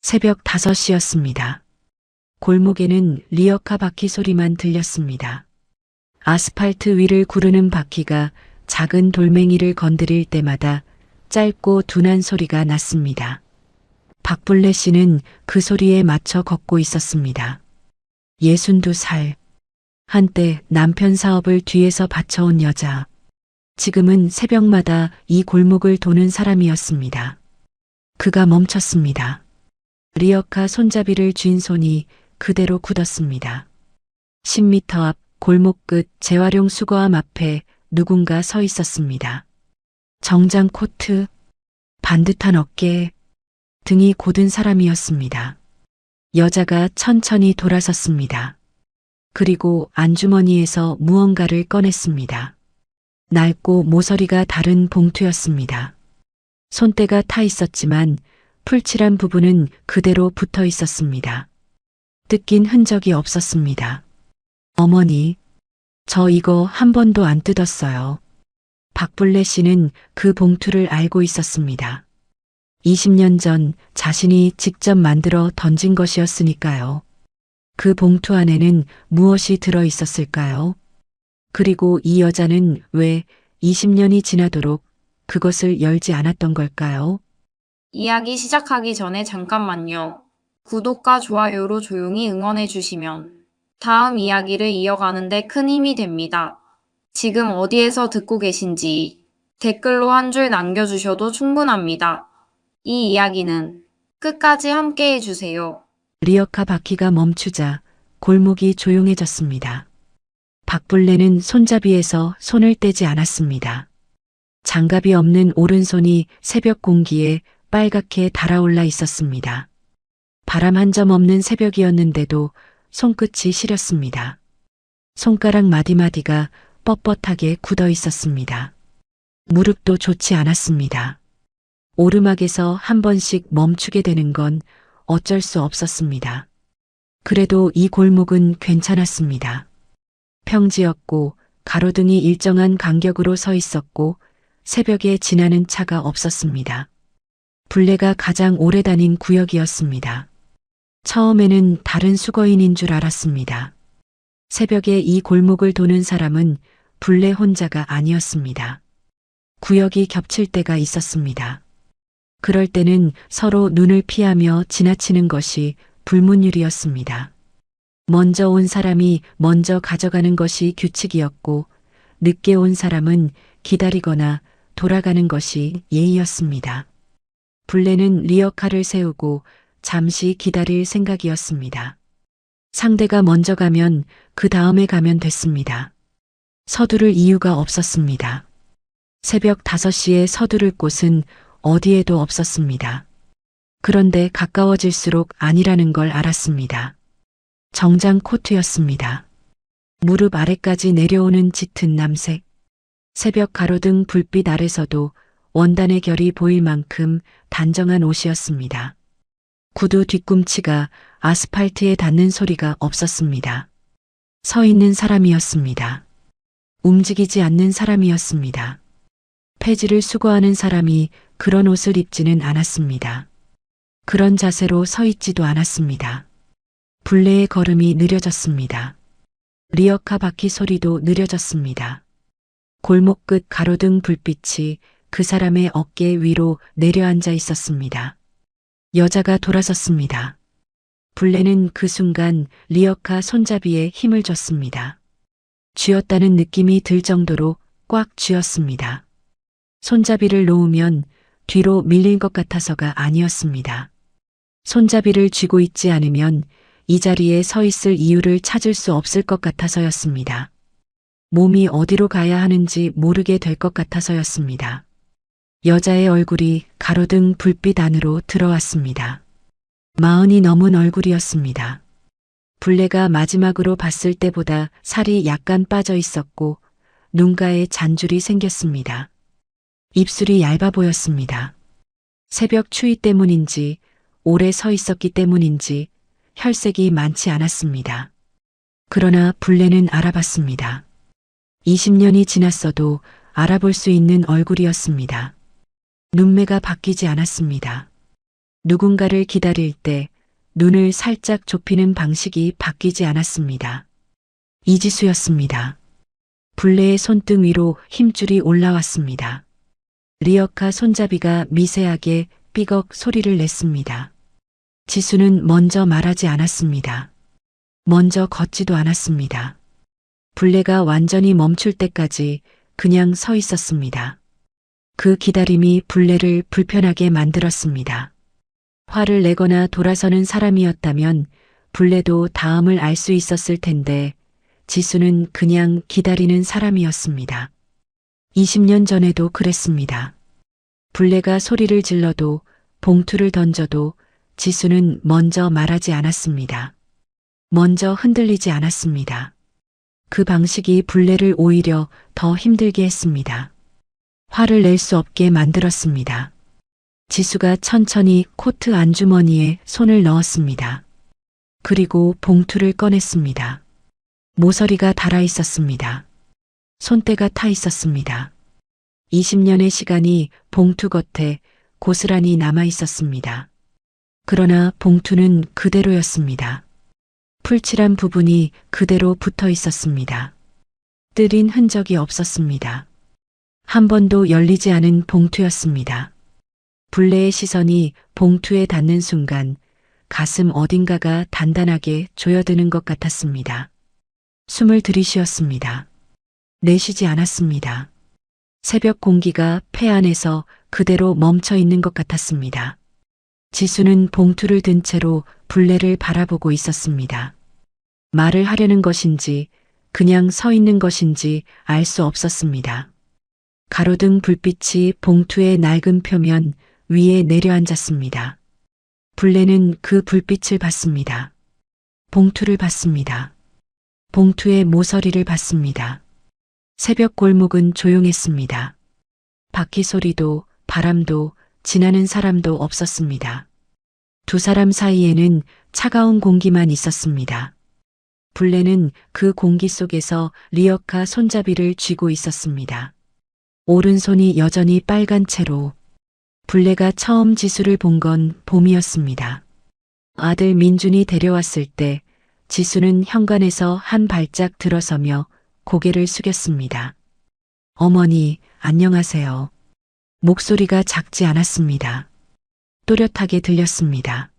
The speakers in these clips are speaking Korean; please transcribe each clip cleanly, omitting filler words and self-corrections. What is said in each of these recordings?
새벽 5시였습니다. 골목에는 리어카 바퀴 소리만 들렸습니다. 아스팔트 위를 구르는 바퀴가 작은 돌멩이를 건드릴 때마다 짧고 둔한 소리가 났습니다. 박불래 씨는 그 소리에 맞춰 걷고 있었습니다. 62살. 한때 남편 사업을 뒤에서 받쳐온 여자. 지금은 새벽마다 이 골목을 도는 사람이었습니다. 그가 멈췄습니다. 리어카 손잡이를 쥔 손이 그대로 굳었습니다. 10m 앞 골목 끝 재활용 수거함 앞에 누군가 서 있었습니다. 정장 코트, 반듯한 어깨, 등이 곧은 사람이었습니다. 여자가 천천히 돌아섰습니다. 그리고 안주머니에서 무언가를 꺼냈습니다. 낡고 모서리가 다른 봉투였습니다. 손때가 타 있었지만 풀칠한 부분은 그대로 붙어 있었습니다. 뜯긴 흔적이 없었습니다. 어머니, 저 이거 한 번도 안 뜯었어요. 박불래 씨는 그 봉투를 알고 있었습니다. 20년 전 자신이 직접 만들어 던진 것이었으니까요. 그 봉투 안에는 무엇이 들어 있었을까요? 그리고 이 여자는 왜 20년이 지나도록 그것을 열지 않았던 걸까요? 이야기 시작하기 전에 잠깐만요. 구독과 좋아요로 조용히 응원해 주시면 다음 이야기를 이어가는데 큰 힘이 됩니다. 지금 어디에서 듣고 계신지 댓글로 한 줄 남겨주셔도 충분합니다. 이 이야기는 끝까지 함께 해주세요. 리어카 바퀴가 멈추자 골목이 조용해졌습니다. 박불래는 손잡이에서 손을 떼지 않았습니다. 장갑이 없는 오른손이 새벽 공기에 빨갛게 달아올라 있었습니다. 바람 한 점 없는 새벽이었는데도 손끝이 시렸습니다. 손가락 마디마디가 뻣뻣하게 굳어 있었습니다. 무릎도 좋지 않았습니다. 오르막에서 한 번씩 멈추게 되는 건 어쩔 수 없었습니다. 그래도 이 골목은 괜찮았습니다. 평지였고 가로등이 일정한 간격으로 서 있었고 새벽에 지나는 차가 없었습니다. 불레가 가장 오래 다닌 구역이었습니다. 처음에는 다른 수거인인 줄 알았습니다. 새벽에 이 골목을 도는 사람은 불레 혼자가 아니었습니다. 구역이 겹칠 때가 있었습니다. 그럴 때는 서로 눈을 피하며 지나치는 것이 불문율이었습니다. 먼저 온 사람이 먼저 가져가는 것이 규칙이었고 늦게 온 사람은 기다리거나 돌아가는 것이 예의였습니다. 불레는 리어카를 세우고 잠시 기다릴 생각이었습니다. 상대가 먼저 가면 그 다음에 가면 됐습니다. 서두를 이유가 없었습니다. 새벽 5시에 서두를 곳은 어디에도 없었습니다. 그런데 가까워질수록 아니라는 걸 알았습니다. 정장 코트였습니다. 무릎 아래까지 내려오는 짙은 남색. 새벽 가로등 불빛 아래서도 원단의 결이 보일 만큼 단정한 옷이었습니다. 구두 뒤꿈치가 아스팔트에 닿는 소리가 없었습니다. 서 있는 사람이었습니다. 움직이지 않는 사람이었습니다. 폐지를 수거하는 사람이 그런 옷을 입지는 않았습니다. 그런 자세로 서 있지도 않았습니다. 불레의 걸음이 느려졌습니다. 리어카 바퀴 소리도 느려졌습니다. 골목 끝 가로등 불빛이 그 사람의 어깨 위로 내려앉아 있었습니다. 여자가 돌아섰습니다. 불레는 그 순간 리어카 손잡이에 힘을 줬습니다. 쥐었다는 느낌이 들 정도로 꽉 쥐었습니다. 손잡이를 놓으면 뒤로 밀릴 것 같아서가 아니었습니다. 손잡이를 쥐고 있지 않으면 이 자리에 서 있을 이유를 찾을 수 없을 것 같아서였습니다. 몸이 어디로 가야 하는지 모르게 될 것 같아서였습니다. 여자의 얼굴이 가로등 불빛 안으로 들어왔습니다. 40이 넘은 얼굴이었습니다. 불레가 마지막으로 봤을 때보다 살이 약간 빠져 있었고 눈가에 잔줄이 생겼습니다. 입술이 얇아 보였습니다. 새벽 추위 때문인지 오래 서 있었기 때문인지 혈색이 많지 않았습니다. 그러나 불레는 알아봤습니다. 20년이 지났어도 알아볼 수 있는 얼굴이었습니다. 눈매가 바뀌지 않았습니다. 누군가를 기다릴 때 눈을 살짝 좁히는 방식이 바뀌지 않았습니다. 이지수였습니다. 불레의 손등 위로 힘줄이 올라왔습니다. 리어카 손잡이가 미세하게 삐걱 소리를 냈습니다. 지수는 먼저 말하지 않았습니다. 먼저 걷지도 않았습니다. 불레가 완전히 멈출 때까지 그냥 서 있었습니다. 그 기다림이 불레를 불편하게 만들었습니다. 화를 내거나 돌아서는 사람이었다면 불레도 다음을 알 수 있었을 텐데 지수는 그냥 기다리는 사람이었습니다. 20년 전에도 그랬습니다. 불레가 소리를 질러도 봉투를 던져도 지수는 먼저 말하지 않았습니다. 먼저 흔들리지 않았습니다. 그 방식이 불레를 오히려 더 힘들게 했습니다. 화를 낼 수 없게 만들었습니다. 지수가 천천히 코트 안주머니에 손을 넣었습니다. 그리고 봉투를 꺼냈습니다. 모서리가 달아 있었습니다. 손때가 타 있었습니다. 20년의 시간이 봉투 겉에 고스란히 남아 있었습니다. 그러나 봉투는 그대로였습니다. 풀칠한 부분이 그대로 붙어 있었습니다. 뜨린 흔적이 없었습니다. 한 번도 열리지 않은 봉투였습니다. 불레의 시선이 봉투에 닿는 순간 가슴 어딘가가 단단하게 조여드는 것 같았습니다. 숨을 들이쉬었습니다. 내쉬지 않았습니다. 새벽 공기가 폐 안에서 그대로 멈춰 있는 것 같았습니다. 지수는 봉투를 든 채로 불레를 바라보고 있었습니다. 말을 하려는 것인지 그냥 서 있는 것인지 알 수 없었습니다. 가로등 불빛이 봉투의 낡은 표면 위에 내려앉았습니다. 불레는 그 불빛을 봤습니다. 봉투를 봤습니다. 봉투의 모서리를 봤습니다. 새벽 골목은 조용했습니다. 바퀴 소리도 바람도 지나는 사람도 없었습니다. 두 사람 사이에는 차가운 공기만 있었습니다. 불레는 그 공기 속에서 리어카 손잡이를 쥐고 있었습니다. 오른손이 여전히 빨간 채로. 불레가 처음 지수를 본 건 봄이었습니다. 아들 민준이 데려왔을 때 지수는 현관에서 한 발짝 들어서며 고개를 숙였습니다. 어머니, 안녕하세요. 목소리가 작지 않았습니다. 또렷하게 들렸습니다.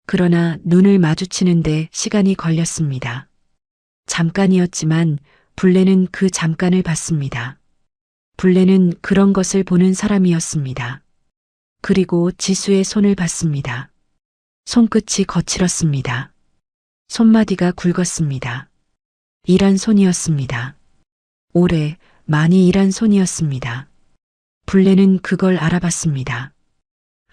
그러나 눈을 마주치는데 시간이 걸렸습니다. 잠깐이었지만 불레는 그 잠깐을 봤습니다. 불레는 그런 것을 보는 사람이었습니다. 그리고 지수의 손을 봤습니다. 손끝이 거칠었습니다. 손마디가 굵었습니다. 일한 손이었습니다. 오래, 많이 일한 손이었습니다. 불레는 그걸 알아봤습니다.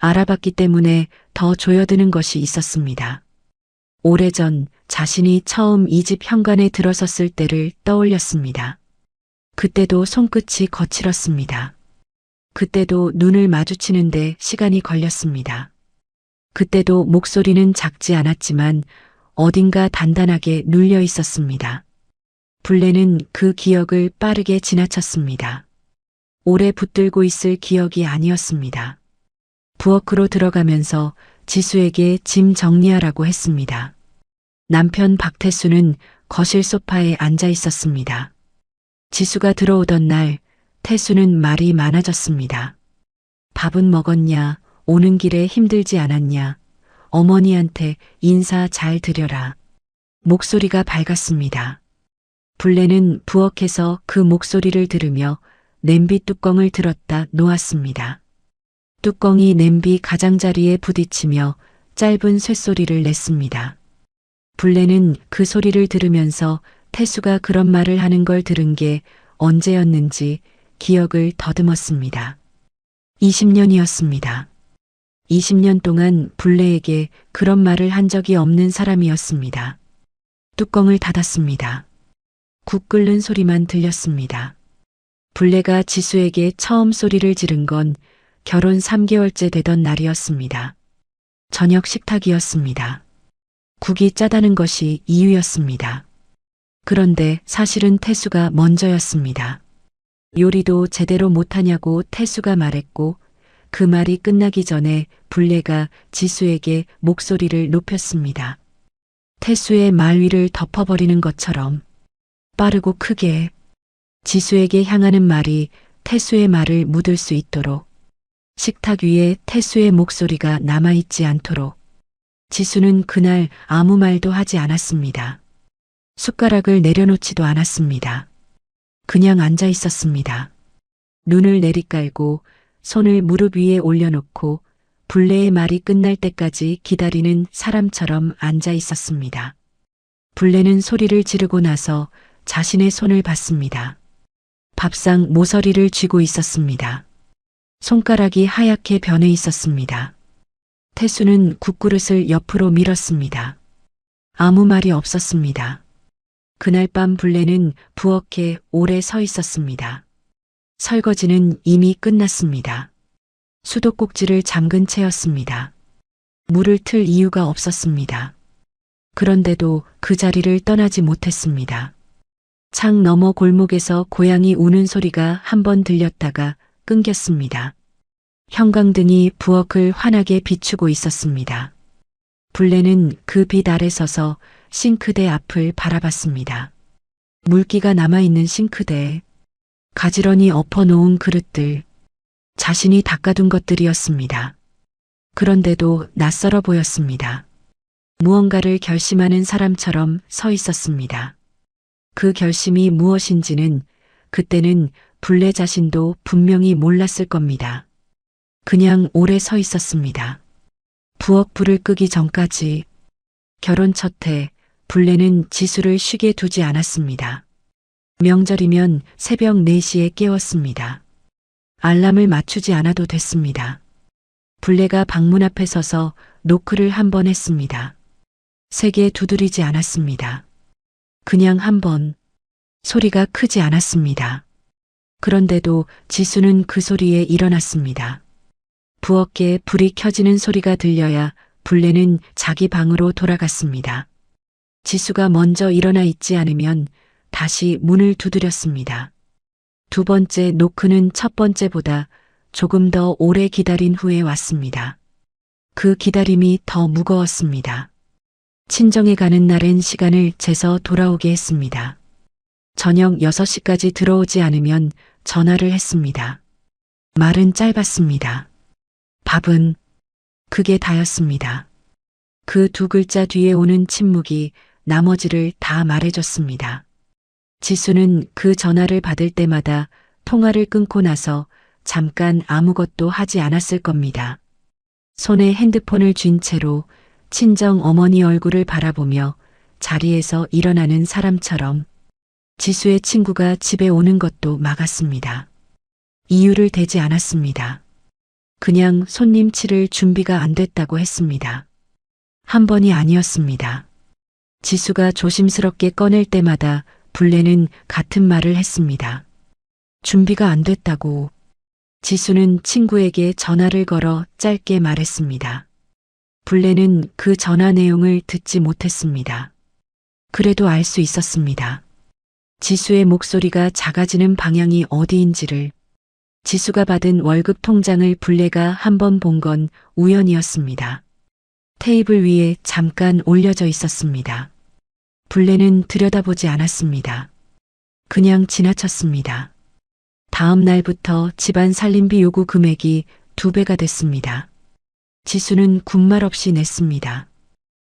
알아봤기 때문에 더 조여드는 것이 있었습니다. 오래전 자신이 처음 이 집 현관에 들어섰을 때를 떠올렸습니다. 그때도 손끝이 거칠었습니다. 그때도 눈을 마주치는데 시간이 걸렸습니다. 그때도 목소리는 작지 않았지만 어딘가 단단하게 눌려 있었습니다. 불레는 그 기억을 빠르게 지나쳤습니다. 오래 붙들고 있을 기억이 아니었습니다. 부엌으로 들어가면서 지수에게 짐 정리하라고 했습니다. 남편 박태수는 거실 소파에 앉아 있었습니다. 지수가 들어오던 날 태수는 말이 많아졌습니다. 밥은 먹었냐? 오는 길에 힘들지 않았냐? 어머니한테 인사 잘 드려라. 목소리가 밝았습니다. 불레는 부엌에서 그 목소리를 들으며 냄비 뚜껑을 들었다 놓았습니다. 뚜껑이 냄비 가장자리에 부딪히며 짧은 쇳소리를 냈습니다. 불레는 그 소리를 들으면서 태수가 그런 말을 하는 걸 들은 게 언제였는지 기억을 더듬었습니다. 20년이었습니다. 20년 동안 불레에게 그런 말을 한 적이 없는 사람이었습니다. 뚜껑을 닫았습니다. 국 끓는 소리만 들렸습니다. 불레가 지수에게 처음 소리를 지른 건 결혼 3개월째 되던 날이었습니다. 저녁 식탁이었습니다. 국이 짜다는 것이 이유였습니다. 그런데 사실은 태수가 먼저였습니다. 요리도 제대로 못하냐고 태수가 말했고 그 말이 끝나기 전에 불레가 지수에게 목소리를 높였습니다. 태수의 말 위를 덮어버리는 것처럼 빠르고 크게 지수에게 향하는 말이 태수의 말을 묻을 수 있도록 식탁 위에 태수의 목소리가 남아있지 않도록 지수는 그날 아무 말도 하지 않았습니다. 숟가락을 내려놓지도 않았습니다. 그냥 앉아 있었습니다. 눈을 내리깔고 손을 무릎 위에 올려놓고 불레의 말이 끝날 때까지 기다리는 사람처럼 앉아 있었습니다. 불레는 소리를 지르고 나서 자신의 손을 봤습니다. 밥상 모서리를 쥐고 있었습니다. 손가락이 하얗게 변해 있었습니다. 태수는 국그릇을 옆으로 밀었습니다. 아무 말이 없었습니다. 그날 밤 불레는 부엌에 오래 서 있었습니다. 설거지는 이미 끝났습니다. 수도꼭지를 잠근 채였습니다. 물을 틀 이유가 없었습니다. 그런데도 그 자리를 떠나지 못했습니다. 창 너머 골목에서 고양이 우는 소리가 한 번 들렸다가 끊겼습니다. 형광등이 부엌을 환하게 비추고 있었습니다. 불레는 그 빛 아래 서서 싱크대 앞을 바라봤습니다. 물기가 남아있는 싱크대에 가지런히 엎어놓은 그릇들, 자신이 닦아둔 것들이었습니다. 그런데도 낯설어 보였습니다. 무언가를 결심하는 사람처럼 서 있었습니다. 그 결심이 무엇인지는 그때는 불레 자신도 분명히 몰랐을 겁니다. 그냥 오래 서 있었습니다. 부엌 불을 끄기 전까지 결혼 첫 해 불레는 지수를 쉬게 두지 않았습니다. 명절이면 새벽 4시에 깨웠습니다. 알람을 맞추지 않아도 됐습니다. 불레가 방문 앞에 서서 노크를 한 번 했습니다. 세게 두드리지 않았습니다. 그냥 한 번. 소리가 크지 않았습니다. 그런데도 지수는 그 소리에 일어났습니다. 부엌에 불이 켜지는 소리가 들려야 불레는 자기 방으로 돌아갔습니다. 지수가 먼저 일어나 있지 않으면 다시 문을 두드렸습니다. 두 번째 노크는 첫 번째보다 조금 더 오래 기다린 후에 왔습니다. 그 기다림이 더 무거웠습니다. 친정에 가는 날엔 시간을 재서 돌아오게 했습니다. 저녁 6시까지 들어오지 않으면 전화를 했습니다. 말은 짧았습니다. 밥은 그게 다였습니다. 그 두 글자 뒤에 오는 침묵이 나머지를 다 말해줬습니다. 지수는 그 전화를 받을 때마다 통화를 끊고 나서 잠깐 아무것도 하지 않았을 겁니다. 손에 핸드폰을 쥔 채로 친정 어머니 얼굴을 바라보며 자리에서 일어나는 사람처럼 지수의 친구가 집에 오는 것도 막았습니다. 이유를 대지 않았습니다. 그냥 손님 치를 준비가 안 됐다고 했습니다. 한 번이 아니었습니다. 지수가 조심스럽게 꺼낼 때마다 불레는 같은 말을 했습니다. 준비가 안 됐다고. 지수는 친구에게 전화를 걸어 짧게 말했습니다. 불레는 그 전화 내용을 듣지 못했습니다. 그래도 알 수 있었습니다. 지수의 목소리가 작아지는 방향이 어디인지를. 지수가 받은 월급 통장을 불레가 한 번 본 건 우연이었습니다. 테이블 위에 잠깐 올려져 있었습니다. 불레는 들여다보지 않았습니다. 그냥 지나쳤습니다. 다음 날부터 집안 살림비 요구 금액이 2배가 됐습니다. 지수는 군말 없이 냈습니다.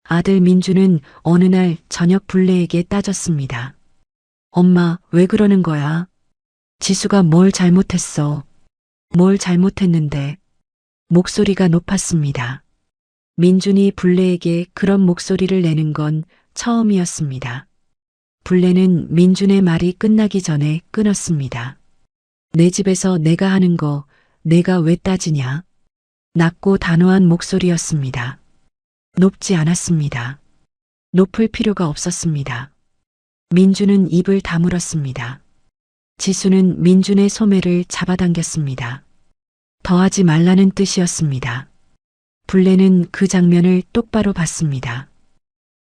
아들 민주는 어느 날 저녁 불레에게 따졌습니다. 엄마, 왜 그러는 거야? 지수가 뭘 잘못했어? 뭘 잘못했는데? 목소리가 높았습니다. 민준이 불레에게 그런 목소리를 내는 건 처음이었습니다. 불레는 민준의 말이 끝나기 전에 끊었습니다. 내 집에서 내가 하는 거 내가 왜 따지냐? 낮고 단호한 목소리였습니다. 높지 않았습니다. 높을 필요가 없었습니다. 민준은 입을 다물었습니다. 지수는 민준의 소매를 잡아당겼습니다. 더하지 말라는 뜻이었습니다. 불레는 그 장면을 똑바로 봤습니다.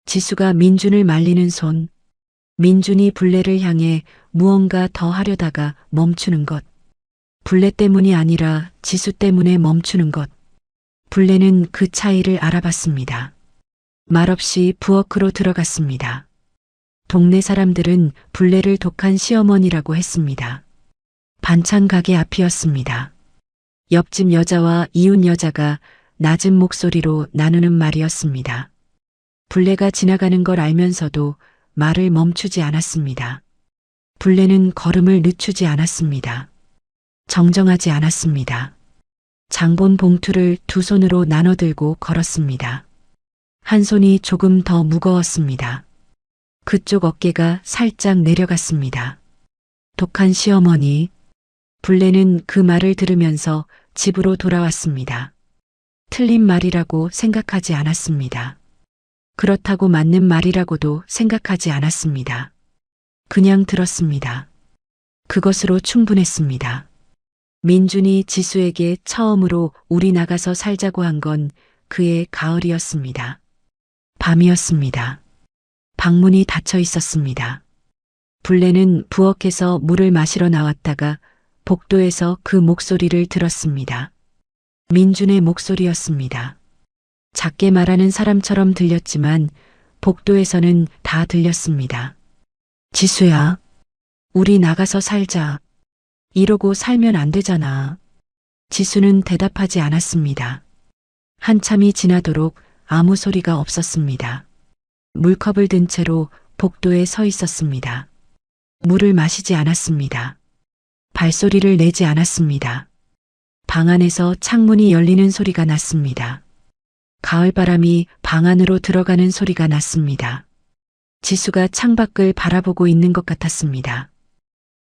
지수가 민준을 말리는 손, 민준이 불레를 향해 무언가 더 하려다가 멈추는 것. 불내 때문이 아니라 지수 때문에 멈추는 것. 불내는 그 차이를 알아봤습니다. 말없이 부엌으로 들어갔습니다. 동네 사람들은 불내를 독한 시어머니라고 했습니다. 반찬 가게 앞이었습니다. 옆집 여자와 이웃 여자가 낮은 목소리로 나누는 말이었습니다. 불내가 지나가는 걸 알면서도 말을 멈추지 않았습니다. 불내는 걸음을 늦추지 않았습니다. 정정하지 않았습니다. 장본 봉투를 두 손으로 나눠 들고 걸었습니다. 한 손이 조금 더 무거웠습니다. 그쪽 어깨가 살짝 내려갔습니다. 독한 시어머니. 불내는 그 말을 들으면서 집으로 돌아왔습니다. 틀린 말이라고 생각하지 않았습니다. 그렇다고 맞는 말이라고도 생각하지 않았습니다. 그냥 들었습니다. 그것으로 충분했습니다. 민준이 지수에게 처음으로 우리 나가서 살자고 한 건 그의 가을이었습니다. 밤이었습니다. 방문이 닫혀 있었습니다. 불내는 부엌에서 물을 마시러 나왔다가 복도에서 그 목소리를 들었습니다. 민준의 목소리였습니다. 작게 말하는 사람처럼 들렸지만 복도에서는 다 들렸습니다. 지수야, 우리 나가서 살자. 이러고 살면 안 되잖아. 지수는 대답하지 않았습니다. 한참이 지나도록 아무 소리가 없었습니다. 물컵을 든 채로 복도에 서 있었습니다. 물을 마시지 않았습니다. 발소리를 내지 않았습니다. 방 안에서 창문이 열리는 소리가 났습니다. 가을바람이 방 안으로 들어가는 소리가 났습니다. 지수가 창밖을 바라보고 있는 것 같았습니다.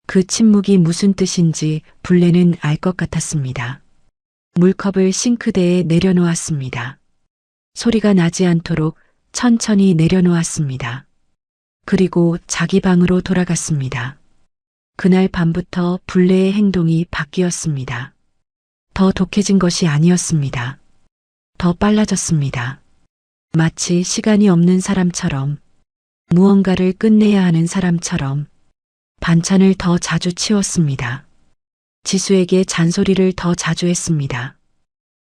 그 침묵이 무슨 뜻인지 불내는 알 것 같았습니다. 물컵을 싱크대에 내려놓았습니다. 소리가 나지 않도록 천천히 내려놓았습니다. 그리고 자기 방으로 돌아갔습니다. 그날 밤부터 불내의 행동이 바뀌었습니다. 더 독해진 것이 아니었습니다. 더 빨라졌습니다. 마치 시간이 없는 사람처럼, 무언가를 끝내야 하는 사람처럼 반찬을 더 자주 치웠습니다. 지수에게 잔소리를 더 자주 했습니다.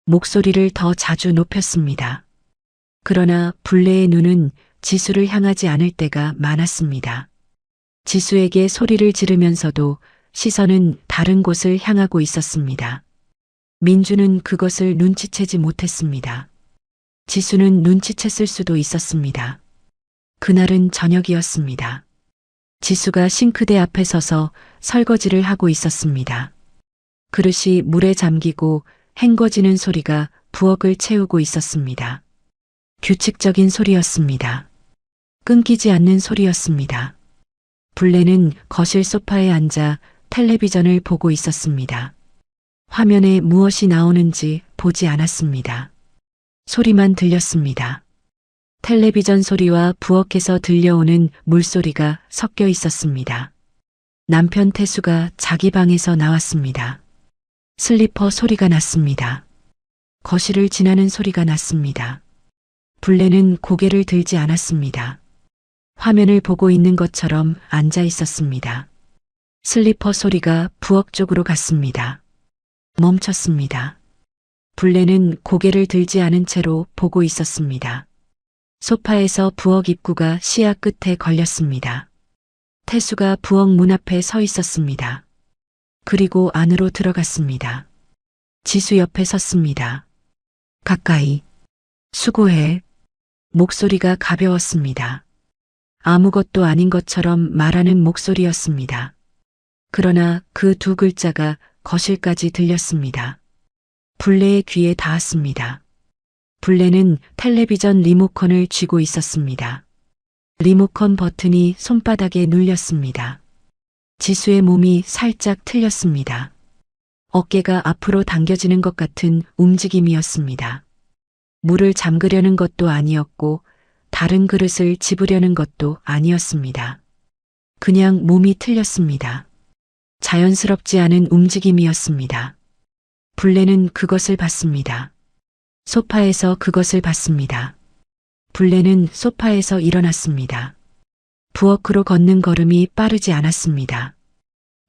목소리를 더 자주 높였습니다. 그러나 불내의 눈은 지수를 향하지 않을 때가 많았습니다. 지수에게 소리를 지르면서도 시선은 다른 곳을 향하고 있었습니다. 민주는 그것을 눈치채지 못했습니다. 지수는 눈치챘을 수도 있었습니다. 그날은 저녁이었습니다. 지수가 싱크대 앞에 서서 설거지를 하고 있었습니다. 그릇이 물에 잠기고 헹궈지는 소리가 부엌을 채우고 있었습니다. 규칙적인 소리였습니다. 끊기지 않는 소리였습니다. 불내는 거실 소파에 앉아 텔레비전을 보고 있었습니다. 화면에 무엇이 나오는지 보지 않았습니다. 소리만 들렸습니다. 텔레비전 소리와 부엌에서 들려오는 물소리가 섞여 있었습니다. 남편 태수가 자기 방에서 나왔습니다. 슬리퍼 소리가 났습니다. 거실을 지나는 소리가 났습니다. 불내는 고개를 들지 않았습니다. 화면을 보고 있는 것처럼 앉아 있었습니다. 슬리퍼 소리가 부엌 쪽으로 갔습니다. 멈췄습니다. 불내는 고개를 들지 않은 채로 보고 있었습니다. 소파에서 부엌 입구가 시야 끝에 걸렸습니다. 태수가 부엌 문 앞에 서 있었습니다. 그리고 안으로 들어갔습니다. 지수 옆에 섰습니다. 가까이. 수고해. 목소리가 가벼웠습니다. 아무것도 아닌 것처럼 말하는 목소리였습니다. 그러나 그 두 글자가 거실까지 들렸습니다. 불내의 귀에 닿았습니다. 불내는 텔레비전 리모컨을 쥐고 있었습니다. 리모컨 버튼이 손바닥에 눌렸습니다. 지수의 몸이 살짝 틀렸습니다. 어깨가 앞으로 당겨지는 것 같은 움직임이었습니다. 물을 잠그려는 것도 아니었고 다른 그릇을 집으려는 것도 아니었습니다. 그냥 몸이 틀렸습니다. 자연스럽지 않은 움직임이었습니다. 불내는 그것을 봤습니다. 소파에서 그것을 봤습니다. 불내는 소파에서 일어났습니다. 부엌으로 걷는 걸음이 빠르지 않았습니다.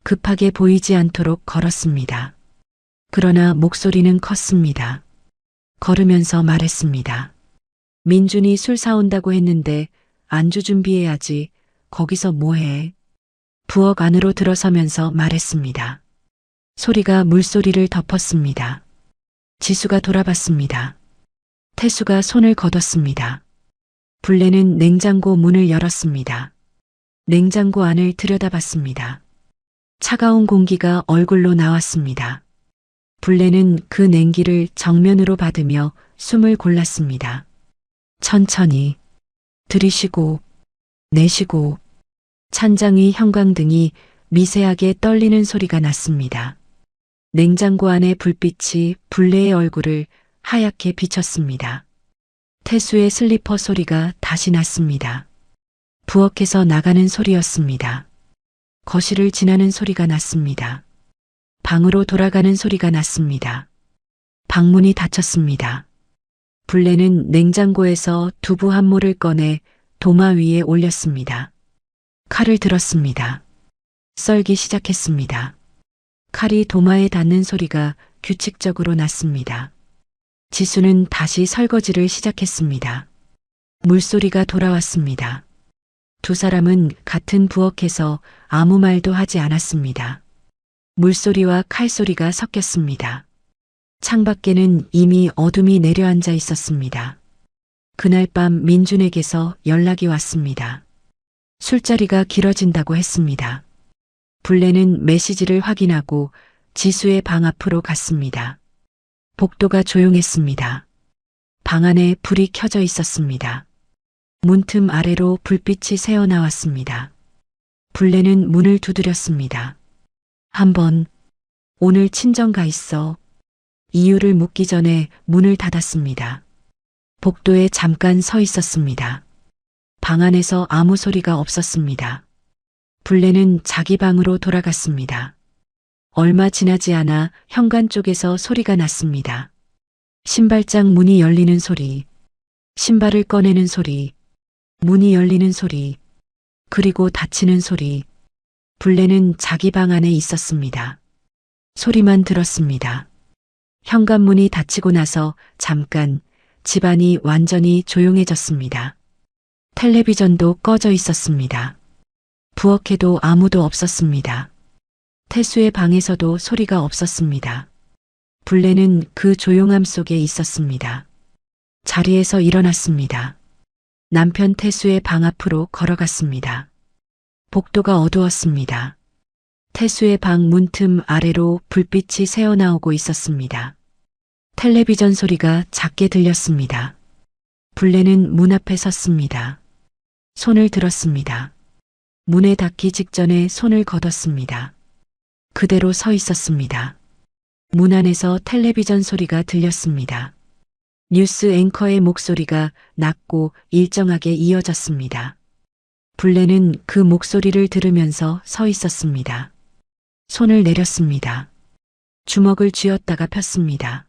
급하게 보이지 않도록 걸었습니다. 그러나 목소리는 컸습니다. 걸으면서 말했습니다. 민준이 술 사온다고 했는데 안주 준비해야지. 거기서 뭐해? 부엌 안으로 들어서면서 말했습니다. 소리가 물소리를 덮었습니다. 지수가 돌아봤습니다. 태수가 손을 걷었습니다. 불레는 냉장고 문을 열었습니다. 냉장고 안을 들여다봤습니다. 차가운 공기가 얼굴로 나왔습니다. 불레는 그 냉기를 정면으로 받으며 숨을 골랐습니다. 천천히 들이쉬고 내쉬고 찬장 위 형광등이 미세하게 떨리는 소리가 났습니다. 냉장고 안의 불빛이 불레의 얼굴을 하얗게 비쳤습니다. 태수의 슬리퍼 소리가 다시 났습니다. 부엌에서 나가는 소리였습니다. 거실을 지나는 소리가 났습니다. 방으로 돌아가는 소리가 났습니다. 방문이 닫혔습니다. 불레는 냉장고에서 두부 한 모를 꺼내 도마 위에 올렸습니다. 칼을 들었습니다. 썰기 시작했습니다. 칼이 도마에 닿는 소리가 규칙적으로 났습니다. 지수는 다시 설거지를 시작했습니다. 물소리가 돌아왔습니다. 두 사람은 같은 부엌에서 아무 말도 하지 않았습니다. 물소리와 칼소리가 섞였습니다. 창밖에는 이미 어둠이 내려앉아 있었습니다. 그날 밤 민준에게서 연락이 왔습니다. 술자리가 길어진다고 했습니다. 불레는 메시지를 확인하고 지수의 방 앞으로 갔습니다. 복도가 조용했습니다. 방 안에 불이 켜져 있었습니다. 문틈 아래로 불빛이 새어나왔습니다. 불레는 문을 두드렸습니다. 한번 오늘 친정 가 있어. 이유를 묻기 전에 문을 닫았습니다. 복도에 잠깐 서 있었습니다. 방 안에서 아무 소리가 없었습니다. 불레는 자기 방으로 돌아갔습니다. 얼마 지나지 않아 현관 쪽에서 소리가 났습니다. 신발장 문이 열리는 소리, 신발을 꺼내는 소리, 문이 열리는 소리, 그리고 닫히는 소리. 불레는 자기 방 안에 있었습니다. 소리만 들었습니다. 현관문이 닫히고 나서 잠깐 집안이 완전히 조용해졌습니다. 텔레비전도 꺼져 있었습니다. 부엌에도 아무도 없었습니다. 태수의 방에서도 소리가 없었습니다. 불레는 그 조용함 속에 있었습니다. 자리에서 일어났습니다. 남편 태수의 방 앞으로 걸어갔습니다. 복도가 어두웠습니다. 태수의 방 문틈 아래로 불빛이 새어나오고 있었습니다. 텔레비전 소리가 작게 들렸습니다. 불레는 문 앞에 섰습니다. 손을 들었습니다. 문에 닿기 직전에 손을 걷었습니다. 그대로 서 있었습니다. 문 안에서 텔레비전 소리가 들렸습니다. 뉴스 앵커의 목소리가 낮고 일정하게 이어졌습니다. 불레는 그 목소리를 들으면서 서 있었습니다. 손을 내렸습니다. 주먹을 쥐었다가 폈습니다.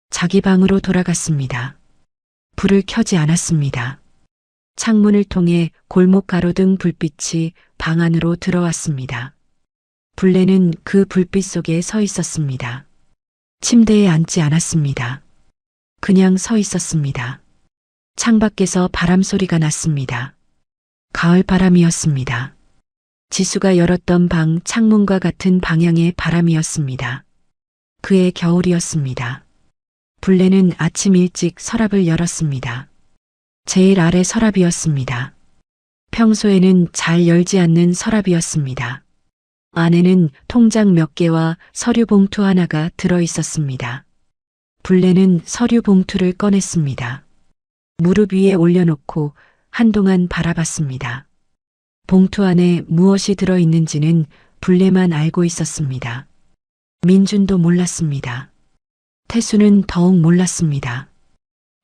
자기 방으로 돌아갔습니다. 불을 켜지 않았습니다. 창문을 통해 골목 가로등 불빛이 방 안으로 들어왔습니다. 불레는 그 불빛 속에 서 있었습니다. 침대에 앉지 않았습니다. 그냥 서 있었습니다. 창밖에서 바람 소리가 났습니다. 가을 바람이었습니다. 지수가 열었던 방 창문과 같은 방향의 바람이었습니다. 그의 겨울이었습니다. 불레는 아침 일찍 서랍을 열었습니다. 제일 아래 서랍이었습니다. 평소에는 잘 열지 않는 서랍이었습니다. 안에는 통장 몇 개와 서류 봉투 하나가 들어 있었습니다. 불레는 서류 봉투를 꺼냈습니다. 무릎 위에 올려놓고 한동안 바라봤습니다. 봉투 안에 무엇이 들어 있는지는 불레만 알고 있었습니다. 민준도 몰랐습니다. 태수는 더욱 몰랐습니다.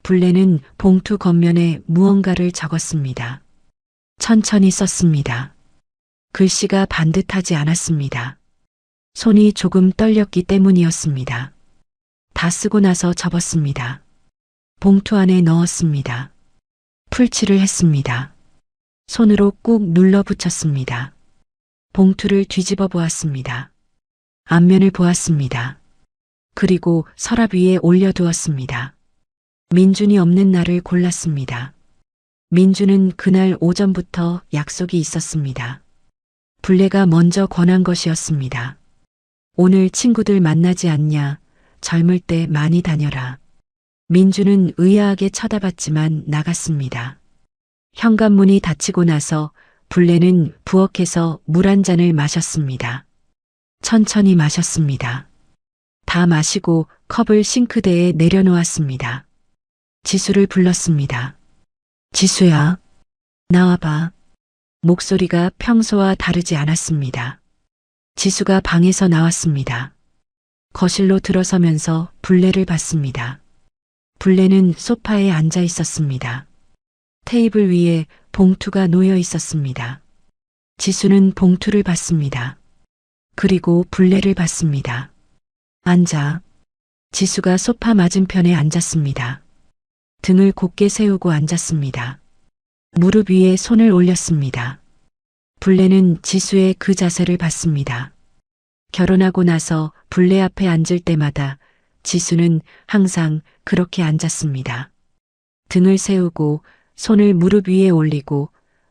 불레는 봉투 겉면에 무언가를 적었습니다. 천천히 썼습니다. 글씨가 반듯하지 않았습니다. 손이 조금 떨렸기 때문이었습니다. 다 쓰고 나서 접었습니다. 봉투 안에 넣었습니다. 풀칠을 했습니다. 손으로 꾹 눌러 붙였습니다. 봉투를 뒤집어 보았습니다. 앞면을 보았습니다. 그리고 서랍 위에 올려두었습니다. 민준이 없는 날을 골랐습니다. 민준은 그날 오전부터 약속이 있었습니다. 불례가 먼저 권한 것이었습니다. 오늘 친구들 만나지 않냐? 젊을 때 많이 다녀라. 민준은 의아하게 쳐다봤지만 나갔습니다. 현관문이 닫히고 나서 불례는 부엌에서 물 한 잔을 마셨습니다. 천천히 마셨습니다. 다 마시고 컵을 싱크대에 내려놓았습니다. 지수를 불렀습니다. 지수야, 나와봐. 목소리가 평소와 다르지 않았습니다. 지수가 방에서 나왔습니다. 거실로 들어서면서 불례를 봤습니다. 불례는 소파에 앉아 있었습니다. 테이블 위에 봉투가 놓여 있었습니다. 지수는 봉투를 봤습니다. 그리고 불례를 봤습니다. 앉아. 지수가 소파 맞은편에 앉았습니다. 등을 곧게 세우고 앉았습니다. 무릎 위에 손을 올렸습니다. 불례는 지수의 그 자세를 봤습니다. 결혼하고 나서 불례 앞에 앉을 때마다 지수는 항상 그렇게 앉았습니다. 등을 세우고 손을 무릎 위에 올리고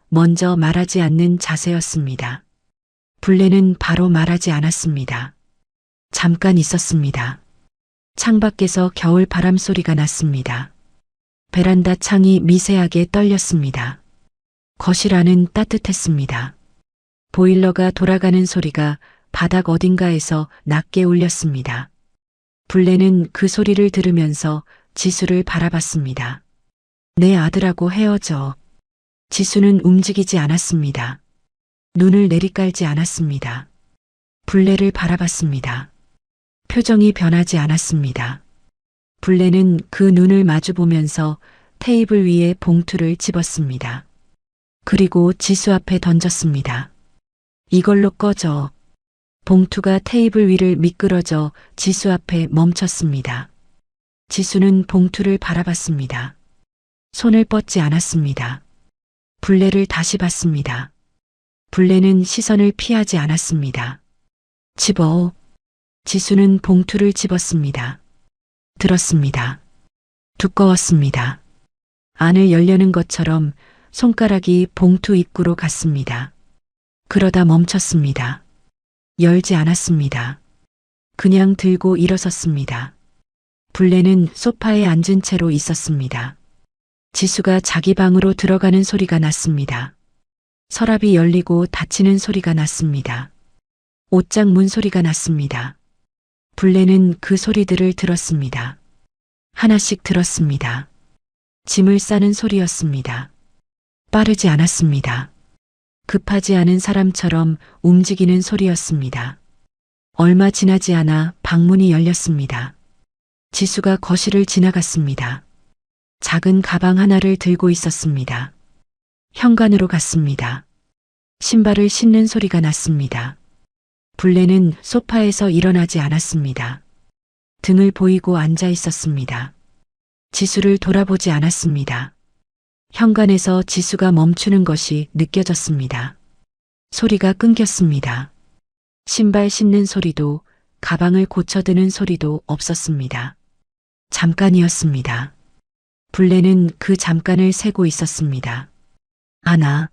먼저 말하지 않는 자세였습니다. 불례는 바로 말하지 않았습니다. 잠깐 있었습니다. 창밖에서 겨울 바람 소리가 났습니다. 베란다 창이 미세하게 떨렸습니다. 거실 안은 따뜻했습니다. 보일러가 돌아가는 소리가 바닥 어딘가에서 낮게 울렸습니다. 불례는 그 소리를 들으면서 지수를 바라봤습니다. 내 아들하고 헤어져. 지수는 움직이지 않았습니다. 눈을 내리깔지 않았습니다. 불례를 바라봤습니다. 표정이 변하지 않았습니다. 불례는 그 눈을 마주보면서 테이블 위에 봉투를 집었습니다. 그리고 지수 앞에 던졌습니다. 이걸로 꺼져. 봉투가 테이블 위를 미끄러져 지수 앞에 멈췄습니다. 지수는 봉투를 바라봤습니다. 손을 뻗지 않았습니다. 불례를 다시 봤습니다. 불례는 시선을 피하지 않았습니다. 집어. 지수는 봉투를 집었습니다. 들었습니다. 두꺼웠습니다. 안을 열려는 것처럼 손가락이 봉투 입구로 갔습니다. 그러다 멈췄습니다. 열지 않았습니다. 그냥 들고 일어섰습니다. 불례는 소파에 앉은 채로 있었습니다. 지수가 자기 방으로 들어가는 소리가 났습니다. 서랍이 열리고 닫히는 소리가 났습니다. 옷장 문 소리가 났습니다. 불례는 그 소리들을 들었습니다. 하나씩 들었습니다. 짐을 싸는 소리였습니다. 빠르지 않았습니다. 급하지 않은 사람처럼 움직이는 소리였습니다. 얼마 지나지 않아 방문이 열렸습니다. 지수가 거실을 지나갔습니다. 작은 가방 하나를 들고 있었습니다. 현관으로 갔습니다. 신발을 신는 소리가 났습니다. 불례는 소파에서 일어나지 않았습니다. 등을 보이고 앉아 있었습니다. 지수를 돌아보지 않았습니다. 현관에서 지수가 멈추는 것이 느껴졌습니다. 소리가 끊겼습니다. 신발 신는 소리도 가방을 고쳐드는 소리도 없었습니다. 잠깐이었습니다. 불례는 그 잠깐을 세고 있었습니다. 하나,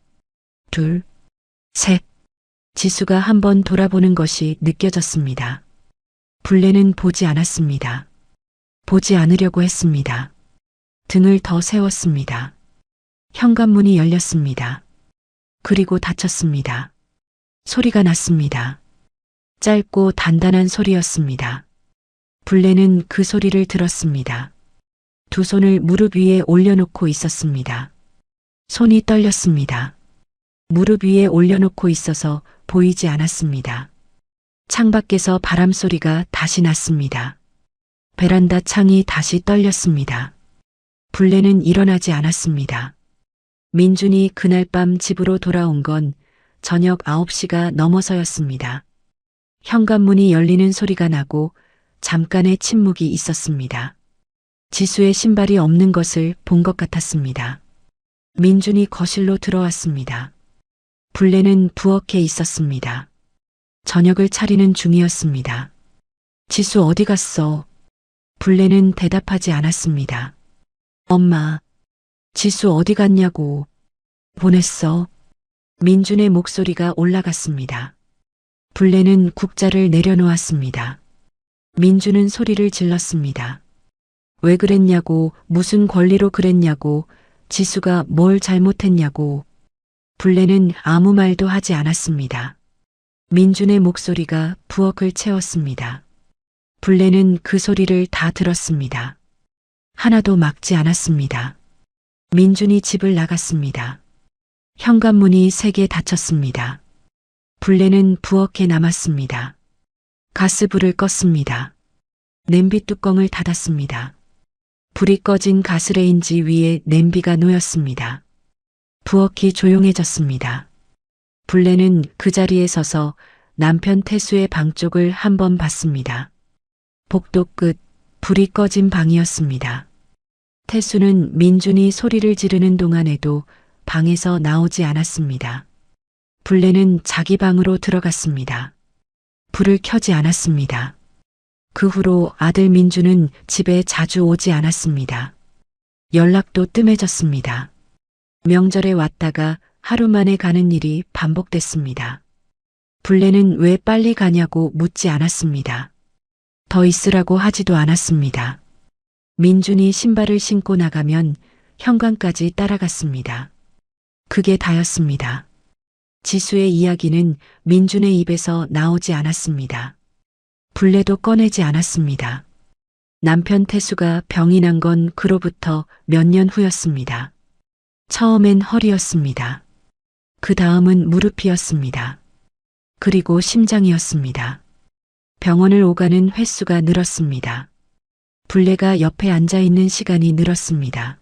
둘, 셋. 지수가 한번 돌아보는 것이 느껴졌습니다. 불례는 보지 않았습니다. 보지 않으려고 했습니다. 등을 더 세웠습니다. 현관문이 열렸습니다. 그리고 닫혔습니다. 소리가 났습니다. 짧고 단단한 소리였습니다. 불례는 그 소리를 들었습니다. 두 손을 무릎 위에 올려놓고 있었습니다. 손이 떨렸습니다. 무릎 위에 올려놓고 있어서 보이지 않았습니다. 창밖에서 바람 소리가 다시 났습니다. 베란다 창이 다시 떨렸습니다. 불례는 일어나지 않았습니다. 민준이 그날 밤 집으로 돌아온 건 저녁 9시가 넘어서였습니다. 현관문이 열리는 소리가 나고 잠깐의 침묵이 있었습니다. 지수의 신발이 없는 것을 본 것 같았습니다. 민준이 거실로 들어왔습니다. 불례는 부엌에 있었습니다. 저녁을 차리는 중이었습니다. 지수 어디 갔어? 불레는 대답하지 않았습니다. 엄마, 지수 어디 갔냐고. 보냈어. 민준의 목소리가 올라갔습니다. 불레는 국자를 내려놓았습니다. 민준은 소리를 질렀습니다. 왜 그랬냐고, 무슨 권리로 그랬냐고, 지수가 뭘 잘못했냐고. 불레는 아무 말도 하지 않았습니다. 민준의 목소리가 부엌을 채웠습니다. 불레는 그 소리를 다 들었습니다. 하나도 막지 않았습니다. 민준이 집을 나갔습니다. 현관문이 3개 닫혔습니다. 불레는 부엌에 남았습니다. 가스불을 껐습니다. 냄비 뚜껑을 닫았습니다. 불이 꺼진 가스레인지 위에 냄비가 놓였습니다. 부엌이 조용해졌습니다. 불레는 그 자리에 서서 남편 태수의 방 쪽을 한번 봤습니다. 복도 끝, 불이 꺼진 방이었습니다. 태수는 민준이 소리를 지르는 동안에도 방에서 나오지 않았습니다. 불레는 자기 방으로 들어갔습니다. 불을 켜지 않았습니다. 그 후로 아들 민준은 집에 자주 오지 않았습니다. 연락도 뜸해졌습니다. 명절에 왔다가 하루 만에 가는 일이 반복됐습니다. 불레는 왜 빨리 가냐고 묻지 않았습니다. 더 있으라고 하지도 않았습니다. 민준이 신발을 신고 나가면 현관까지 따라갔습니다. 그게 다였습니다. 지수의 이야기는 민준의 입에서 나오지 않았습니다. 불레도 꺼내지 않았습니다. 남편 태수가 병이 난 건 그로부터 몇 년 후였습니다. 처음엔 허리였습니다. 그 다음은 무릎이었습니다. 그리고 심장이었습니다. 병원을 오가는 횟수가 늘었습니다. 불레가 옆에 앉아 있는 시간이 늘었습니다.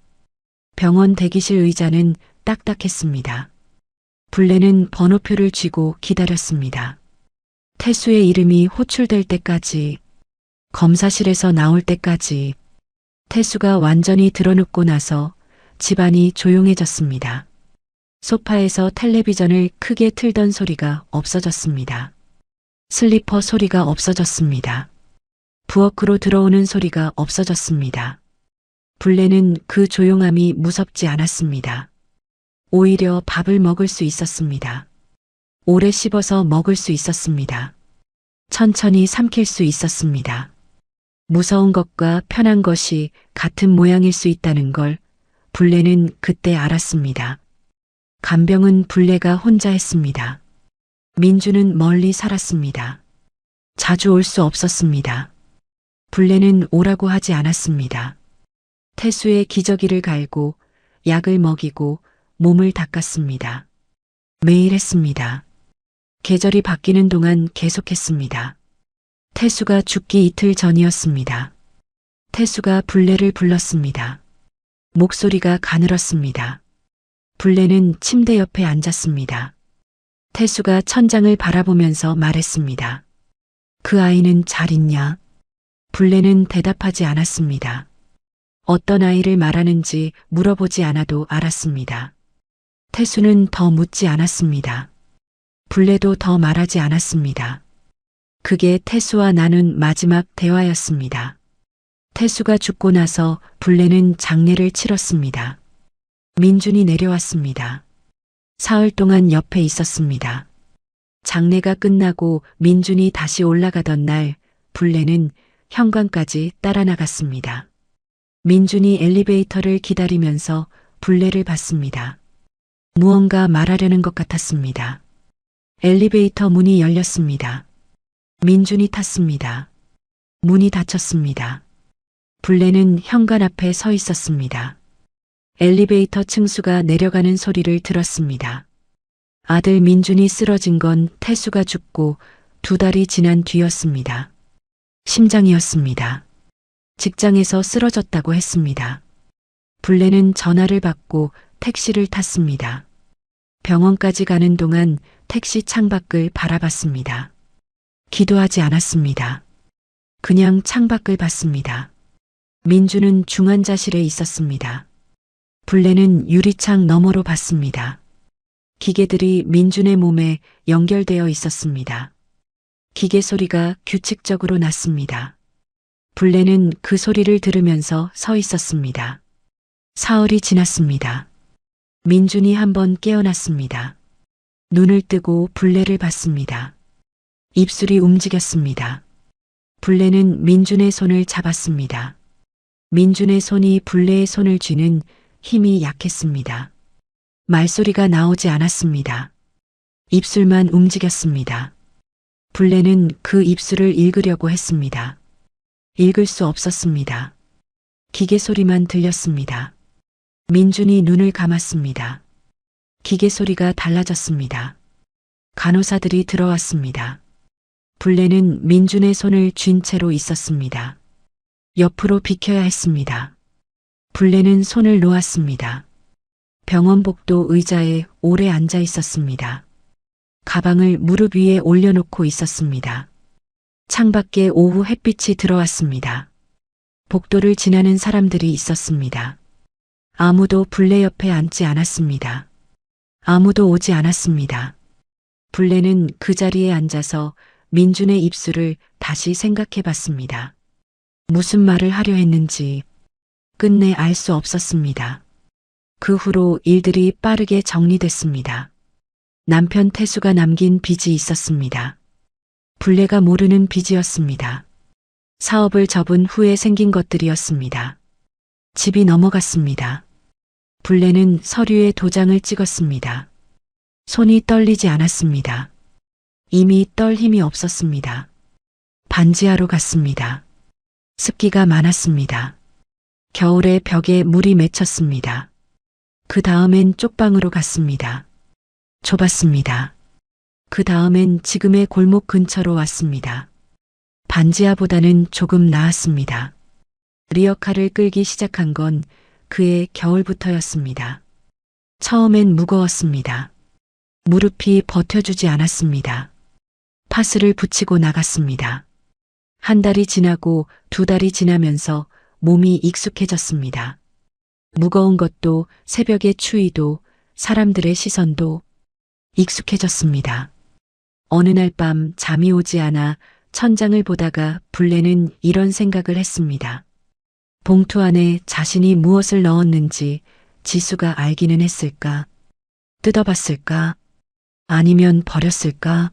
병원 대기실 의자는 딱딱했습니다. 불레는 번호표를 쥐고 기다렸습니다. 태수의 이름이 호출될 때까지, 검사실에서 나올 때까지. 태수가 완전히 드러눕고 나서 집안이 조용해졌습니다. 소파에서 텔레비전을 크게 틀던 소리가 없어졌습니다. 슬리퍼 소리가 없어졌습니다. 부엌으로 들어오는 소리가 없어졌습니다. 불레는 그 조용함이 무섭지 않았습니다. 오히려 밥을 먹을 수 있었습니다. 오래 씹어서 먹을 수 있었습니다. 천천히 삼킬 수 있었습니다. 무서운 것과 편한 것이 같은 모양일 수 있다는 걸 불레는 그때 알았습니다. 간병은 불레가 혼자 했습니다. 민주는 멀리 살았습니다. 자주 올 수 없었습니다. 불레는 오라고 하지 않았습니다. 태수의 기저귀를 갈고 약을 먹이고 몸을 닦았습니다. 매일 했습니다. 계절이 바뀌는 동안 계속했습니다. 태수가 죽기 이틀 전이었습니다. 태수가 불레를 불렀습니다. 목소리가 가늘었습니다. 불레는 침대 옆에 앉았습니다. 태수가 천장을 바라보면서 말했습니다. 그 아이는 잘 있냐? 불레는 대답하지 않았습니다. 어떤 아이를 말하는지 물어보지 않아도 알았습니다. 태수는 더 묻지 않았습니다. 불레도 더 말하지 않았습니다. 그게 태수와 나눈 마지막 대화였습니다. 태수가 죽고 나서 불레는 장례를 치렀습니다. 민준이 내려왔습니다. 사흘 동안 옆에 있었습니다. 장례가 끝나고 민준이 다시 올라가던 날 불레는 현관까지 따라 나갔습니다. 민준이 엘리베이터를 기다리면서 불레를 봤습니다. 무언가 말하려는 것 같았습니다. 엘리베이터 문이 열렸습니다. 민준이 탔습니다. 문이 닫혔습니다. 불레는 현관 앞에 서 있었습니다. 엘리베이터 층수가 내려가는 소리를 들었습니다. 아들 민준이 쓰러진 건 태수가 죽고 2달이 지난 뒤였습니다. 심장이었습니다. 직장에서 쓰러졌다고 했습니다. 불레는 전화를 받고 택시를 탔습니다. 병원까지 가는 동안 택시 창밖을 바라봤습니다. 기도하지 않았습니다. 그냥 창밖을 봤습니다. 민주는 중환자실에 있었습니다. 불레는 유리창 너머로 봤습니다. 기계들이 민준의 몸에 연결되어 있었습니다. 기계 소리가 규칙적으로 났습니다. 불레는 그 소리를 들으면서 서 있었습니다. 사흘이 지났습니다. 민준이 한번 깨어났습니다. 눈을 뜨고 불레를 봤습니다. 입술이 움직였습니다. 불레는 민준의 손을 잡았습니다. 민준의 손이 불레의 손을 쥐는 힘이 약했습니다. 말소리가 나오지 않았습니다. 입술만 움직였습니다. 불레는 그 입술을 읽으려고 했습니다. 읽을 수 없었습니다. 기계 소리만 들렸습니다. 민준이 눈을 감았습니다. 기계 소리가 달라졌습니다. 간호사들이 들어왔습니다. 불레는 민준의 손을 쥔 채로 있었습니다. 옆으로 비켜야 했습니다. 불레는 손을 놓았습니다. 병원복도 의자에 오래 앉아 있었습니다. 가방을 무릎 위에 올려놓고 있었습니다. 창밖에 오후 햇빛이 들어왔습니다. 복도를 지나는 사람들이 있었습니다. 아무도 불레 옆에 앉지 않았습니다. 아무도 오지 않았습니다. 불레는 그 자리에 앉아서 민준의 입술을 다시 생각해 봤습니다. 무슨 말을 하려 했는지 끝내 알 수 없었습니다. 그 후로 일들이 빠르게 정리됐습니다. 남편 태수가 남긴 빚이 있었습니다. 불레가 모르는 빚이었습니다. 사업을 접은 후에 생긴 것들이었습니다. 집이 넘어갔습니다. 불레는 서류에 도장을 찍었습니다. 손이 떨리지 않았습니다. 이미 떨 힘이 없었습니다. 반지하러 갔습니다. 습기가 많았습니다. 겨울에 벽에 물이 맺혔습니다. 그 다음엔 쪽방으로 갔습니다. 좁았습니다. 그 다음엔 지금의 골목 근처로 왔습니다. 반지하보다는 조금 나았습니다. 리어카를 끌기 시작한 건 그해 겨울부터였습니다. 처음엔 무거웠습니다. 무릎이 버텨주지 않았습니다. 파스를 붙이고 나갔습니다. 한 달이 지나고 두 달이 지나면서 몸이 익숙해졌습니다. 무거운 것도 새벽의 추위도 사람들의 시선도 익숙해졌습니다. 어느 날 밤 잠이 오지 않아 천장을 보다가 불레는 이런 생각을 했습니다. 봉투 안에 자신이 무엇을 넣었는지 지수가 알기는 했을까? 뜯어봤을까? 아니면 버렸을까?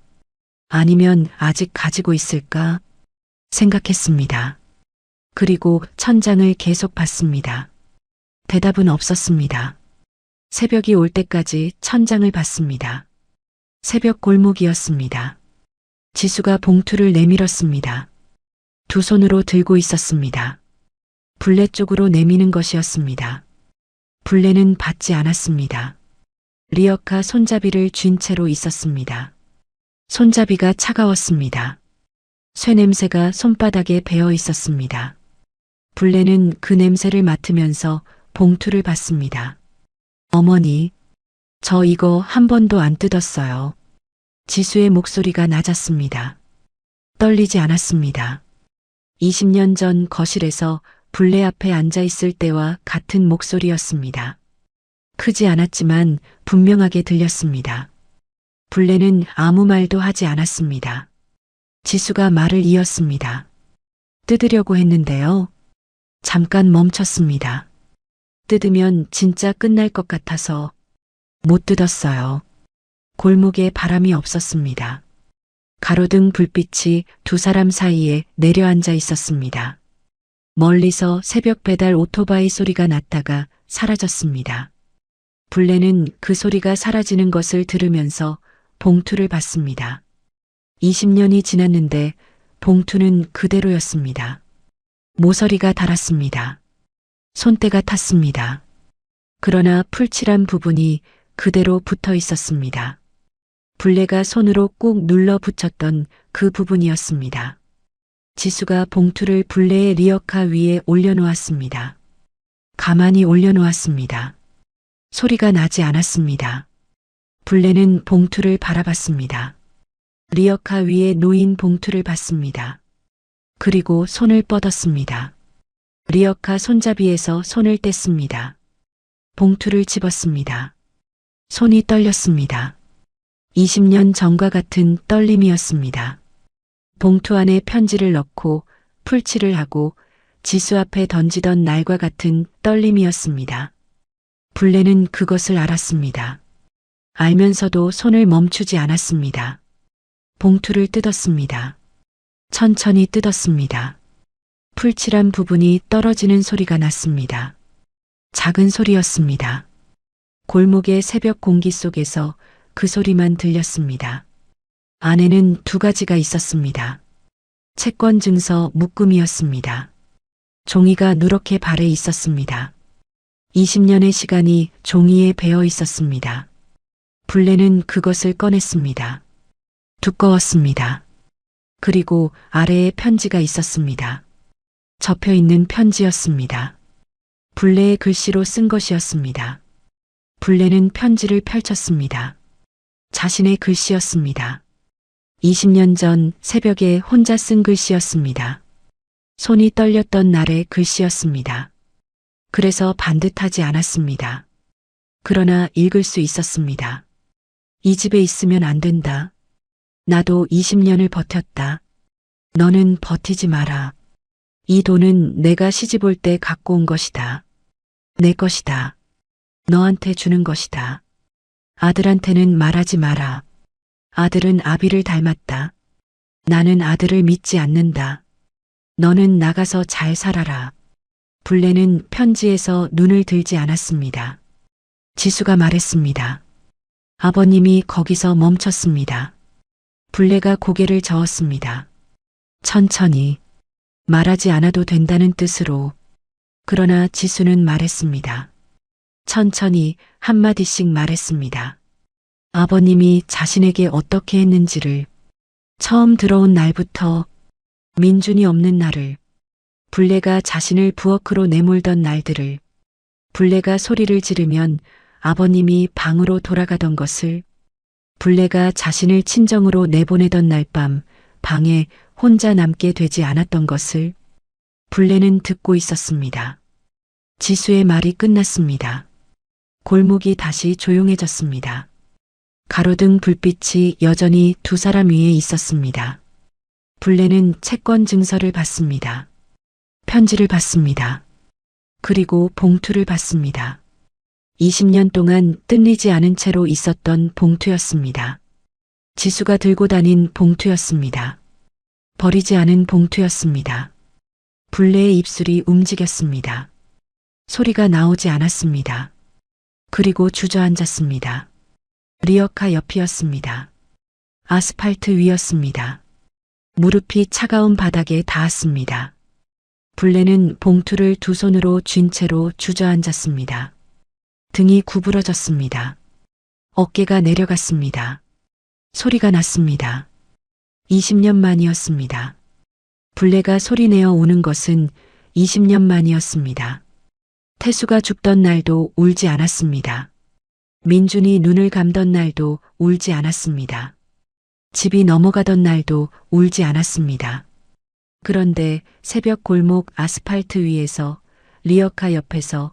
아니면 아직 가지고 있을까? 생각했습니다. 그리고 천장을 계속 봤습니다. 대답은 없었습니다. 새벽이 올 때까지 천장을 봤습니다. 새벽 골목이었습니다. 지수가 봉투를 내밀었습니다. 두 손으로 들고 있었습니다. 불레 쪽으로 내미는 것이었습니다. 불레는 받지 않았습니다. 리어카 손잡이를 쥔 채로 있었습니다. 손잡이가 차가웠습니다. 쇠냄새가 손바닥에 배어 있었습니다. 불레는 그 냄새를 맡으면서 봉투를 받습니다. 어머니, 저 이거 한 번도 안 뜯었어요. 지수의 목소리가 낮았습니다. 떨리지 않았습니다. 20년 전 거실에서 불레 앞에 앉아 있을 때와 같은 목소리였습니다. 크지 않았지만 분명하게 들렸습니다. 불레는 아무 말도 하지 않았습니다. 지수가 말을 이었습니다. 뜯으려고 했는데요. 잠깐 멈췄습니다. 뜯으면 진짜 끝날 것 같아서 못 뜯었어요. 골목에 바람이 없었습니다. 가로등 불빛이 두 사람 사이에 내려앉아 있었습니다. 멀리서 새벽 배달 오토바이 소리가 났다가 사라졌습니다. 불레는 그 소리가 사라지는 것을 들으면서 봉투를 받습니다. 20년이 지났는데 봉투는 그대로였습니다. 모서리가 닳았습니다. 손때가 탔습니다. 그러나 풀칠한 부분이 그대로 붙어 있었습니다. 불레가 손으로 꾹 눌러 붙였던 그 부분이었습니다. 지수가 봉투를 불레의 리어카 위에 올려놓았습니다. 가만히 올려놓았습니다. 소리가 나지 않았습니다. 불레는 봉투를 바라봤습니다. 리어카 위에 놓인 봉투를 봤습니다. 그리고 손을 뻗었습니다. 리어카 손잡이에서 손을 뗐습니다. 봉투를 집었습니다. 손이 떨렸습니다. 20년 전과 같은 떨림이었습니다. 봉투 안에 편지를 넣고 풀칠을 하고 지수 앞에 던지던 날과 같은 떨림이었습니다. 불레는 그것을 알았습니다. 알면서도 손을 멈추지 않았습니다. 봉투를 뜯었습니다. 천천히 뜯었습니다. 풀칠한 부분이 떨어지는 소리가 났습니다. 작은 소리였습니다. 골목의 새벽 공기 속에서 그 소리만 들렸습니다. 안에는 두 가지가 있었습니다. 채권 증서 묶음이었습니다. 종이가 누렇게 발에 있었습니다. 20년의 시간이 종이에 배어 있었습니다. 불레는 그것을 꺼냈습니다. 두꺼웠습니다. 그리고 아래에 편지가 있었습니다. 접혀 있는 편지였습니다. 불레의 글씨로 쓴 것이었습니다. 불레는 편지를 펼쳤습니다. 자신의 글씨였습니다. 20년 전 새벽에 혼자 쓴 글씨였습니다. 손이 떨렸던 날의 글씨였습니다. 그래서 반듯하지 않았습니다. 그러나 읽을 수 있었습니다. 이 집에 있으면 안 된다. 나도 20년을 버텼다. 너는 버티지 마라. 이 돈은 내가 시집 올 때 갖고 온 것이다. 내 것이다. 너한테 주는 것이다. 아들한테는 말하지 마라. 아들은 아비를 닮았다. 나는 아들을 믿지 않는다. 너는 나가서 잘 살아라. 불레는 편지에서 눈을 들지 않았습니다. 지수가 말했습니다. 아버님이 거기서 멈췄습니다. 불레가 고개를 저었습니다. 천천히 말하지 않아도 된다는 뜻으로. 그러나 지수는 말했습니다. 천천히 한마디씩 말했습니다. 아버님이 자신에게 어떻게 했는지를, 처음 들어온 날부터 민준이 없는 날을, 불레가 자신을 부엌으로 내몰던 날들을, 불레가 소리를 지르면 아버님이 방으로 돌아가던 것을, 불레가 자신을 친정으로 내보내던 날 밤 방에 혼자 남게 되지 않았던 것을 불레는 듣고 있었습니다. 지수의 말이 끝났습니다. 골목이 다시 조용해졌습니다. 가로등 불빛이 여전히 두 사람 위에 있었습니다. 불레는 채권 증서를 받습니다. 편지를 받습니다. 그리고 봉투를 받습니다. 20년 동안 뜯리지 않은 채로 있었던 봉투였습니다. 지수가 들고 다닌 봉투였습니다. 버리지 않은 봉투였습니다. 불레의 입술이 움직였습니다. 소리가 나오지 않았습니다. 그리고 주저앉았습니다. 리어카 옆이었습니다. 아스팔트 위였습니다. 무릎이 차가운 바닥에 닿았습니다. 불레는 봉투를 두 손으로 쥔 채로 주저앉았습니다. 등이 구부러졌습니다. 어깨가 내려갔습니다. 소리가 났습니다. 20년 만이었습니다. 불레가 소리내어 우는 것은 20년 만이었습니다. 태수가 죽던 날도 울지 않았습니다. 민준이 눈을 감던 날도 울지 않았습니다. 집이 넘어가던 날도 울지 않았습니다. 그런데 새벽 골목 아스팔트 위에서 리어카 옆에서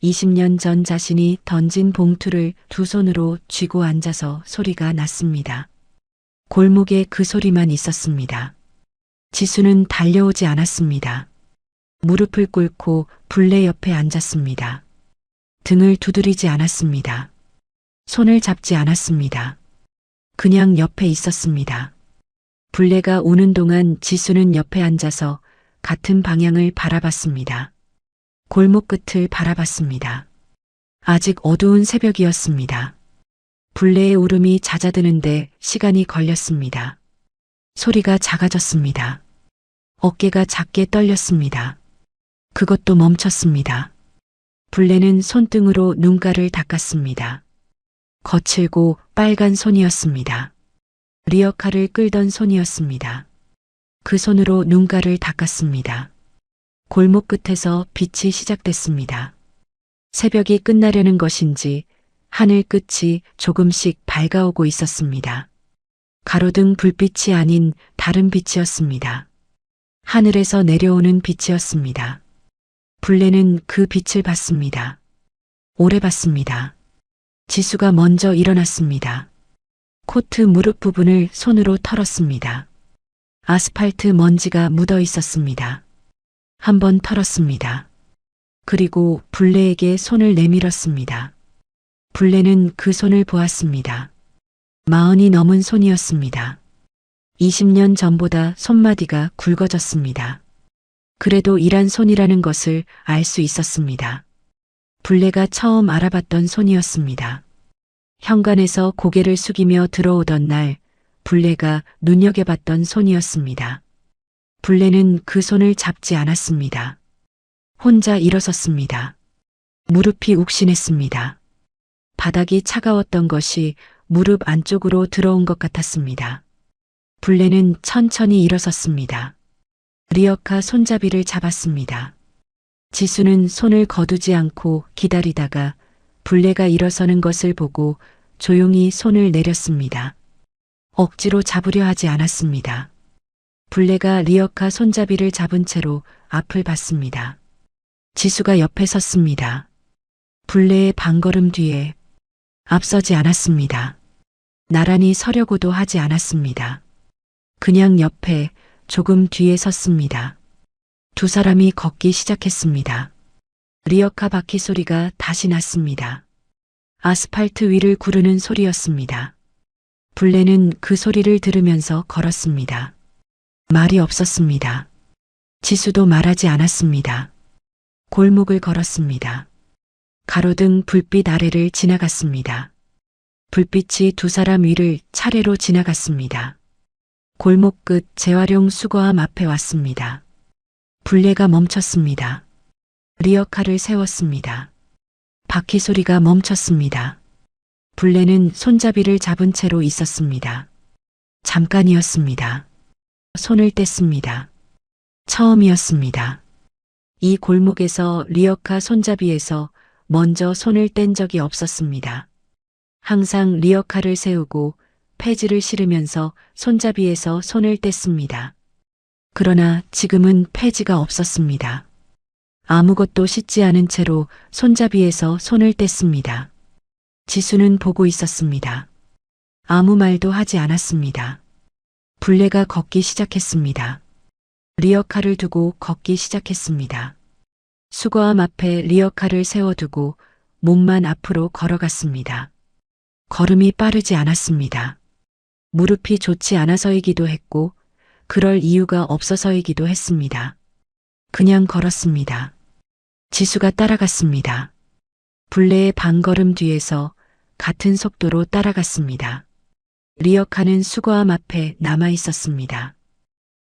20년 전 자신이 던진 봉투를 두 손으로 쥐고 앉아서 소리가 났습니다. 골목에 그 소리만 있었습니다. 지수는 달려오지 않았습니다. 무릎을 꿇고 불레 옆에 앉았습니다. 등을 두드리지 않았습니다. 손을 잡지 않았습니다. 그냥 옆에 있었습니다. 불레가 우는 동안 지수는 옆에 앉아서 같은 방향을 바라봤습니다. 골목 끝을 바라봤습니다. 아직 어두운 새벽이었습니다. 불레의 울음이 잦아드는데 시간이 걸렸습니다. 소리가 작아졌습니다. 어깨가 작게 떨렸습니다. 그것도 멈췄습니다. 불레는 손등으로 눈가를 닦았습니다. 거칠고 빨간 손이었습니다. 리어카를 끌던 손이었습니다. 그 손으로 눈가를 닦았습니다. 골목 끝에서 빛이 시작됐습니다. 새벽이 끝나려는 것인지 하늘 끝이 조금씩 밝아오고 있었습니다. 가로등 불빛이 아닌 다른 빛이었습니다. 하늘에서 내려오는 빛이었습니다. 불레는 그 빛을 봤습니다. 오래 봤습니다. 지수가 먼저 일어났습니다. 코트 무릎 부분을 손으로 털었습니다. 아스팔트 먼지가 묻어 있었습니다. 한번 털었습니다. 그리고 불레에게 손을 내밀었습니다. 불레는 그 손을 보았습니다. 40이 넘은 손이었습니다. 20년 전보다 손마디가 굵어졌습니다. 그래도 일한 손이라는 것을 알 수 있었습니다. 불레가 처음 알아봤던 손이었습니다. 현관에서 고개를 숙이며 들어오던 날 불레가 눈여겨봤던 손이었습니다. 불레는 그 손을 잡지 않았습니다. 혼자 일어섰습니다. 무릎이 욱신했습니다. 바닥이 차가웠던 것이 무릎 안쪽으로 들어온 것 같았습니다. 불레는 천천히 일어섰습니다. 리어카 손잡이를 잡았습니다. 지수는 손을 거두지 않고 기다리다가 불레가 일어서는 것을 보고 조용히 손을 내렸습니다. 억지로 잡으려 하지 않았습니다. 불레가 리어카 손잡이를 잡은 채로 앞을 봤습니다. 지수가 옆에 섰습니다. 불레의 반걸음 뒤에 앞서지 않았습니다. 나란히 서려고도 하지 않았습니다. 그냥 옆에 조금 뒤에 섰습니다. 두 사람이 걷기 시작했습니다. 리어카 바퀴 소리가 다시 났습니다. 아스팔트 위를 구르는 소리였습니다. 불레는 그 소리를 들으면서 걸었습니다. 말이 없었습니다. 지수도 말하지 않았습니다. 골목을 걸었습니다. 가로등 불빛 아래를 지나갔습니다. 불빛이 두 사람 위를 차례로 지나갔습니다. 골목 끝 재활용 수거함 앞에 왔습니다. 불레가 멈췄습니다. 리어카를 세웠습니다. 바퀴 소리가 멈췄습니다. 불레는 손잡이를 잡은 채로 있었습니다. 잠깐이었습니다. 손을 뗐습니다. 처음이었습니다. 이 골목에서 리어카 손잡이에서 먼저 손을 뗀 적이 없었습니다. 항상 리어카를 세우고 폐지를 실으면서 손잡이에서 손을 뗐습니다. 그러나 지금은 폐지가 없었습니다. 아무것도 씻지 않은 채로 손잡이에서 손을 뗐습니다. 지수는 보고 있었습니다. 아무 말도 하지 않았습니다. 불레가 걷기 시작했습니다. 리어카를 두고 걷기 시작했습니다. 수거함 앞에 리어카를 세워두고 몸만 앞으로 걸어갔습니다. 걸음이 빠르지 않았습니다. 무릎이 좋지 않아서이기도 했고 그럴 이유가 없어서이기도 했습니다. 그냥 걸었습니다. 지수가 따라갔습니다. 불레의 반걸음 뒤에서 같은 속도로 따라갔습니다. 리어카는 수거함 앞에 남아 있었습니다.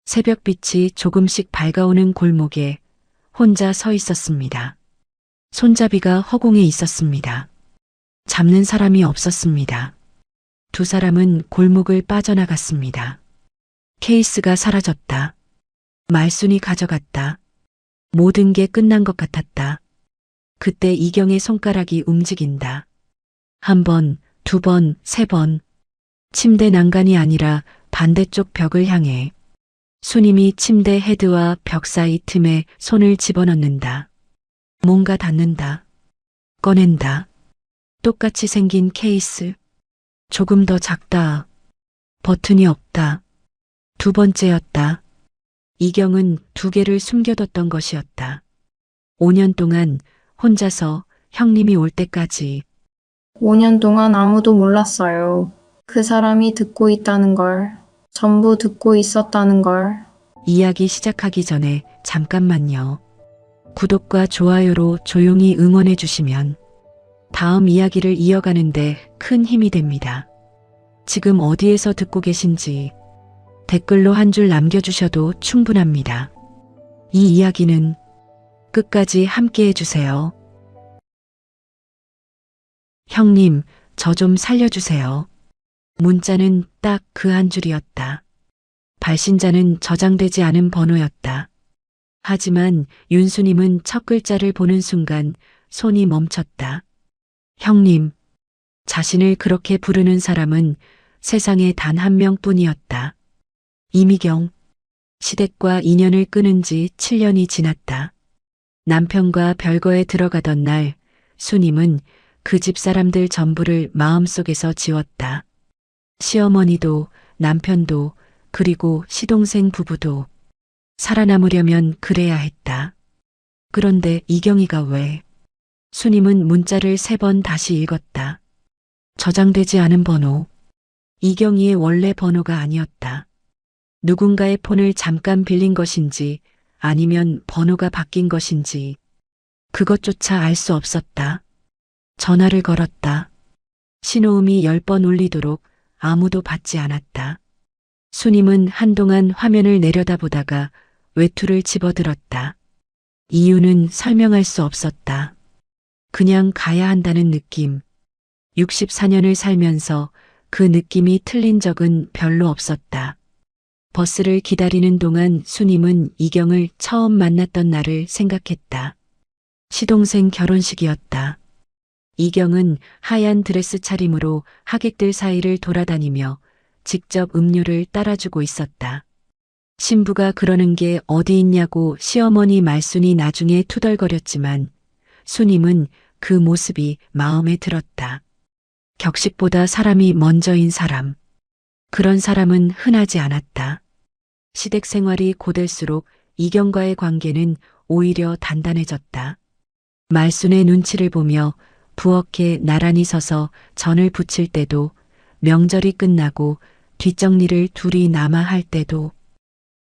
새벽빛이 조금씩 밝아오는 골목에 혼자 서 있었습니다. 손잡이가 허공에 있었습니다. 잡는 사람이 없었습니다. 두 사람은 골목을 빠져나갔습니다. 케이스가 사라졌다. 말순이 가져갔다. 모든 게 끝난 것 같았다. 그때 이경의 손가락이 움직인다. 한 번, 두 번, 세 번. 침대 난간이 아니라 반대쪽 벽을 향해. 순임이 침대 헤드와 벽 사이 틈에 손을 집어넣는다. 뭔가 닿는다. 꺼낸다. 똑같이 생긴 케이스. 조금 더 작다. 버튼이 없다. 두 번째였다. 이경은 두 개를 숨겨뒀던 것이었다. 5년 동안 혼자서 형님이 올 때까지 5년 동안 아무도 몰랐어요. 그 사람이 듣고 있다는 걸, 전부 듣고 있었다는 걸. 이야기 시작하기 전에 잠깐만요. 구독과 좋아요로 조용히 응원해 주시면 다음 이야기를 이어가는데 큰 힘이 됩니다. 지금 어디에서 듣고 계신지 댓글로 한 줄 남겨주셔도 충분합니다. 이 이야기는 끝까지 함께 해주세요. 형님, 저 좀 살려주세요. 문자는 딱 그 한 줄이었다. 발신자는 저장되지 않은 번호였다. 하지만 윤수님은 첫 글자를 보는 순간 손이 멈췄다. 형님, 자신을 그렇게 부르는 사람은 세상에 단 한 명뿐이었다. 이미경. 시댁과 인연을 끊은 지 7년이 지났다. 남편과 별거에 들어가던 날 수님은 그 집 사람들 전부를 마음속에서 지웠다. 시어머니도 남편도 그리고 시동생 부부도 살아남으려면 그래야 했다. 그런데 이경이가 왜? 수님은 문자를 3번 다시 읽었다. 저장되지 않은 번호. 이경이의 원래 번호가 아니었다. 누군가의 폰을 잠깐 빌린 것인지 아니면 번호가 바뀐 것인지 그것조차 알 수 없었다. 전화를 걸었다. 신호음이 10번 울리도록 아무도 받지 않았다. 수님은 한동안 화면을 내려다보다가 외투를 집어들었다. 이유는 설명할 수 없었다. 그냥 가야 한다는 느낌. 64년을 살면서 그 느낌이 틀린 적은 별로 없었다. 버스를 기다리는 동안 수님은 이경을 처음 만났던 날을 생각했다. 시동생 결혼식이었다. 이경은 하얀 드레스 차림으로 하객들 사이를 돌아다니며 직접 음료를 따라주고 있었다. 신부가 그러는 게 어디 있냐고 시어머니 말순이 나중에 투덜거렸지만 수님은 그 모습이 마음에 들었다. 격식보다 사람이 먼저인 사람. 그런 사람은 흔하지 않았다. 시댁 생활이 고될수록 이경과의 관계는 오히려 단단해졌다. 말순의 눈치를 보며 부엌에 나란히 서서 전을 부칠 때도, 명절이 끝나고 뒷정리를 둘이 남아 할 때도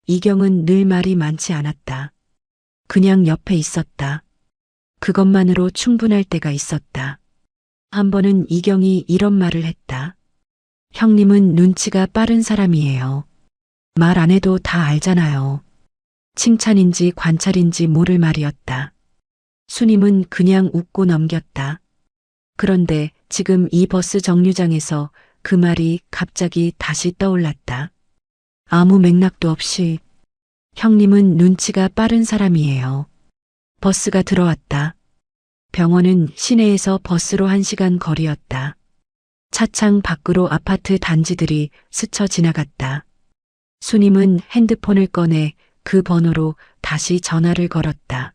이경은 늘 말이 많지 않았다. 그냥 옆에 있었다. 그것만으로 충분할 때가 있었다. 한 번은 이경이 이런 말을 했다. 형님은 눈치가 빠른 사람이에요. 말 안 해도 다 알잖아요. 칭찬인지 관찰인지 모를 말이었다. 수님은 그냥 웃고 넘겼다. 그런데 지금 이 버스 정류장에서 그 말이 갑자기 다시 떠올랐다. 아무 맥락도 없이 형님은 눈치가 빠른 사람이에요. 버스가 들어왔다. 병원은 시내에서 버스로 1시간 거리였다. 차창 밖으로 아파트 단지들이 스쳐 지나갔다. 수님은 핸드폰을 꺼내 그 번호로 다시 전화를 걸었다.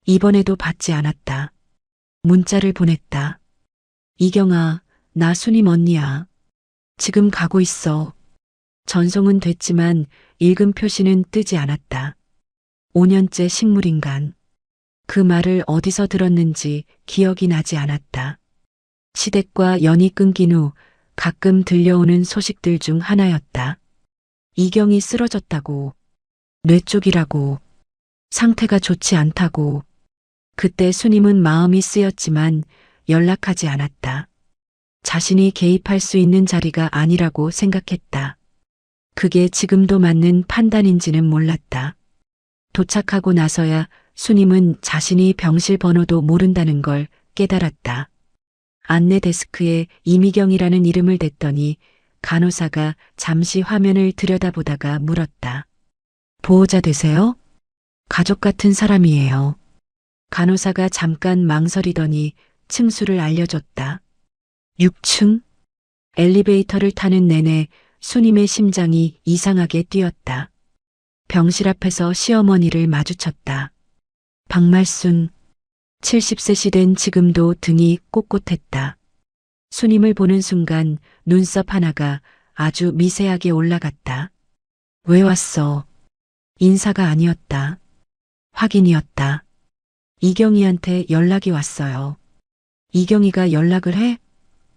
이번에도 받지 않았다. 문자를 보냈다. 이경아, 나 수님 언니야. 지금 가고 있어. 전송은 됐지만 읽음 표시는 뜨지 않았다. 5년째 식물인간. 그 말을 어디서 들었는지 기억이 나지 않았다. 시댁과 연이 끊긴 후 가끔 들려오는 소식들 중 하나였다. 이경이 쓰러졌다고, 뇌 쪽이라고, 상태가 좋지 않다고. 그때 수님은 마음이 쓰였지만 연락하지 않았다. 자신이 개입할 수 있는 자리가 아니라고 생각했다. 그게 지금도 맞는 판단인지는 몰랐다. 도착하고 나서야 수님은 자신이 병실 번호도 모른다는 걸 깨달았다. 안내 데스크에 이미경이라는 이름을 댔더니 간호사가 잠시 화면을 들여다보다가 물었다. 보호자 되세요? 가족 같은 사람이에요. 간호사가 잠깐 망설이더니 층수를 알려줬다. 6층? 엘리베이터를 타는 내내 수님의 심장이 이상하게 뛰었다. 병실 앞에서 시어머니를 마주쳤다. 박말순, 70세 된 지금도 등이 꼿꼿했다. 수님을 보는 순간 눈썹 하나가 아주 미세하게 올라갔다. 왜 왔어? 인사가 아니었다. 확인이었다. 이경이한테 연락이 왔어요. 이경이가 연락을 해?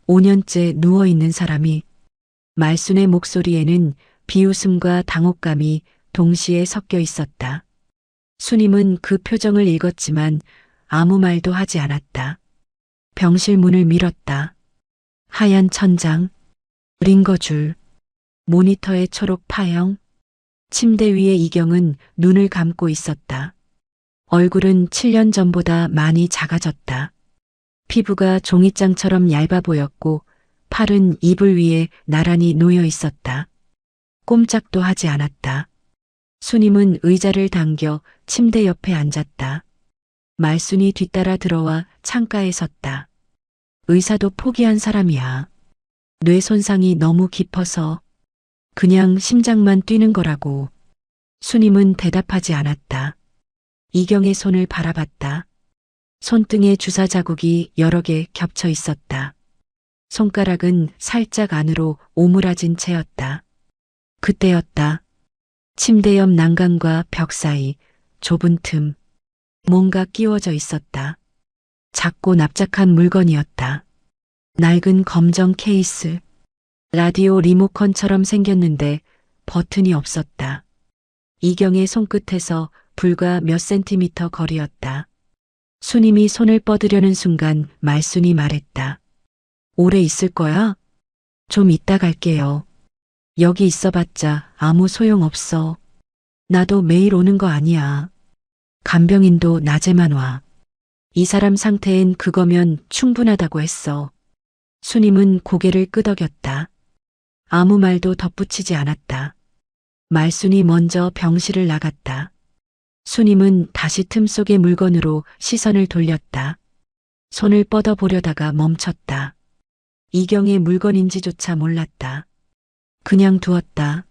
5년째 누워있는 사람이. 말순의 목소리에는 비웃음과 당혹감이 동시에 섞여 있었다. 수님은 그 표정을 읽었지만 아무 말도 하지 않았다. 병실 문을 밀었다. 하얀 천장, 링거줄, 모니터의 초록 파형. 침대 위에 이경은 눈을 감고 있었다. 얼굴은 7년 전보다 많이 작아졌다. 피부가 종이장처럼 얇아 보였고 팔은 이불 위에 나란히 놓여 있었다. 꼼짝도 하지 않았다. 수님은 의자를 당겨 침대 옆에 앉았다. 말순이 뒤따라 들어와 창가에 섰다. 의사도 포기한 사람이야. 뇌 손상이 너무 깊어서 그냥 심장만 뛰는 거라고. 수님은 대답하지 않았다. 이경의 손을 바라봤다. 손등에 주사 자국이 여러 개 겹쳐 있었다. 손가락은 살짝 안으로 오므라진 채였다. 그때였다. 침대 옆 난간과 벽 사이 좁은 틈. 뭔가 끼워져 있었다. 작고 납작한 물건이었다. 낡은 검정 케이스. 라디오 리모컨처럼 생겼는데 버튼이 없었다. 이경의 손끝에서 불과 몇 센티미터 거리였다. 수님이 손을 뻗으려는 순간 말순이 말했다. 오래 있을 거야? 좀 이따 갈게요. 여기 있어봤자 아무 소용없어. 나도 매일 오는 거 아니야. 간병인도 낮에만 와. 이 사람 상태엔 그거면 충분하다고 했어. 수님은 고개를 끄덕였다. 아무 말도 덧붙이지 않았다. 말순이 먼저 병실을 나갔다. 수님은 다시 틈 속의 물건으로 시선을 돌렸다. 손을 뻗어보려다가 멈췄다. 이경의 물건인지조차 몰랐다. 그냥 두었다.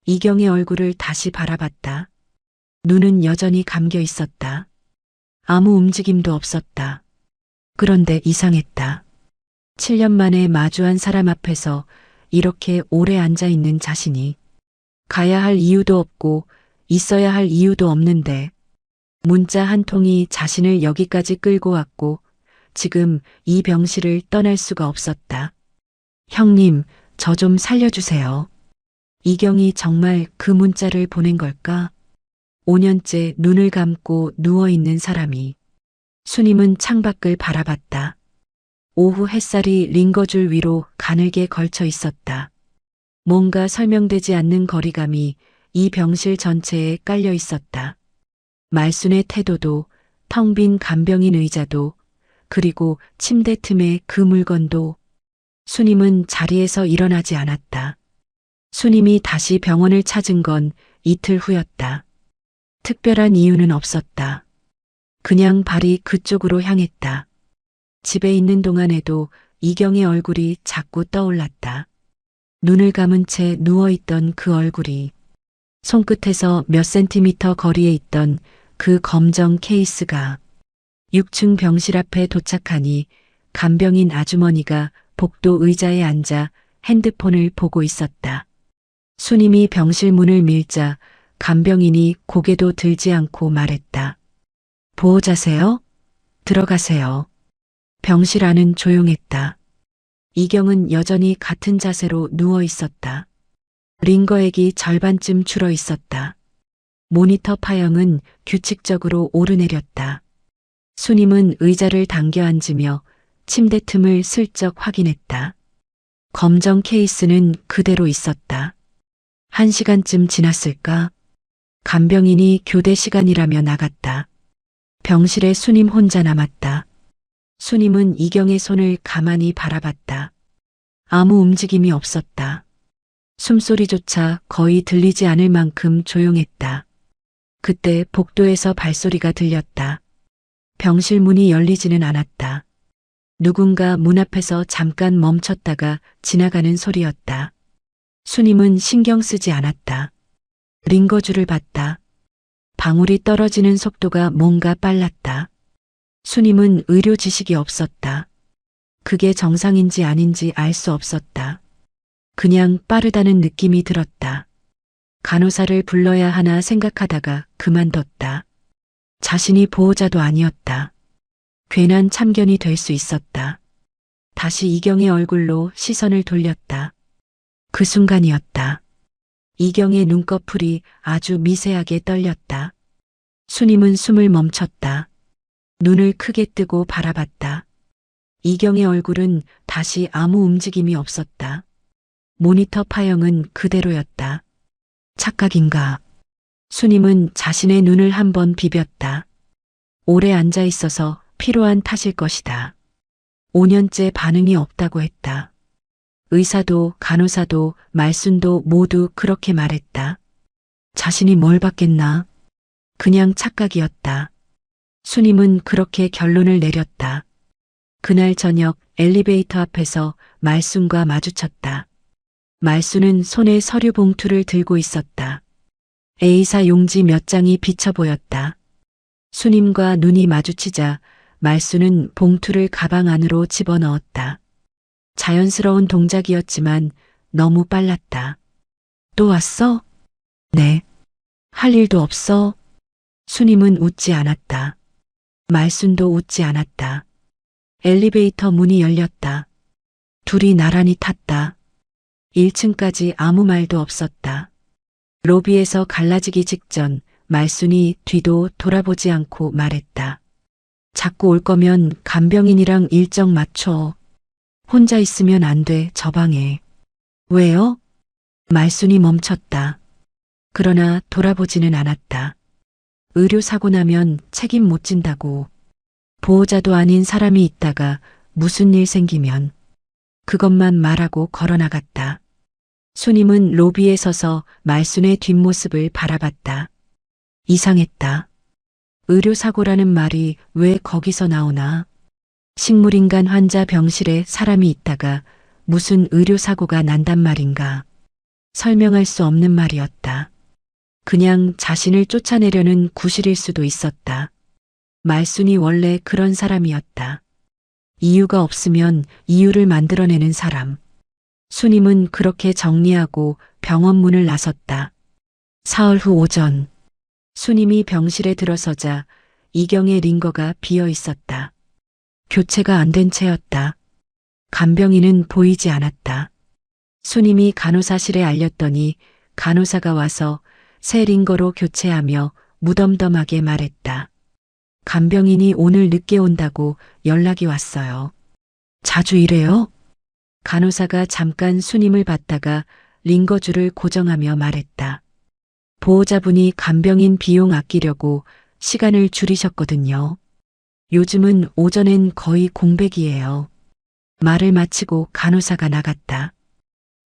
이경의 얼굴을 다시 바라봤다. 눈은 여전히 감겨 있었다. 아무 움직임도 없었다. 그런데 이상했다. 7년 만에 마주한 사람 앞에서 이렇게 오래 앉아 있는 자신이 가야 할 이유도 없고 있어야 할 이유도 없는데 문자 한 통이 자신을 여기까지 끌고 왔고 지금 이 병실을 떠날 수가 없었다. 형님, 저 좀 살려주세요. 이경이 정말 그 문자를 보낸 걸까? 5년째 눈을 감고 누워있는 사람이. 수님은 창밖을 바라봤다. 오후 햇살이 링거줄 위로 가늘게 걸쳐 있었다. 뭔가 설명되지 않는 거리감이 이 병실 전체에 깔려 있었다. 말순의 태도도, 텅 빈 간병인 의자도, 그리고 침대 틈의 그 물건도. 수님은 자리에서 일어나지 않았다. 수님이 다시 병원을 찾은 건 이틀 후였다. 특별한 이유는 없었다. 그냥 발이 그쪽으로 향했다. 집에 있는 동안에도 이경의 얼굴이 자꾸 떠올랐다. 눈을 감은 채 누워있던 그 얼굴이, 손끝에서 몇 센티미터 거리에 있던 그 검정 케이스가. 6층 병실 앞에 도착하니 간병인 아주머니가 복도 의자에 앉아 핸드폰을 보고 있었다. 수님이 병실 문을 밀자 간병인이 고개도 들지 않고 말했다. 보호자세요? 들어가세요. 병실 안은 조용했다. 이경은 여전히 같은 자세로 누워 있었다. 링거액이 절반쯤 줄어 있었다. 모니터 파형은 규칙적으로 오르내렸다. 수님은 의자를 당겨 앉으며 침대 틈을 슬쩍 확인했다. 검정 케이스는 그대로 있었다. 1시간쯤 지났을까? 간병인이 교대 시간이라며 나갔다. 병실에 수님 혼자 남았다. 수님은 이경의 손을 가만히 바라봤다. 아무 움직임이 없었다. 숨소리조차 거의 들리지 않을 만큼 조용했다. 그때 복도에서 발소리가 들렸다. 병실 문이 열리지는 않았다. 누군가 문 앞에서 잠깐 멈췄다가 지나가는 소리였다. 수님은 신경 쓰지 않았다. 링거줄을 봤다. 방울이 떨어지는 속도가 뭔가 빨랐다. 수님은 의료 지식이 없었다. 그게 정상인지 아닌지 알 수 없었다. 그냥 빠르다는 느낌이 들었다. 간호사를 불러야 하나 생각하다가 그만뒀다. 자신이 보호자도 아니었다. 괜한 참견이 될 수 있었다. 다시 이경의 얼굴로 시선을 돌렸다. 그 순간이었다. 이경의 눈꺼풀이 아주 미세하게 떨렸다. 수님은 숨을 멈췄다. 눈을 크게 뜨고 바라봤다. 이경의 얼굴은 다시 아무 움직임이 없었다. 모니터 파형은 그대로였다. 착각인가? 수님은 자신의 눈을 한번 비볐다. 오래 앉아 있어서 피로한 탓일 것이다. 5년째 반응이 없다고 했다. 의사도 간호사도 말순도 모두 그렇게 말했다. 자신이 뭘 받겠나? 그냥 착각이었다. 수님은 그렇게 결론을 내렸다. 그날 저녁 엘리베이터 앞에서 말순과 마주쳤다. 말순은 손에 서류 봉투를 들고 있었다. A사 용지 몇 장이 비쳐 보였다. 수님과 눈이 마주치자 말순은 봉투를 가방 안으로 집어넣었다. 자연스러운 동작이었지만 너무 빨랐다. 또 왔어? 네. 할 일도 없어? 수님은 웃지 않았다. 말순도 웃지 않았다. 엘리베이터 문이 열렸다. 둘이 나란히 탔다. 1층까지 아무 말도 없었다. 로비에서 갈라지기 직전 말순이 뒤도 돌아보지 않고 말했다. 자꾸 올 거면 간병인이랑 일정 맞춰. 혼자 있으면 안 돼, 저 방에. 왜요? 말순이 멈췄다. 그러나 돌아보지는 않았다. 의료사고 나면 책임 못 진다고. 보호자도 아닌 사람이 있다가 무슨 일 생기면 그것만 말하고 걸어나갔다. 수님은 로비에 서서 말순의 뒷모습을 바라봤다. 이상했다. 의료사고라는 말이 왜 거기서 나오나? 식물인간 환자 병실에 사람이 있다가 무슨 의료사고가 난단 말인가? 설명할 수 없는 말이었다. 그냥 자신을 쫓아내려는 구실일 수도 있었다. 말순이 원래 그런 사람이었다. 이유가 없으면 이유를 만들어내는 사람. 수님은 그렇게 정리하고 병원 문을 나섰다. 사흘 후 오전. 수님이 병실에 들어서자 이경의 링거가 비어 있었다. 교체가 안 된 채였다. 간병인은 보이지 않았다. 수님이 간호사실에 알렸더니 간호사가 와서 새 링거로 교체하며 무덤덤하게 말했다. 간병인이 오늘 늦게 온다고 연락이 왔어요. 자주 이래요? 간호사가 잠깐 수님을 봤다가 링거줄을 고정하며 말했다. 보호자분이 간병인 비용 아끼려고 시간을 줄이셨거든요. 요즘은 오전엔 거의 공백이에요. 말을 마치고 간호사가 나갔다.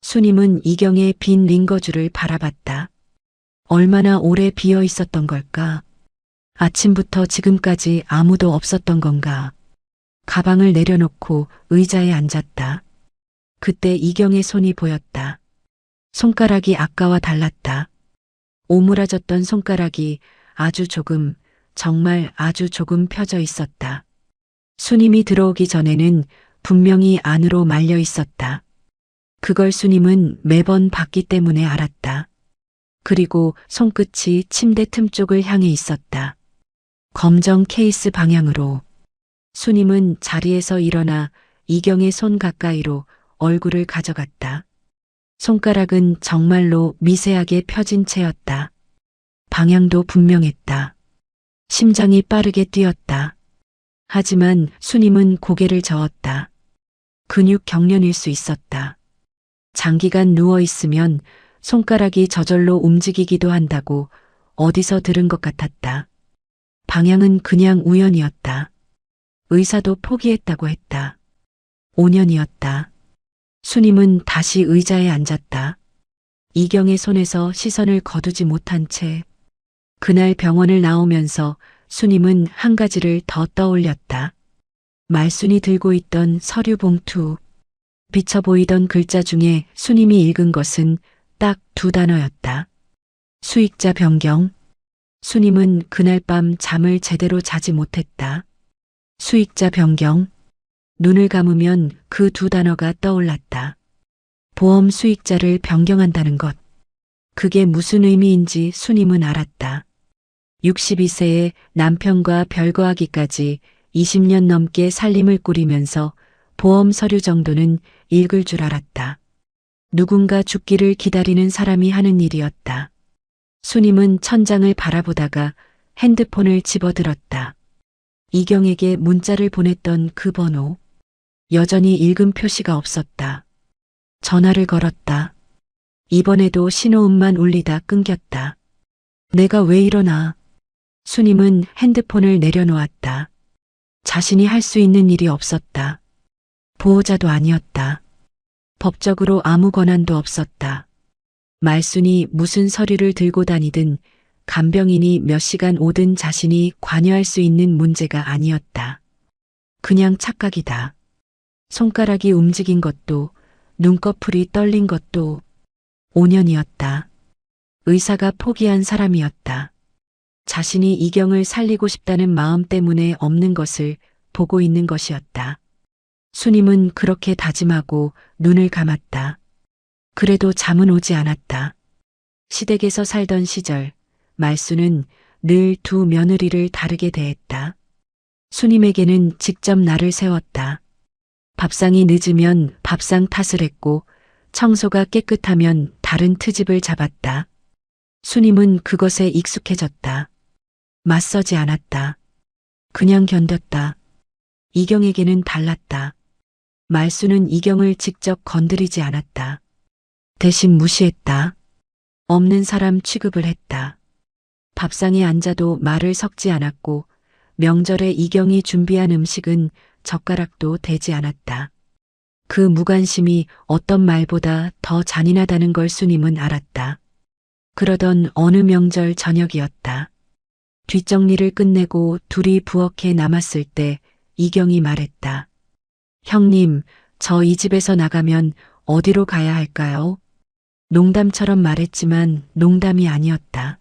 수님은 이경의 빈 링거줄을 바라봤다. 얼마나 오래 비어 있었던 걸까? 아침부터 지금까지 아무도 없었던 건가? 가방을 내려놓고 의자에 앉았다. 그때 이경의 손이 보였다. 손가락이 아까와 달랐다. 오므라졌던 손가락이 아주 조금, 정말 아주 조금 펴져 있었다. 수님이 들어오기 전에는 분명히 안으로 말려 있었다. 그걸 수님은 매번 봤기 때문에 알았다. 그리고 손끝이 침대 틈 쪽을 향해 있었다. 검정 케이스 방향으로. 수님은 자리에서 일어나 이경의 손 가까이로 얼굴을 가져갔다. 손가락은 정말로 미세하게 펴진 채였다. 방향도 분명했다. 심장이 빠르게 뛰었다. 하지만 수님은 고개를 저었다. 근육 경련일 수 있었다. 장기간 누워있으면 손가락이 저절로 움직이기도 한다고 어디서 들은 것 같았다. 방향은 그냥 우연이었다. 의사도 포기했다고 했다. 5년이었다. 수님은 다시 의자에 앉았다. 이경의 손에서 시선을 거두지 못한 채 그날 병원을 나오면서 수님은 한 가지를 더 떠올렸다. 말순이 들고 있던 서류 봉투. 비쳐 보이던 글자 중에 수님이 읽은 것은 딱 2단어였다. 수익자 변경. 수님은 그날 밤 잠을 제대로 자지 못했다. 수익자 변경. 눈을 감으면 그 2단어가 떠올랐다. 보험 수익자를 변경한다는 것. 그게 무슨 의미인지 수님은 알았다. 62세에 남편과 별거하기까지 20년 넘게 살림을 꾸리면서 보험 서류 정도는 읽을 줄 알았다. 누군가 죽기를 기다리는 사람이 하는 일이었다. 수님은 천장을 바라보다가 핸드폰을 집어들었다. 이경에게 문자를 보냈던 그 번호. 여전히 읽음 표시가 없었다. 전화를 걸었다. 이번에도 신호음만 울리다 끊겼다. 내가 왜 이러나. 수님은 핸드폰을 내려놓았다. 자신이 할 수 있는 일이 없었다. 보호자도 아니었다. 법적으로 아무 권한도 없었다. 말순이 무슨 서류를 들고 다니든 간병인이 몇 시간 오든 자신이 관여할 수 있는 문제가 아니었다. 그냥 착각이다. 손가락이 움직인 것도 눈꺼풀이 떨린 것도 5년이었다. 의사가 포기한 사람이었다. 자신이 이경을 살리고 싶다는 마음 때문에 없는 것을 보고 있는 것이었다. 수님은 그렇게 다짐하고 눈을 감았다. 그래도 잠은 오지 않았다. 시댁에서 살던 시절 말수는 늘 두 며느리를 다르게 대했다. 수님에게는 직접 날을 세웠다. 밥상이 늦으면 밥상 탓을 했고 청소가 깨끗하면 다른 트집을 잡았다. 수님은 그것에 익숙해졌다. 맞서지 않았다. 그냥 견뎠다. 이경에게는 달랐다. 말수는 이경을 직접 건드리지 않았다. 대신 무시했다. 없는 사람 취급을 했다. 밥상에 앉아도 말을 섞지 않았고 명절에 이경이 준비한 음식은 젓가락도 대지 않았다. 그 무관심이 어떤 말보다 더 잔인하다는 걸 수님은 알았다. 그러던 어느 명절 저녁이었다. 뒷정리를 끝내고 둘이 부엌에 남았을 때 이경이 말했다. 형님, 저 이 집에서 나가면 어디로 가야 할까요? 농담처럼 말했지만 농담이 아니었다.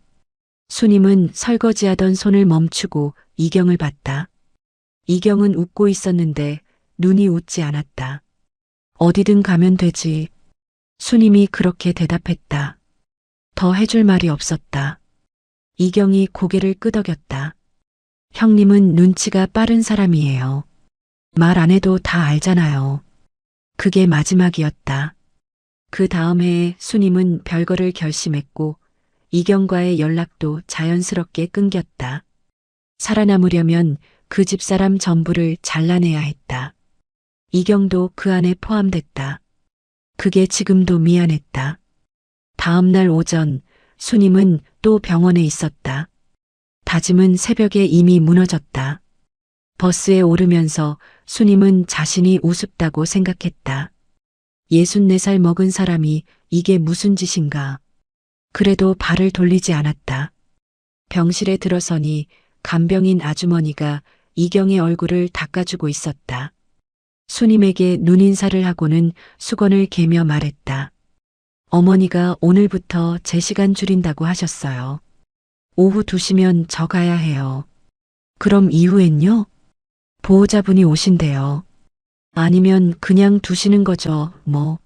수님은 설거지하던 손을 멈추고 이경을 봤다. 이경은 웃고 있었는데 눈이 웃지 않았다. 어디든 가면 되지. 수님이 그렇게 대답했다. 더 해줄 말이 없었다. 이경이 고개를 끄덕였다. 형님은 눈치가 빠른 사람이에요. 말 안 해도 다 알잖아요. 그게 마지막이었다. 그 다음 해에 수님은 별거를 결심했고 이경과의 연락도 자연스럽게 끊겼다. 살아남으려면 그 집사람 전부를 잘라내야 했다. 이경도 그 안에 포함됐다. 그게 지금도 미안했다. 다음 날 오전 수님은 또 병원에 있었다. 다짐은 새벽에 이미 무너졌다. 버스에 오르면서 수님은 자신이 우습다고 생각했다. 64살 먹은 사람이 이게 무슨 짓인가. 그래도 발을 돌리지 않았다. 병실에 들어서니 간병인 아주머니가 이경의 얼굴을 닦아주고 있었다. 수님에게 눈인사를 하고는 수건을 개며 말했다. 어머니가 오늘부터 제 시간 줄인다고 하셨어요. 오후 2시면 저 가야 해요. 그럼 이후엔요? 보호자분이 오신대요. 아니면 그냥 두시는 거죠, 뭐.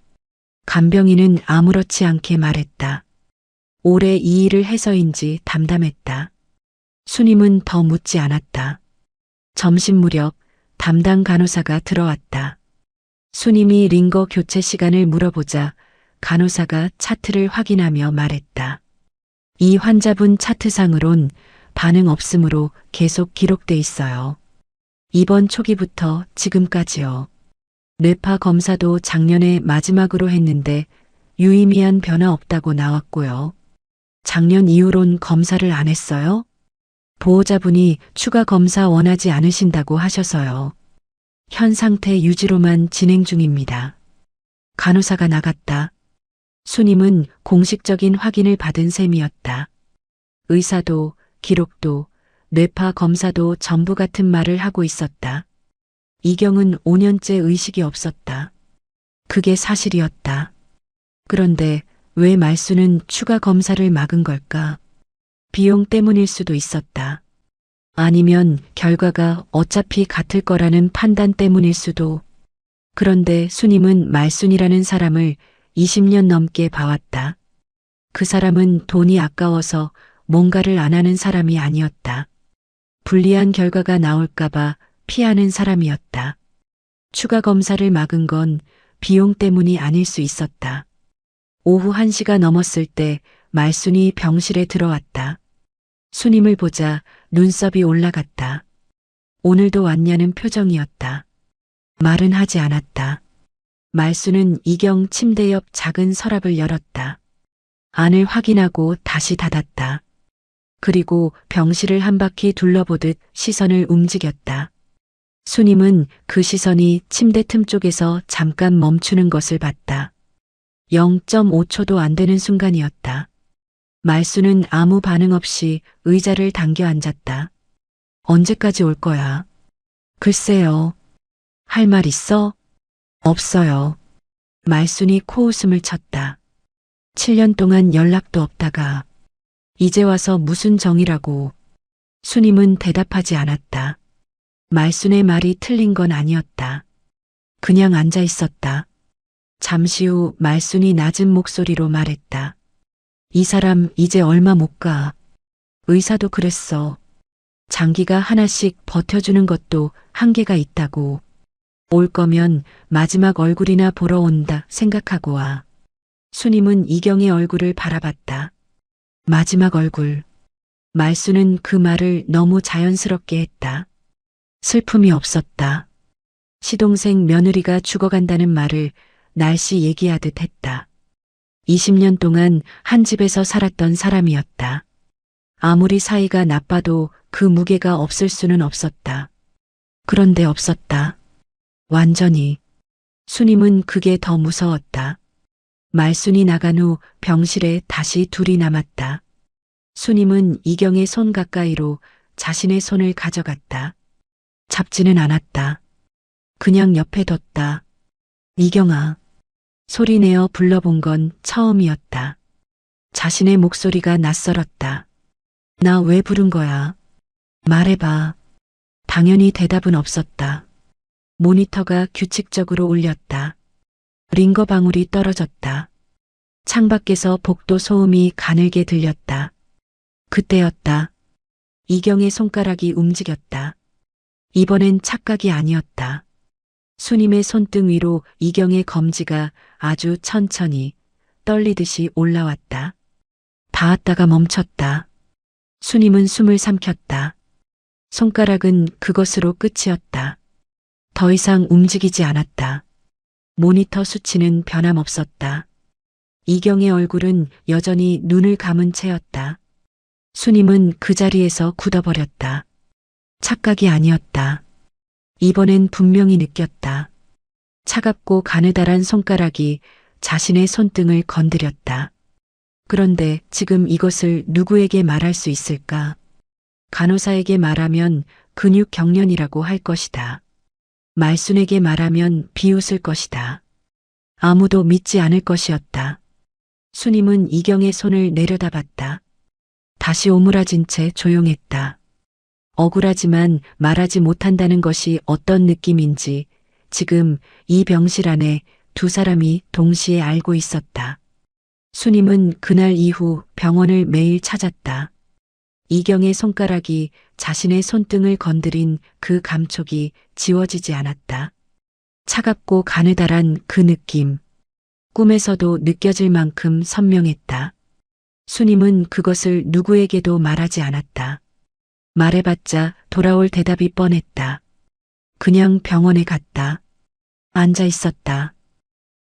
간병인은 아무렇지 않게 말했다. 오래 이 일을 해서인지 담담했다. 수님은 더 묻지 않았다. 점심 무렵 담당 간호사가 들어왔다. 수님이 링거 교체 시간을 물어보자 간호사가 차트를 확인하며 말했다. 이 환자분 차트상으론 반응 없으므로 계속 기록돼 있어요. 이번 초기부터 지금까지요. 뇌파 검사도 작년에 마지막으로 했는데 유의미한 변화 없다고 나왔고요. 작년 이후론 검사를 안 했어요? 보호자분이 추가 검사 원하지 않으신다고 하셔서요. 현 상태 유지로만 진행 중입니다. 간호사가 나갔다. 수님은 공식적인 확인을 받은 셈이었다. 의사도 기록도 뇌파 검사도 전부 같은 말을 하고 있었다. 이경은 5년째 의식이 없었다. 그게 사실이었다. 그런데 왜 말수는 추가 검사를 막은 걸까? 비용 때문일 수도 있었다. 아니면 결과가 어차피 같을 거라는 판단 때문일 수도. 그런데 수님은 말순이라는 사람을 20년 넘게 봐왔다. 그 사람은 돈이 아까워서 뭔가를 안 하는 사람이 아니었다. 불리한 결과가 나올까봐 피하는 사람이었다. 추가 검사를 막은 건 비용 때문이 아닐 수 있었다. 오후 1시가 넘었을 때 말순이 병실에 들어왔다. 수님을 보자 눈썹이 올라갔다. 오늘도 왔냐는 표정이었다. 말은 하지 않았다. 말수는 이경 침대 옆 작은 서랍을 열었다. 안을 확인하고 다시 닫았다. 그리고 병실을 한 바퀴 둘러보듯 시선을 움직였다. 수님은 그 시선이 침대 틈 쪽에서 잠깐 멈추는 것을 봤다. 0.5초도 안 되는 순간이었다. 말수는 아무 반응 없이 의자를 당겨 앉았다. 언제까지 올 거야? 글쎄요. 할 말 있어? 없어요. 말순이 코웃음을 쳤다. 7년 동안 연락도 없다가 이제 와서 무슨 정이라고. 수님은 대답하지 않았다. 말순의 말이 틀린 건 아니었다. 그냥 앉아 있었다. 잠시 후 말순이 낮은 목소리로 말했다. 이 사람 이제 얼마 못 가. 의사도 그랬어. 장기가 하나씩 버텨주는 것도 한계가 있다고. 올 거면 마지막 얼굴이나 보러 온다 생각하고 와. 수님은 이경의 얼굴을 바라봤다. 마지막 얼굴. 말수는 그 말을 너무 자연스럽게 했다. 슬픔이 없었다. 시동생 며느리가 죽어간다는 말을 날씨 얘기하듯 했다. 20년 동안 한 집에서 살았던 사람이었다. 아무리 사이가 나빠도 그 무게가 없을 수는 없었다. 그런데 없었다. 완전히. 수님은 그게 더 무서웠다. 말순이 나간 후 병실에 다시 둘이 남았다. 수님은 이경의 손 가까이로 자신의 손을 가져갔다. 잡지는 않았다. 그냥 옆에 뒀다. 이경아. 소리내어 불러본 건 처음이었다. 자신의 목소리가 낯설었다. 나 왜 부른 거야? 말해봐. 당연히 대답은 없었다. 모니터가 규칙적으로 울렸다. 링거 방울이 떨어졌다. 창밖에서 복도 소음이 가늘게 들렸다. 그때였다. 이경의 손가락이 움직였다. 이번엔 착각이 아니었다. 수님의 손등 위로 이경의 검지가 아주 천천히 떨리듯이 올라왔다. 닿았다가 멈췄다. 수님은 숨을 삼켰다. 손가락은 그것으로 끝이었다. 더 이상 움직이지 않았다. 모니터 수치는 변함없었다. 이경의 얼굴은 여전히 눈을 감은 채였다. 수님은 그 자리에서 굳어버렸다. 착각이 아니었다. 이번엔 분명히 느꼈다. 차갑고 가느다란 손가락이 자신의 손등을 건드렸다. 그런데 지금 이것을 누구에게 말할 수 있을까? 간호사에게 말하면 근육 경련이라고 할 것이다. 말순에게 말하면 비웃을 것이다. 아무도 믿지 않을 것이었다. 수님은 이경의 손을 내려다봤다. 다시 오므라진 채 조용했다. 억울하지만 말하지 못한다는 것이 어떤 느낌인지 지금 이 병실 안에 두 사람이 동시에 알고 있었다. 수님은 그날 이후 병원을 매일 찾았다. 이경의 손가락이 자신의 손등을 건드린 그 감촉이 지워지지 않았다. 차갑고 가느다란 그 느낌. 꿈에서도 느껴질 만큼 선명했다. 수님은 그것을 누구에게도 말하지 않았다. 말해봤자 돌아올 대답이 뻔했다. 그냥 병원에 갔다. 앉아 있었다.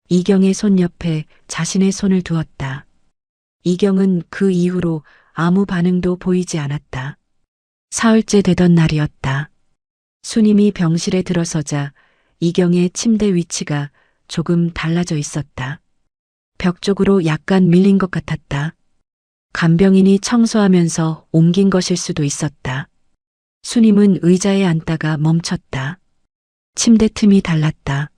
이경의 손 옆에 자신의 손을 두었다. 이경은 그 이후로 아무 반응도 보이지 않았다. 사흘째 되던 날이었다. 수님이 병실에 들어서자 이경의 침대 위치가 조금 달라져 있었다. 벽 쪽으로 약간 밀린 것 같았다. 간병인이 청소하면서 옮긴 것일 수도 있었다. 수님은 의자에 앉다가 멈췄다. 침대 틈이 달랐다.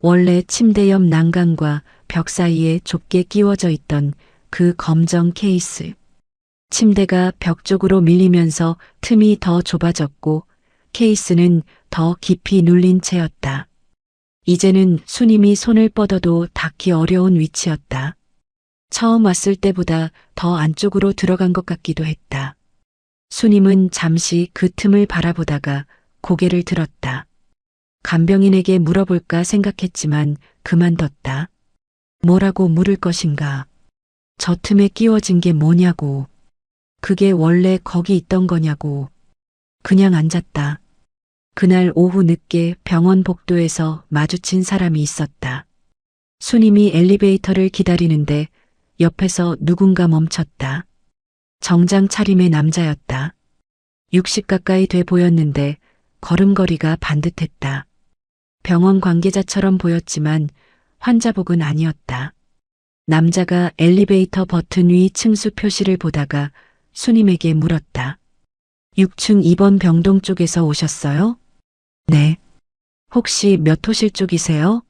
원래 침대 옆 난간과 벽 사이에 좁게 끼워져 있던 그 검정 케이스. 침대가 벽 쪽으로 밀리면서 틈이 더 좁아졌고 케이스는 더 깊이 눌린 채였다. 이제는 수님이 손을 뻗어도 닿기 어려운 위치였다. 처음 왔을 때보다 더 안쪽으로 들어간 것 같기도 했다. 수님은 잠시 그 틈을 바라보다가 고개를 들었다. 간병인에게 물어볼까 생각했지만 그만뒀다. 뭐라고 물을 것인가? 저 틈에 끼워진 게 뭐냐고. 그게 원래 거기 있던 거냐고. 그냥 앉았다. 그날 오후 늦게 병원 복도에서 마주친 사람이 있었다. 수님이 엘리베이터를 기다리는데 옆에서 누군가 멈췄다. 정장 차림의 남자였다. 60 가까이 돼 보였는데 걸음걸이가 반듯했다. 병원 관계자처럼 보였지만 환자복은 아니었다. 남자가 엘리베이터 버튼 위 층수 표시를 보다가 수님에게 물었다. 6층 2번 병동 쪽에서 오셨어요? 네. 혹시 몇 호실 쪽이세요?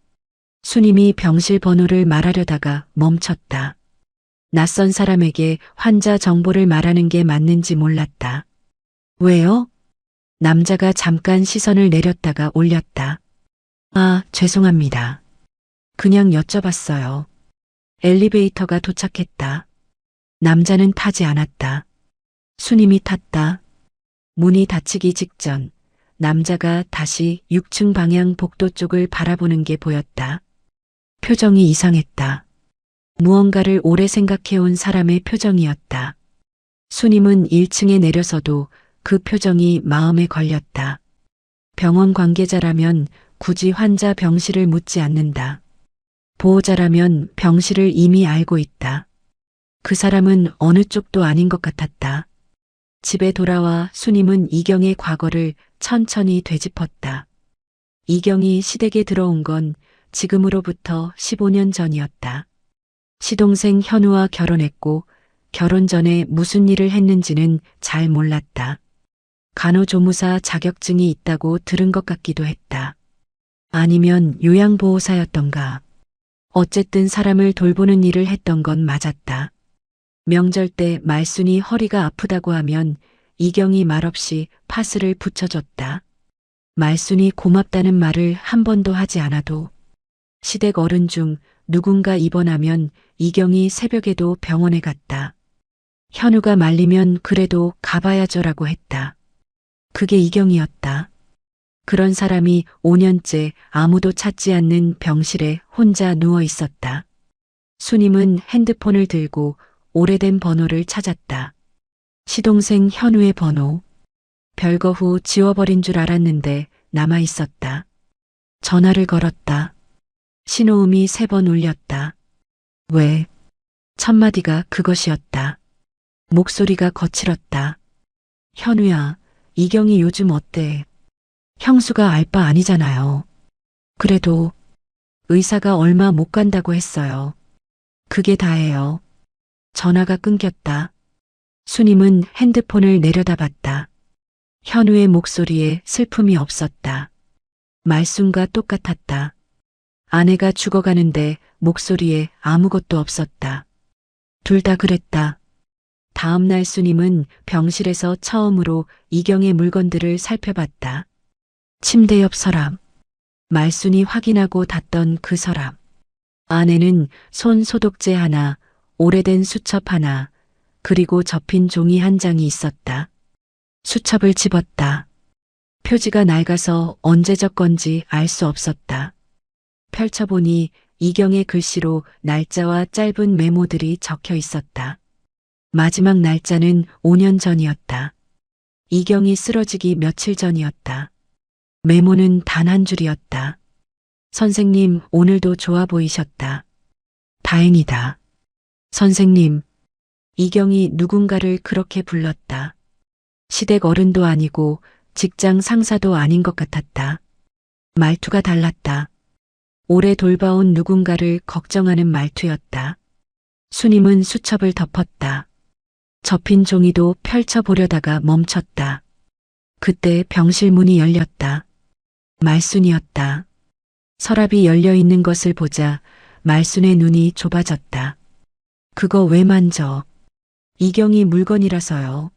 수님이 병실 번호를 말하려다가 멈췄다. 낯선 사람에게 환자 정보를 말하는 게 맞는지 몰랐다. 왜요? 남자가 잠깐 시선을 내렸다가 올렸다. 아, 죄송합니다. 그냥 여쭤봤어요. 엘리베이터가 도착했다. 남자는 타지 않았다. 수님이 탔다. 문이 닫히기 직전 남자가 다시 6층 방향 복도 쪽을 바라보는 게 보였다. 표정이 이상했다. 무언가를 오래 생각해온 사람의 표정이었다. 수님은 1층에 내려서도 그 표정이 마음에 걸렸다. 병원 관계자라면 굳이 환자 병실을 묻지 않는다. 보호자라면 병실을 이미 알고 있다. 그 사람은 어느 쪽도 아닌 것 같았다. 집에 돌아와 수님은 이경의 과거를 천천히 되짚었다. 이경이 시댁에 들어온 건 지금으로부터 15년 전이었다. 시동생 현우와 결혼했고 결혼 전에 무슨 일을 했는지는 잘 몰랐다. 간호조무사 자격증이 있다고 들은 것 같기도 했다. 아니면 요양보호사였던가. 어쨌든 사람을 돌보는 일을 했던 건 맞았다. 명절 때 말순이 허리가 아프다고 하면 이경이 말없이 파스를 붙여줬다. 말순이 고맙다는 말을 한 번도 하지 않아도 시댁 어른 중 누군가 입원하면 이경이 새벽에도 병원에 갔다. 현우가 말리면 그래도 가봐야죠라고 했다. 그게 이경이었다. 그런 사람이 5년째 아무도 찾지 않는 병실에 혼자 누워 있었다. 수님은 핸드폰을 들고 오래된 번호를 찾았다. 시동생 현우의 번호. 별거 후 지워버린 줄 알았는데 남아 있었다. 전화를 걸었다. 신호음이 3번 울렸다. 왜? 첫마디가 그것이었다. 목소리가 거칠었다. 현우야, 이경이 요즘 어때? 형수가 알 바 아니잖아요. 그래도 의사가 얼마 못 간다고 했어요. 그게 다예요. 전화가 끊겼다. 수님은 핸드폰을 내려다봤다. 현우의 목소리에 슬픔이 없었다. 말씀과 똑같았다. 아내가 죽어가는데 목소리에 아무것도 없었다. 둘 다 그랬다. 다음 날 수님은 병실에서 처음으로 이경의 물건들을 살펴봤다. 침대 옆 서랍. 말순이 확인하고 닫던 그 서랍. 안에는 손 소독제 하나, 오래된 수첩 하나, 그리고 접힌 종이 한 장이 있었다. 수첩을 집었다. 표지가 낡아서 언제적 건지 알 수 없었다. 펼쳐보니 이경의 글씨로 날짜와 짧은 메모들이 적혀 있었다. 마지막 날짜는 5년 전이었다. 이경이 쓰러지기 며칠 전이었다. 메모는 단 한 줄이었다. 선생님, 오늘도 좋아 보이셨다. 다행이다. 선생님, 이경이 누군가를 그렇게 불렀다. 시댁 어른도 아니고 직장 상사도 아닌 것 같았다. 말투가 달랐다. 오래 돌봐온 누군가를 걱정하는 말투였다. 수님은 수첩을 덮었다. 접힌 종이도 펼쳐보려다가 멈췄다. 그때 병실 문이 열렸다. 말순이었다. 서랍이 열려 있는 것을 보자 말순의 눈이 좁아졌다. 그거 왜 만져? 이경이 물건이라서요.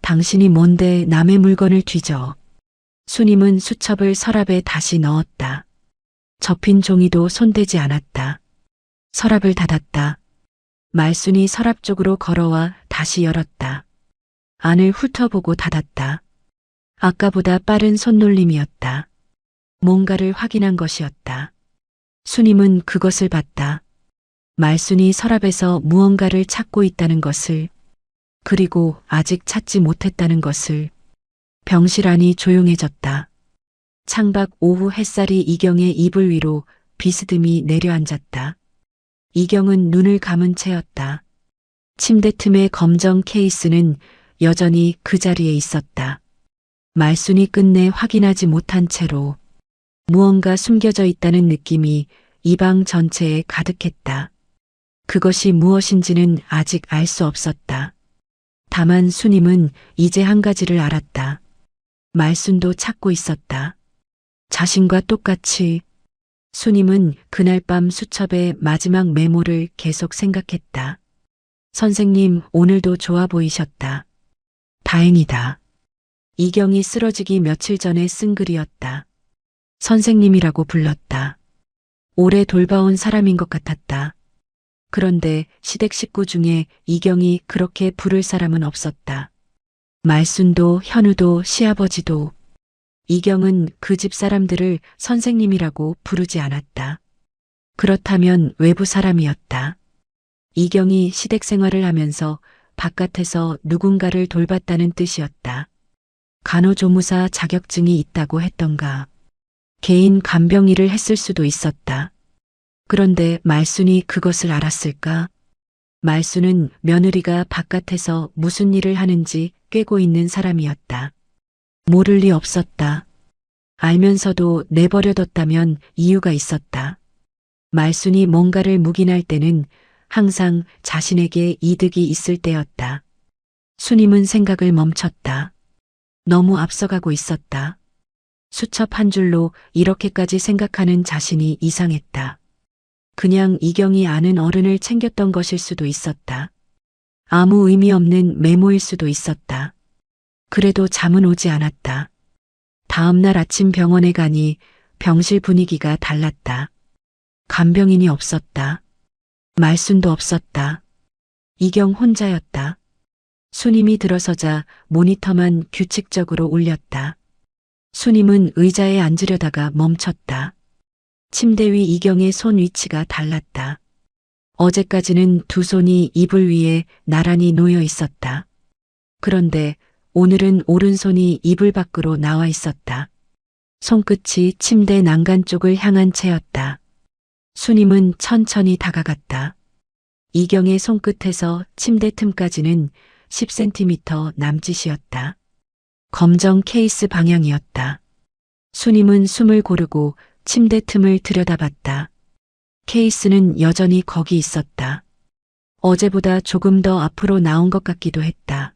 당신이 뭔데 남의 물건을 뒤져. 수님은 수첩을 서랍에 다시 넣었다. 접힌 종이도 손대지 않았다. 서랍을 닫았다. 말순이 서랍 쪽으로 걸어와 다시 열었다. 안을 훑어보고 닫았다. 아까보다 빠른 손놀림이었다. 뭔가를 확인한 것이었다. 수님은 그것을 봤다. 말순이 서랍에서 무언가를 찾고 있다는 것을, 그리고 아직 찾지 못했다는 것을. 병실 안이 조용해졌다. 창밖 오후 햇살이 이경의 이불 위로 비스듬히 내려앉았다. 이경은 눈을 감은 채였다. 침대 틈의 검정 케이스는 여전히 그 자리에 있었다. 말순이 끝내 확인하지 못한 채로 무언가 숨겨져 있다는 느낌이 이 방 전체에 가득했다. 그것이 무엇인지는 아직 알 수 없었다. 다만 수님은 이제 한 가지를 알았다. 말순도 찾고 있었다. 자신과 똑같이. 수님은 그날 밤 수첩의 마지막 메모를 계속 생각했다. 선생님, 오늘도 좋아 보이셨다. 다행이다. 이경이 쓰러지기 며칠 전에 쓴 글이었다. 선생님이라고 불렀다. 오래 돌봐온 사람인 것 같았다. 그런데 시댁 식구 중에 이경이 그렇게 부를 사람은 없었다. 말순도 현우도 시아버지도. 이경은 그 집 사람들을 선생님이라고 부르지 않았다. 그렇다면 외부 사람이었다. 이경이 시댁 생활을 하면서 바깥에서 누군가를 돌봤다는 뜻이었다. 간호조무사 자격증이 있다고 했던가. 개인 간병 일을 했을 수도 있었다. 그런데 말순이 그것을 알았을까? 말순은 며느리가 바깥에서 무슨 일을 하는지 꿰고 있는 사람이었다. 모를 리 없었다. 알면서도 내버려뒀다면 이유가 있었다. 말순이 뭔가를 묵인할 때는 항상 자신에게 이득이 있을 때였다. 순임은 생각을 멈췄다. 너무 앞서가고 있었다. 수첩 한 줄로 이렇게까지 생각하는 자신이 이상했다. 그냥 이경이 아는 어른을 챙겼던 것일 수도 있었다. 아무 의미 없는 메모일 수도 있었다. 그래도 잠은 오지 않았다. 다음 날 아침 병원에 가니 병실 분위기가 달랐다. 간병인이 없었다. 말순도 없었다. 이경 혼자였다. 순임이 들어서자 모니터만 규칙적으로 울렸다. 순임은 의자에 앉으려다가 멈췄다. 침대 위 이경의 손 위치가 달랐다. 어제까지는 두 손이 이불 위에 나란히 놓여 있었다. 그런데 오늘은 오른손이 이불 밖으로 나와 있었다. 손끝이 침대 난간 쪽을 향한 채였다. 순임은 천천히 다가갔다. 이경의 손끝에서 침대 틈까지는 10cm 남짓이었다. 검정 케이스 방향이었다. 순임은 숨을 고르고 침대 틈을 들여다봤다. 케이스는 여전히 거기 있었다. 어제보다 조금 더 앞으로 나온 것 같기도 했다.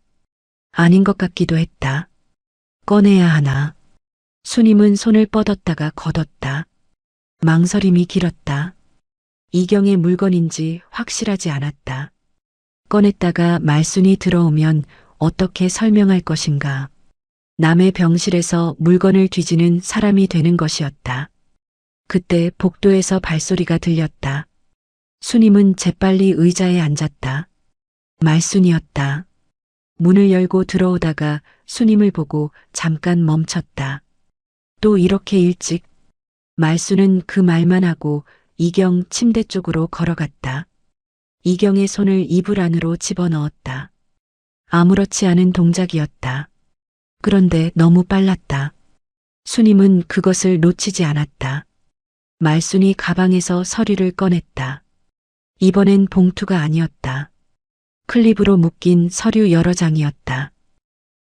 아닌 것 같기도 했다. 꺼내야 하나. 순임은 손을 뻗었다가 걷었다. 망설임이 길었다. 이경의 물건인지 확실하지 않았다. 꺼냈다가 말순이 들어오면 어떻게 설명할 것인가. 남의 병실에서 물건을 뒤지는 사람이 되는 것이었다. 그때 복도에서 발소리가 들렸다. 순임은 재빨리 의자에 앉았다. 말순이었다. 문을 열고 들어오다가 순임을 보고 잠깐 멈췄다. 또 이렇게 일찍? 말순은 그 말만 하고 이경 침대 쪽으로 걸어갔다. 이경의 손을 이불 안으로 집어넣었다. 아무렇지 않은 동작이었다. 그런데 너무 빨랐다. 순임은 그것을 놓치지 않았다. 말순이 가방에서 서류를 꺼냈다. 이번엔 봉투가 아니었다. 클립으로 묶인 서류 여러 장이었다.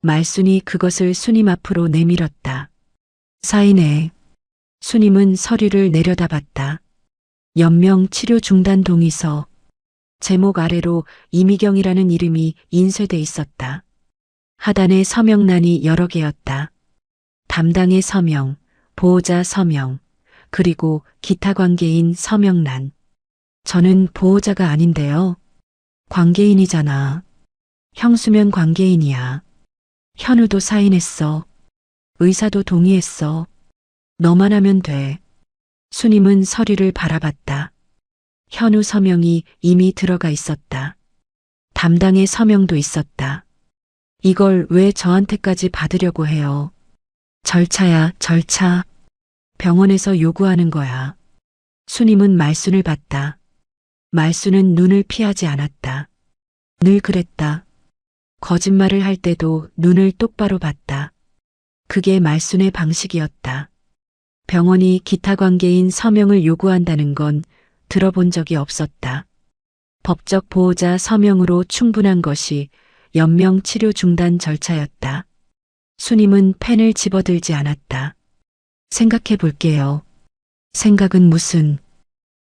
말순이 그것을 순임 앞으로 내밀었다. 사인해. 순임은 서류를 내려다봤다. 연명 치료 중단 동의서. 제목 아래로 이미경이라는 이름이 인쇄돼 있었다. 하단에 서명란이 여러 개였다. 담당의 서명, 보호자 서명, 그리고 기타 관계인 서명란. 저는 보호자가 아닌데요. 관계인이잖아. 형수면 관계인이야. 현우도 사인했어. 의사도 동의했어. 너만 하면 돼. 순임은 서류를 바라봤다. 현우 서명이 이미 들어가 있었다. 담당의 서명도 있었다. 이걸 왜 저한테까지 받으려고 해요? 절차야, 절차. 병원에서 요구하는 거야. 순임은 말순을 봤다. 말순은 눈을 피하지 않았다. 늘 그랬다. 거짓말을 할 때도 눈을 똑바로 봤다. 그게 말순의 방식이었다. 병원이 기타 관계인 서명을 요구한다는 건 들어본 적이 없었다. 법적 보호자 서명으로 충분한 것이 연명 치료 중단 절차였다. 순임은 펜을 집어들지 않았다. 생각해 볼게요. 생각은 무슨.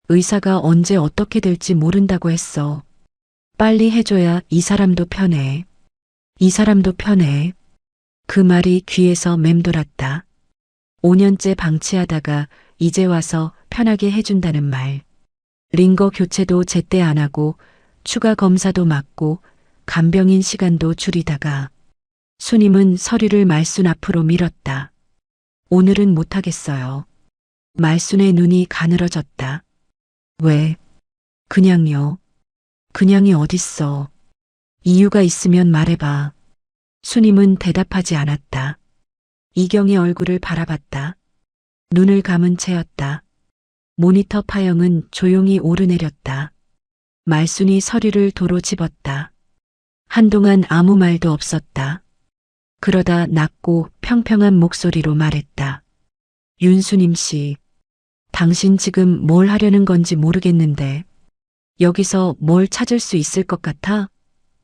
의사가 언제 어떻게 될지 모른다고 했어. 빨리 해줘야 이 사람도 편해. 이 사람도 편해. 그 말이 귀에서 맴돌았다. 5년째 방치하다가 이제 와서 편하게 해준다는 말. 링거 교체도 제때 안 하고 추가 검사도 막고 간병인 시간도 줄이다가 순임은 서류를 말순 앞으로 밀었다. 오늘은 못하겠어요. 말순의 눈이 가늘어졌다. 왜? 그냥요. 그냥이 어딨어. 이유가 있으면 말해봐. 수님은 대답하지 않았다. 이경의 얼굴을 바라봤다. 눈을 감은 채였다. 모니터 파형은 조용히 오르내렸다. 말순이 서류를 도로 집었다. 한동안 아무 말도 없었다. 그러다 낮고 평평한 목소리로 말했다. 윤수님 씨, 당신 지금 뭘 하려는 건지 모르겠는데 여기서 뭘 찾을 수 있을 것 같아?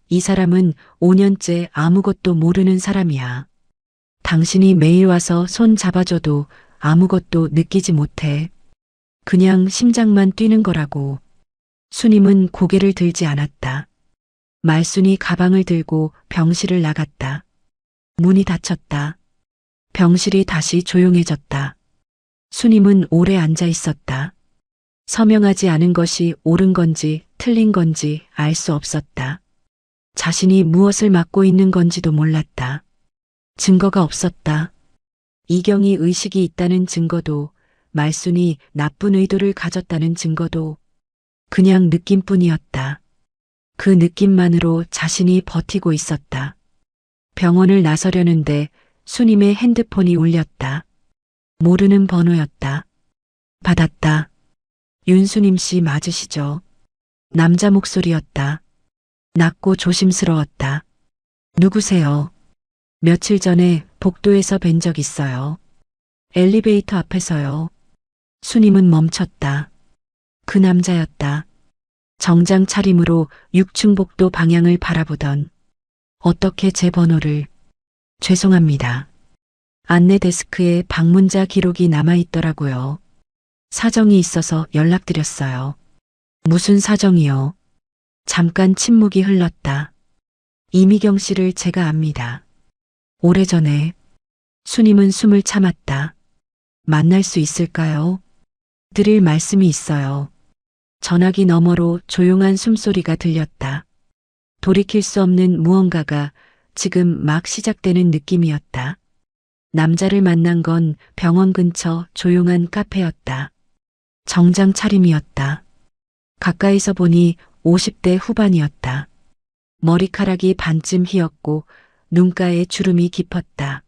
이 사람은 5년째 아무것도 모르는 사람이야. 당신이 매일 와서 손 잡아줘도 아무것도 느끼지 못해. 그냥 심장만 뛰는 거라고. 수님은 고개를 들지 않았다. 말순이 가방을 들고 병실을 나갔다. 문이 닫혔다. 병실이 다시 조용해졌다. 수님은 오래 앉아 있었다. 서명하지 않은 것이 옳은 건지 틀린 건지 알 수 없었다. 자신이 무엇을 맡고 있는 건지도 몰랐다. 증거가 없었다. 이경이 의식이 있다는 증거도, 말순이 나쁜 의도를 가졌다는 증거도 그냥 느낌뿐이었다. 그 느낌만으로 자신이 버티고 있었다. 병원을 나서려는데 수님의 핸드폰이 울렸다. 모르는 번호였다. 받았다. 윤수님 씨 맞으시죠? 남자 목소리였다. 낮고 조심스러웠다. 누구세요? 며칠 전에 복도에서 뵌 적 있어요. 엘리베이터 앞에서요. 수님은 멈췄다. 그 남자였다. 정장 차림으로 6층 복도 방향을 바라보던. 어떻게 제 번호를. 죄송합니다. 안내 데스크에 방문자 기록이 남아있더라고요. 사정이 있어서 연락드렸어요. 무슨 사정이요? 잠깐 침묵이 흘렀다. 이미경 씨를 제가 압니다. 오래전에. 수님은 숨을 참았다. 만날 수 있을까요? 드릴 말씀이 있어요. 전화기 너머로 조용한 숨소리가 들렸다. 돌이킬 수 없는 무언가가 지금 막 시작되는 느낌이었다. 남자를 만난 건 병원 근처 조용한 카페였다. 정장 차림이었다. 가까이서 보니 50대 후반이었다. 머리카락이 반쯤 휘었고 눈가에 주름이 깊었다.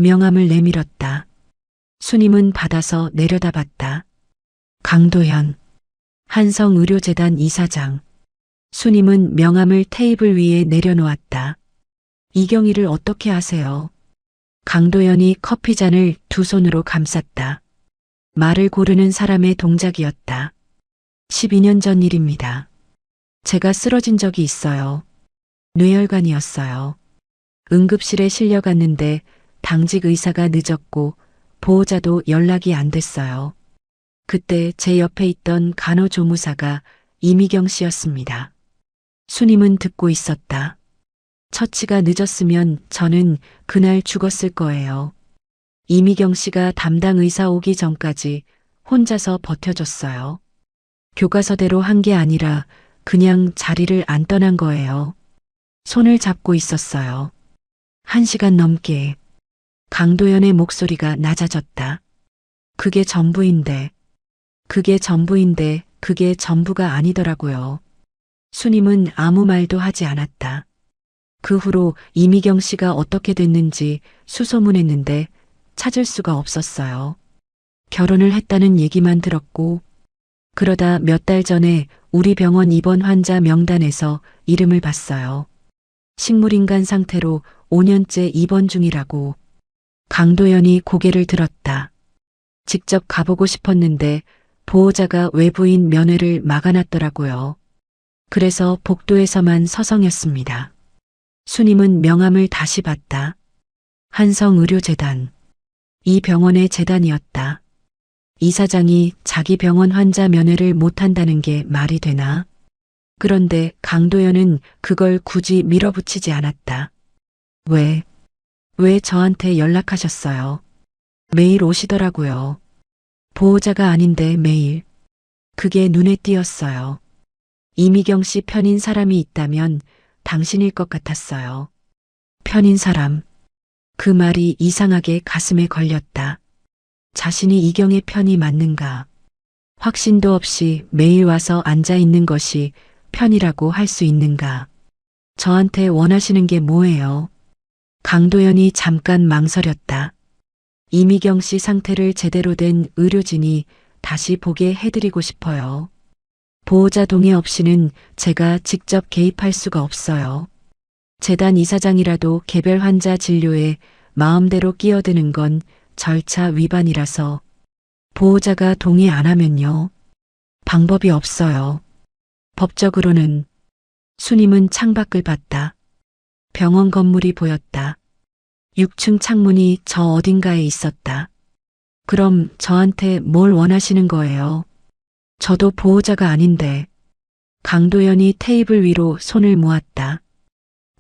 명함을 내밀었다. 수님은 받아서 내려다봤다. 강도현, 한성의료재단 이사장. 수님은 명함을 테이블 위에 내려놓았다. 이경희를 어떻게 아세요? 강도현이 커피잔을 두 손으로 감쌌다. 말을 고르는 사람의 동작이었다. 12년 전 일입니다. 제가 쓰러진 적이 있어요. 뇌혈관이었어요. 응급실에 실려갔는데 당직 의사가 늦었고 보호자도 연락이 안 됐어요. 그때 제 옆에 있던 간호조무사가 이미경 씨였습니다. 수님은 듣고 있었다. 처치가 늦었으면 저는 그날 죽었을 거예요. 이미경 씨가 담당 의사 오기 전까지 혼자서 버텨줬어요. 교과서대로 한 게 아니라 그냥 자리를 안 떠난 거예요. 손을 잡고 있었어요. 1시간 넘게. 강도연의 목소리가 낮아졌다. 그게 전부인데 그게 전부가 아니더라고요. 수님은 아무 말도 하지 않았다. 그 후로 이미경 씨가 어떻게 됐는지 수소문했는데 찾을 수가 없었어요. 결혼을 했다는 얘기만 들었고, 그러다 몇 달 전에 우리 병원 입원 환자 명단에서 이름을 봤어요. 식물인간 상태로 5년째 입원 중이라고. 강도연이 고개를 들었다. 직접 가보고 싶었는데 보호자가 외부인 면회를 막아놨더라고요. 그래서 복도에서만 서성였습니다. 수님은 명함을 다시 봤다. 한성의료재단. 이 병원의 재단이었다. 이사장이 자기 병원 환자 면회를 못한다는 게 말이 되나? 그런데 강도연은 그걸 굳이 밀어붙이지 않았다. 왜 저한테 연락하셨어요? 매일 오시더라고요. 보호자가 아닌데 매일. 그게 눈에 띄었어요. 이미경 씨 편인 사람이 있다면 당신일 것 같았어요. 편인 사람. 그 말이 이상하게 가슴에 걸렸다. 자신이 이경의 편이 맞는가? 확신도 없이 매일 와서 앉아 있는 것이 편이라고 할 수 있는가? 저한테 원하시는 게 뭐예요? 강도연이 잠깐 망설였다. 이미경 씨 상태를 제대로 된 의료진이 다시 보게 해드리고 싶어요. 보호자 동의 없이는 제가 직접 개입할 수가 없어요. 재단 이사장이라도 개별 환자 진료에 마음대로 끼어드는 건 절차 위반이라서 보호자가 동의 안 하면요. 방법이 없어요. 법적으로는. 수님은 창밖을 봤다. 병원 건물이 보였다. 6층 창문이 저 어딘가에 있었다. 그럼 저한테 뭘 원하시는 거예요? 저도 보호자가 아닌데. 강도연이 테이블 위로 손을 모았다.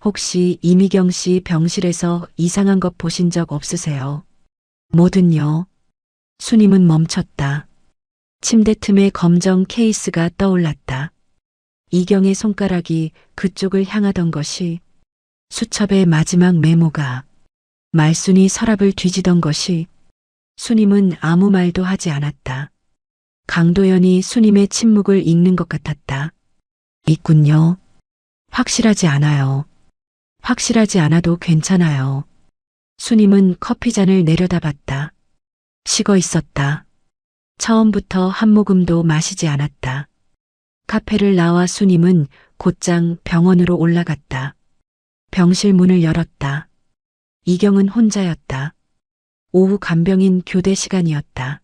혹시 이미경 씨 병실에서 이상한 것 보신 적 없으세요? 뭐든요. 수님은 멈췄다. 침대 틈에 검정 케이스가 떠올랐다. 이경의 손가락이 그쪽을 향하던 것이, 수첩의 마지막 메모가, 말순이 서랍을 뒤지던 것이. 수님은 아무 말도 하지 않았다. 강도연이 수님의 침묵을 읽는 것 같았다. 있군요. 확실하지 않아요. 확실하지 않아도 괜찮아요. 수님은 커피잔을 내려다봤다. 식어 있었다. 처음부터 한 모금도 마시지 않았다. 카페를 나와 수님은 곧장 병원으로 올라갔다. 병실 문을 열었다. 이경은 혼자였다. 오후 간병인 교대 시간이었다.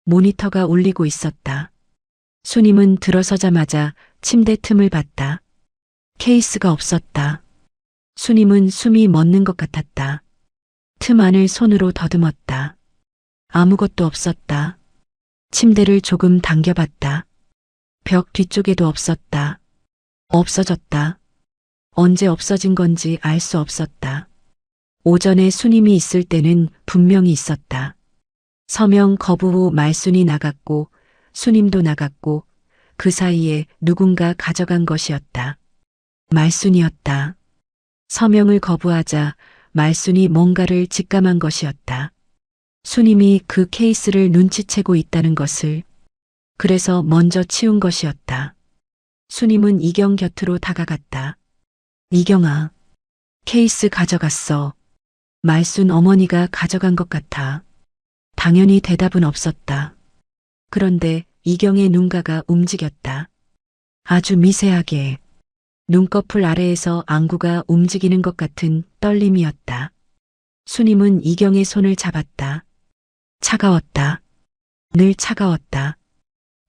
모니터가 울리고 있었다. 수님은 들어서자마자 침대 틈을 봤다. 케이스가 없었다. 수님은 숨이 멎는 것 같았다. 틈 안을 손으로 더듬었다. 아무것도 없었다. 침대를 조금 당겨봤다. 벽 뒤쪽에도 없었다. 없어졌다. 언제 없어진 건지 알 수 없었다. 오전에 수님이 있을 때는 분명히 있었다. 서명 거부 후 말순이 나갔고 수님도 나갔고 그 사이에 누군가 가져간 것이었다. 말순이었다. 서명을 거부하자 말순이 뭔가를 직감한 것이었다. 수님이 그 케이스를 눈치채고 있다는 것을. 그래서 먼저 치운 것이었다. 수님은 이경 곁으로 다가갔다. 이경아, 케이스 가져갔어. 말순 어머니가 가져간 것 같아. 당연히 대답은 없었다. 그런데 이경의 눈가가 움직였다. 아주 미세하게. 눈꺼풀 아래에서 안구가 움직이는 것 같은 떨림이었다. 수님은 이경의 손을 잡았다. 차가웠다. 늘 차가웠다.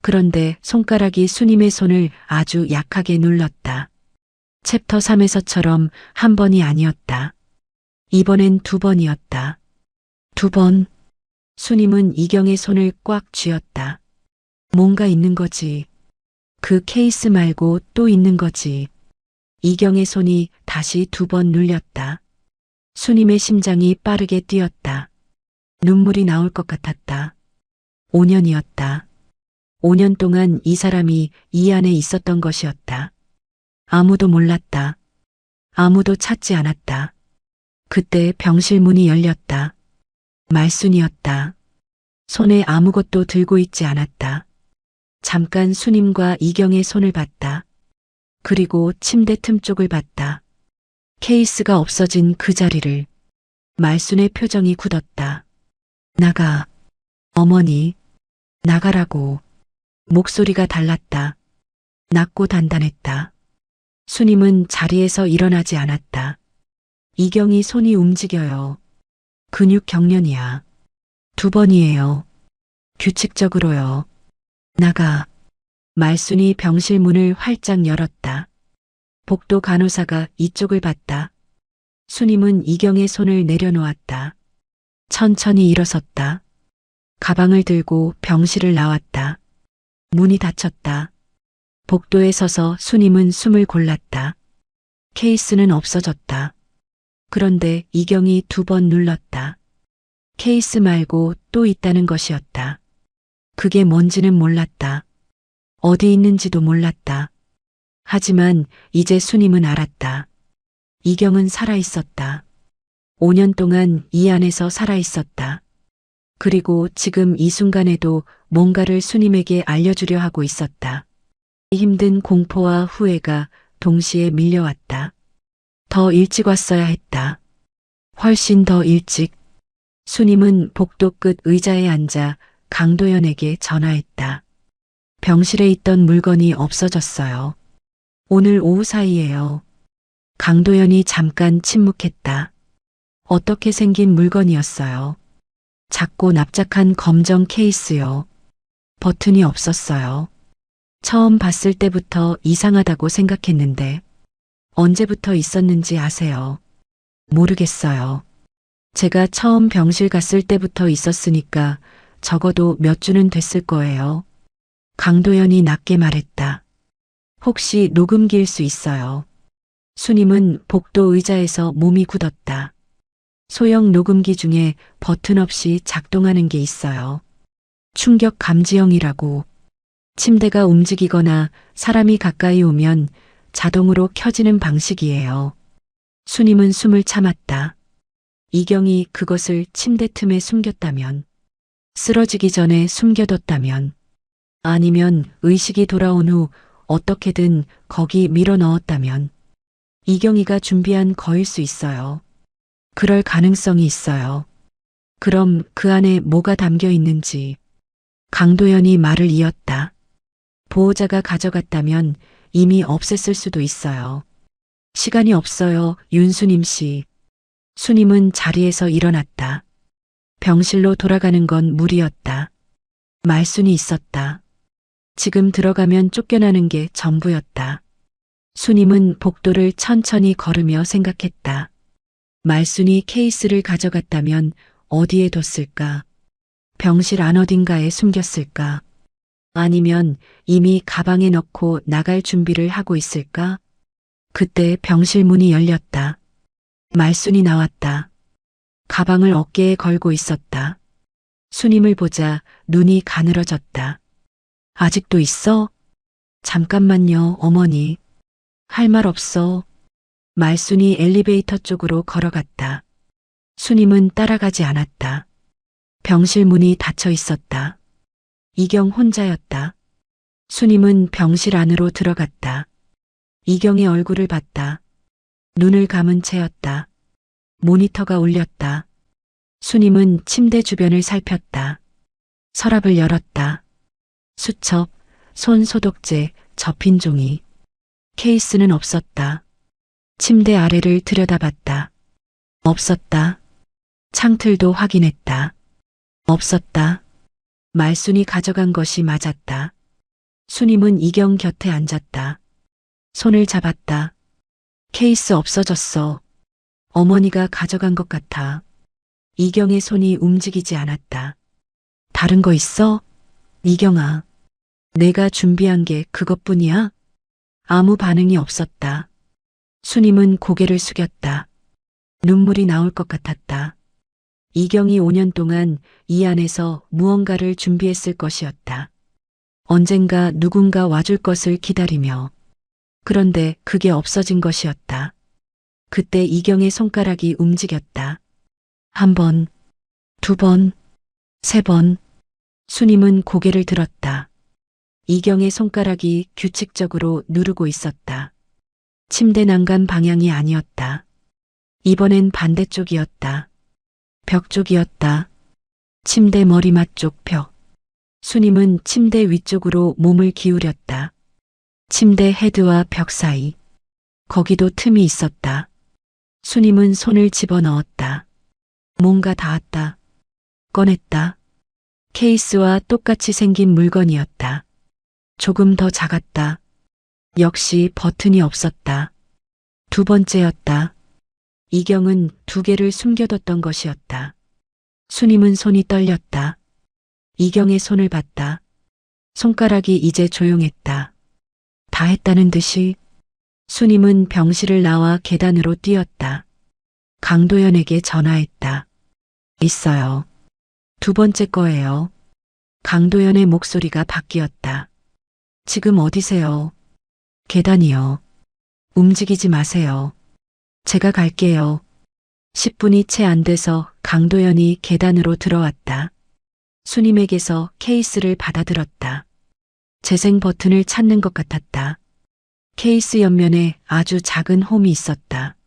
그런데 손가락이 수님의 손을 아주 약하게 눌렀다. 챕터 3에서처럼 한 번이 아니었다. 이번엔 2번이었다. 2번. 수님은 이경의 손을 꽉 쥐었다. 뭔가 있는 거지. 그 케이스 말고 또 있는 거지. 이경의 손이 다시 2번 눌렸다. 수님의 심장이 빠르게 뛰었다. 눈물이 나올 것 같았다. 5년이었다. 5년 동안 이 사람이 이 안에 있었던 것이었다. 아무도 몰랐다. 아무도 찾지 않았다. 그때 병실 문이 열렸다. 말순이었다. 손에 아무것도 들고 있지 않았다. 잠깐 수님과 이경의 손을 봤다. 그리고 침대 틈 쪽을 봤다. 케이스가 없어진 그 자리를. 말순의 표정이 굳었다. 나가. 어머니. 나가라고. 목소리가 달랐다. 낮고 단단했다. 수님은 자리에서 일어나지 않았다. 이경이 손이 움직여요. 근육 경련이야. 2번이에요. 규칙적으로요. 나가. 말순이 병실 문을 활짝 열었다. 복도 간호사가 이쪽을 봤다. 수님은 이경의 손을 내려놓았다. 천천히 일어섰다. 가방을 들고 병실을 나왔다. 문이 닫혔다. 복도에 서서 수님은 숨을 골랐다. 케이스는 없어졌다. 그런데 이경이 2번 눌렀다. 케이스 말고 또 있다는 것이었다. 그게 뭔지는 몰랐다. 어디 있는지도 몰랐다. 하지만 이제 수님은 알았다. 이경은 살아있었다. 5년 동안 이 안에서 살아있었다. 그리고 지금 이 순간에도 뭔가를 수님에게 알려주려 하고 있었다. 힘든 공포와 후회가 동시에 밀려왔다. 더 일찍 왔어야 했다. 훨씬 더 일찍. 수님은 복도 끝 의자에 앉아 강도연에게 전화했다. 병실에 있던 물건이 없어졌어요. 오늘 오후 사이에요. 강도연이 잠깐 침묵했다. 어떻게 생긴 물건이었어요? 작고 납작한 검정 케이스요. 버튼이 없었어요. 처음 봤을 때부터 이상하다고 생각했는데 언제부터 있었는지 아세요? 모르겠어요. 제가 처음 병실 갔을 때부터 있었으니까 적어도 몇 주는 됐을 거예요. 강도연이 낮게 말했다. 혹시 녹음기일 수 있어요? 수님은 복도 의자에서 몸이 굳었다. 소형 녹음기 중에 버튼 없이 작동하는 게 있어요. 충격 감지형이라고. 침대가 움직이거나 사람이 가까이 오면 자동으로 켜지는 방식이에요. 수님은 숨을 참았다. 이경이 그것을 침대 틈에 숨겼다면, 쓰러지기 전에 숨겨뒀다면, 아니면 의식이 돌아온 후 어떻게든 거기 밀어 넣었다면, 이경이가 준비한 거일 수 있어요. 그럴 가능성이 있어요. 그럼 그 안에 뭐가 담겨 있는지. 강도연이 말을 이었다. 보호자가 가져갔다면 이미 없앴을 수도 있어요. 시간이 없어요, 윤수님 씨. 수님은 자리에서 일어났다. 병실로 돌아가는 건 무리였다. 말순이 있었다. 지금 들어가면 쫓겨나는 게 전부였다. 수님은 복도를 천천히 걸으며 생각했다. 말순이 케이스를 가져갔다면 어디에 뒀을까? 병실 안 어딘가에 숨겼을까? 아니면 이미 가방에 넣고 나갈 준비를 하고 있을까? 그때 병실 문이 열렸다. 말순이 나왔다. 가방을 어깨에 걸고 있었다. 수님을 보자 눈이 가늘어졌다. 아직도 있어? 잠깐만요, 어머니. 할 말 없어. 말순이 엘리베이터 쪽으로 걸어갔다. 수님은 따라가지 않았다. 병실 문이 닫혀 있었다. 이경 혼자였다. 수님은 병실 안으로 들어갔다. 이경의 얼굴을 봤다. 눈을 감은 채였다. 모니터가 울렸다. 수님은 침대 주변을 살폈다. 서랍을 열었다. 수첩, 손 소독제, 접힌 종이. 케이스는 없었다. 침대 아래를 들여다봤다. 없었다. 창틀도 확인했다. 없었다. 말순이 가져간 것이 맞았다. 수님은 이경 곁에 앉았다. 손을 잡았다. 케이스 없어졌어. 어머니가 가져간 것 같아. 이경의 손이 움직이지 않았다. 다른 거 있어? 이경아. 내가 준비한 게 그것뿐이야? 아무 반응이 없었다. 수님은 고개를 숙였다. 눈물이 나올 것 같았다. 이경이 5년 동안 이 안에서 무언가를 준비했을 것이었다. 언젠가 누군가 와줄 것을 기다리며. 그런데 그게 없어진 것이었다. 그때 이경의 손가락이 움직였다. 한 번, 두 번, 세 번. 수님은 고개를 들었다. 이경의 손가락이 규칙적으로 누르고 있었다. 침대 난간 방향이 아니었다. 이번엔 반대쪽이었다. 벽 쪽이었다. 침대 머리맡 쪽 벽. 수님은 침대 위쪽으로 몸을 기울였다. 침대 헤드와 벽 사이. 거기도 틈이 있었다. 수님은 손을 집어넣었다. 뭔가 닿았다. 꺼냈다. 케이스와 똑같이 생긴 물건이었다. 조금 더 작았다. 역시 버튼이 없었다. 두 번째였다. 이경은 두 개를 숨겨뒀던 것이었다. 수님은 손이 떨렸다. 이경의 손을 봤다. 손가락이 이제 조용했다. 다 했다는 듯이. 수님은 병실을 나와 계단으로 뛰었다. 강도연에게 전화했다. 있어요. 두 번째 거예요. 강도연의 목소리가 바뀌었다. 지금 어디세요? 계단이요. 움직이지 마세요. 제가 갈게요. 10분이 채 안 돼서 강도연이 계단으로 들어왔다. 수님에게서 케이스를 받아들었다. 재생 버튼을 찾는 것 같았다. 케이스 옆면에 아주 작은 홈이 있었다.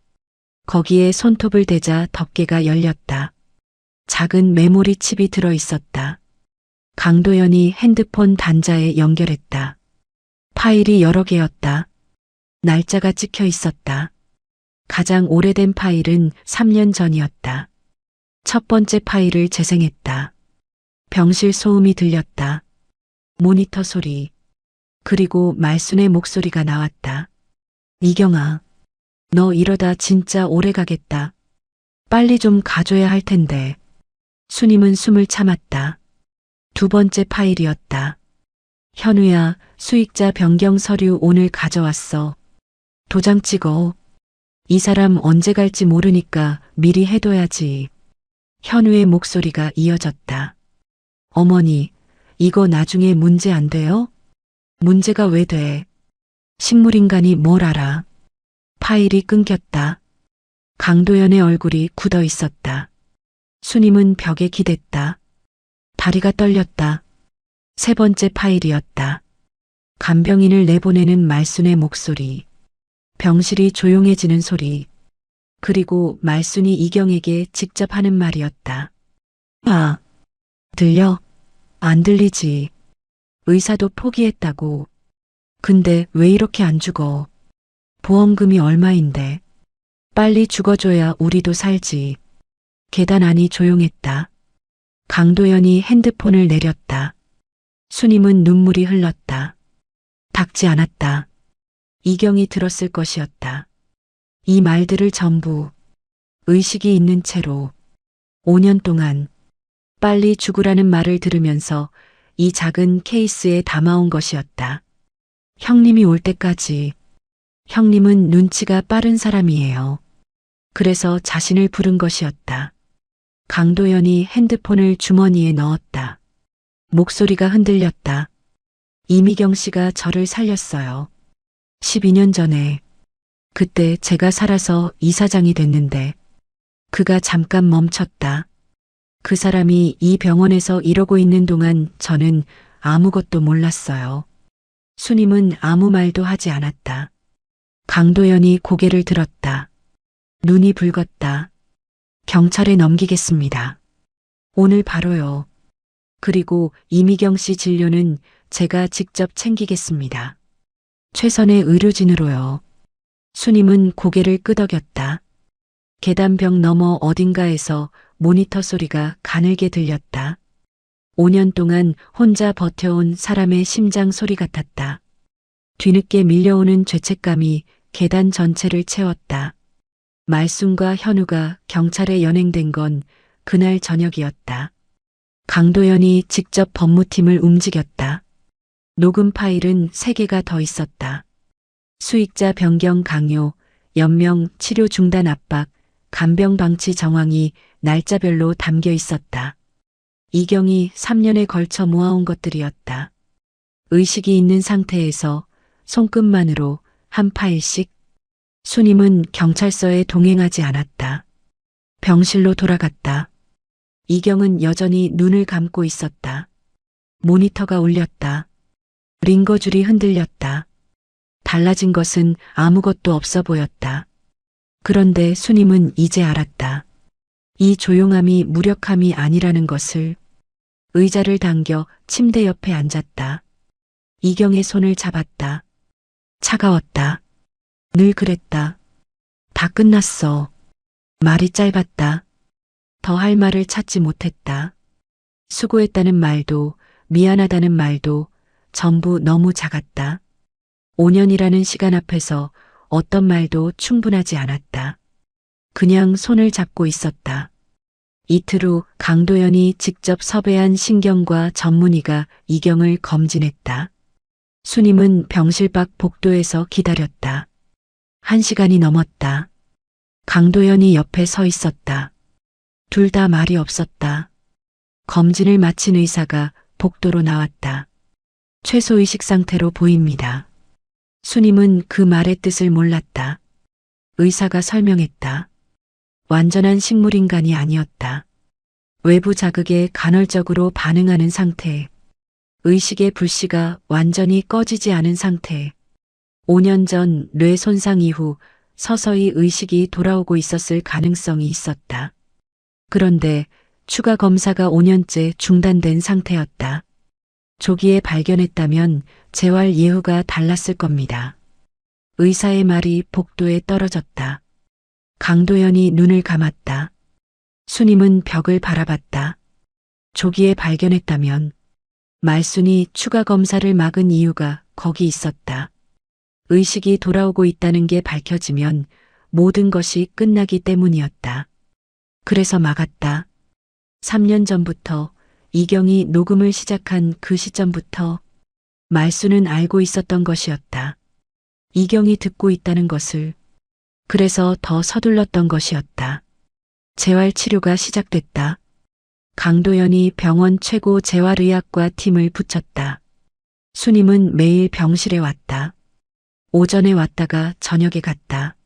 거기에 손톱을 대자 덮개가 열렸다. 작은 메모리 칩이 들어 있었다. 강도연이 핸드폰 단자에 연결했다. 파일이 여러 개였다. 날짜가 찍혀 있었다. 가장 오래된 파일은 3년 전이었다. 첫 번째 파일을 재생했다. 병실 소음이 들렸다. 모니터 소리. 그리고 말순의 목소리가 나왔다. 이경아, 너 이러다 진짜 오래 가겠다. 빨리 좀 가줘야 할 텐데. 순임은 숨을 참았다. 두 번째 파일이었다. 현우야, 수익자 변경 서류 오늘 가져왔어. 도장 찍어. 이 사람 언제 갈지 모르니까 미리 해둬야지. 현우의 목소리가 이어졌다. 어머니, 이거 나중에 문제 안 돼요? 문제가 왜 돼? 식물인간이 뭘 알아? 파일이 끊겼다. 강도연의 얼굴이 굳어 있었다. 순임은 벽에 기댔다. 다리가 떨렸다. 세 번째 파일이었다. 간병인을 내보내는 말순의 목소리. 병실이 조용해지는 소리. 그리고 말순이 이경에게 직접 하는 말이었다. 아, 들려? 안 들리지. 의사도 포기했다고. 근데 왜 이렇게 안 죽어? 보험금이 얼마인데. 빨리 죽어줘야 우리도 살지. 계단 안이 조용했다. 강도연이 핸드폰을 내렸다. 순임은 눈물이 흘렀다. 닦지 않았다. 이경이 들었을 것이었다. 이 말들을 전부 의식이 있는 채로 5년 동안 빨리 죽으라는 말을 들으면서 이 작은 케이스에 담아온 것이었다. 형님이 올 때까지. 형님은 눈치가 빠른 사람이에요. 그래서 자신을 부른 것이었다. 강도연이 핸드폰을 주머니에 넣었다. 목소리가 흔들렸다. 이미경 씨가 저를 살렸어요. 12년 전에. 그때 제가 살아서 이사장이 됐는데 그가 잠깐 멈췄다. 그 사람이 이 병원에서 이러고 있는 동안 저는 아무것도 몰랐어요. 순임은 아무 말도 하지 않았다. 강도연이 고개를 들었다. 눈이 붉었다. 경찰에 넘기겠습니다. 오늘 바로요. 그리고 이미경 씨 진료는 제가 직접 챙기겠습니다. 최선의 의료진으로요. 순임은 고개를 끄덕였다. 계단벽 너머 어딘가에서 모니터 소리가 가늘게 들렸다. 5년 동안 혼자 버텨온 사람의 심장 소리 같았다. 뒤늦게 밀려오는 죄책감이 계단 전체를 채웠다. 말순과 현우가 경찰에 연행된 건 그날 저녁이었다. 강도연이 직접 법무팀을 움직였다. 녹음 파일은 3개가 더 있었다. 수익자 변경 강요, 연명 치료 중단 압박, 간병 방치 정황이 날짜별로 담겨 있었다. 이경이 3년에 걸쳐 모아온 것들이었다. 의식이 있는 상태에서 손끝만으로 한 파일씩. 순임은 경찰서에 동행하지 않았다. 병실로 돌아갔다. 이경은 여전히 눈을 감고 있었다. 모니터가 울렸다. 링거줄이 흔들렸다. 달라진 것은 아무것도 없어 보였다. 그런데 순임은 이제 알았다. 이 조용함이 무력함이 아니라는 것을. 의자를 당겨 침대 옆에 앉았다. 이경의 손을 잡았다. 차가웠다. 늘 그랬다. 다 끝났어. 말이 짧았다. 더 할 말을 찾지 못했다. 수고했다는 말도 미안하다는 말도 전부 너무 작았다. 5년이라는 시간 앞에서 어떤 말도 충분하지 않았다. 그냥 손을 잡고 있었다. 이틀 후 강도연이 직접 섭외한 신경과 전문의가 이경을 검진했다. 순임은 병실 밖 복도에서 기다렸다. 1시간이 넘었다. 강도연이 옆에 서 있었다. 둘 다 말이 없었다. 검진을 마친 의사가 복도로 나왔다. 최소의식 상태로 보입니다. 순임은 그 말의 뜻을 몰랐다. 의사가 설명했다. 완전한 식물인간이 아니었다. 외부 자극에 간헐적으로 반응하는 상태. 의식의 불씨가 완전히 꺼지지 않은 상태. 5년 전 뇌 손상 이후 서서히 의식이 돌아오고 있었을 가능성이 있었다. 그런데 추가 검사가 5년째 중단된 상태였다. 조기에 발견했다면 재활 예후가 달랐을 겁니다. 의사의 말이 복도에 떨어졌다. 강도연이 눈을 감았다. 수님은 벽을 바라봤다. 조기에 발견했다면 말순이 추가 검사를 막은 이유가 거기 있었다. 의식이 돌아오고 있다는 게 밝혀지면 모든 것이 끝나기 때문이었다. 그래서 막았다. 3년 전부터 이경이 녹음을 시작한 그 시점부터 말순은 알고 있었던 것이었다. 이경이 듣고 있다는 것을. 그래서 더 서둘렀던 것이었다. 재활 치료가 시작됐다. 강도연이 병원 최고 재활의학과 팀을 붙였다. 수님은 매일 병실에 왔다. 오전에 왔다가 저녁에 갔다.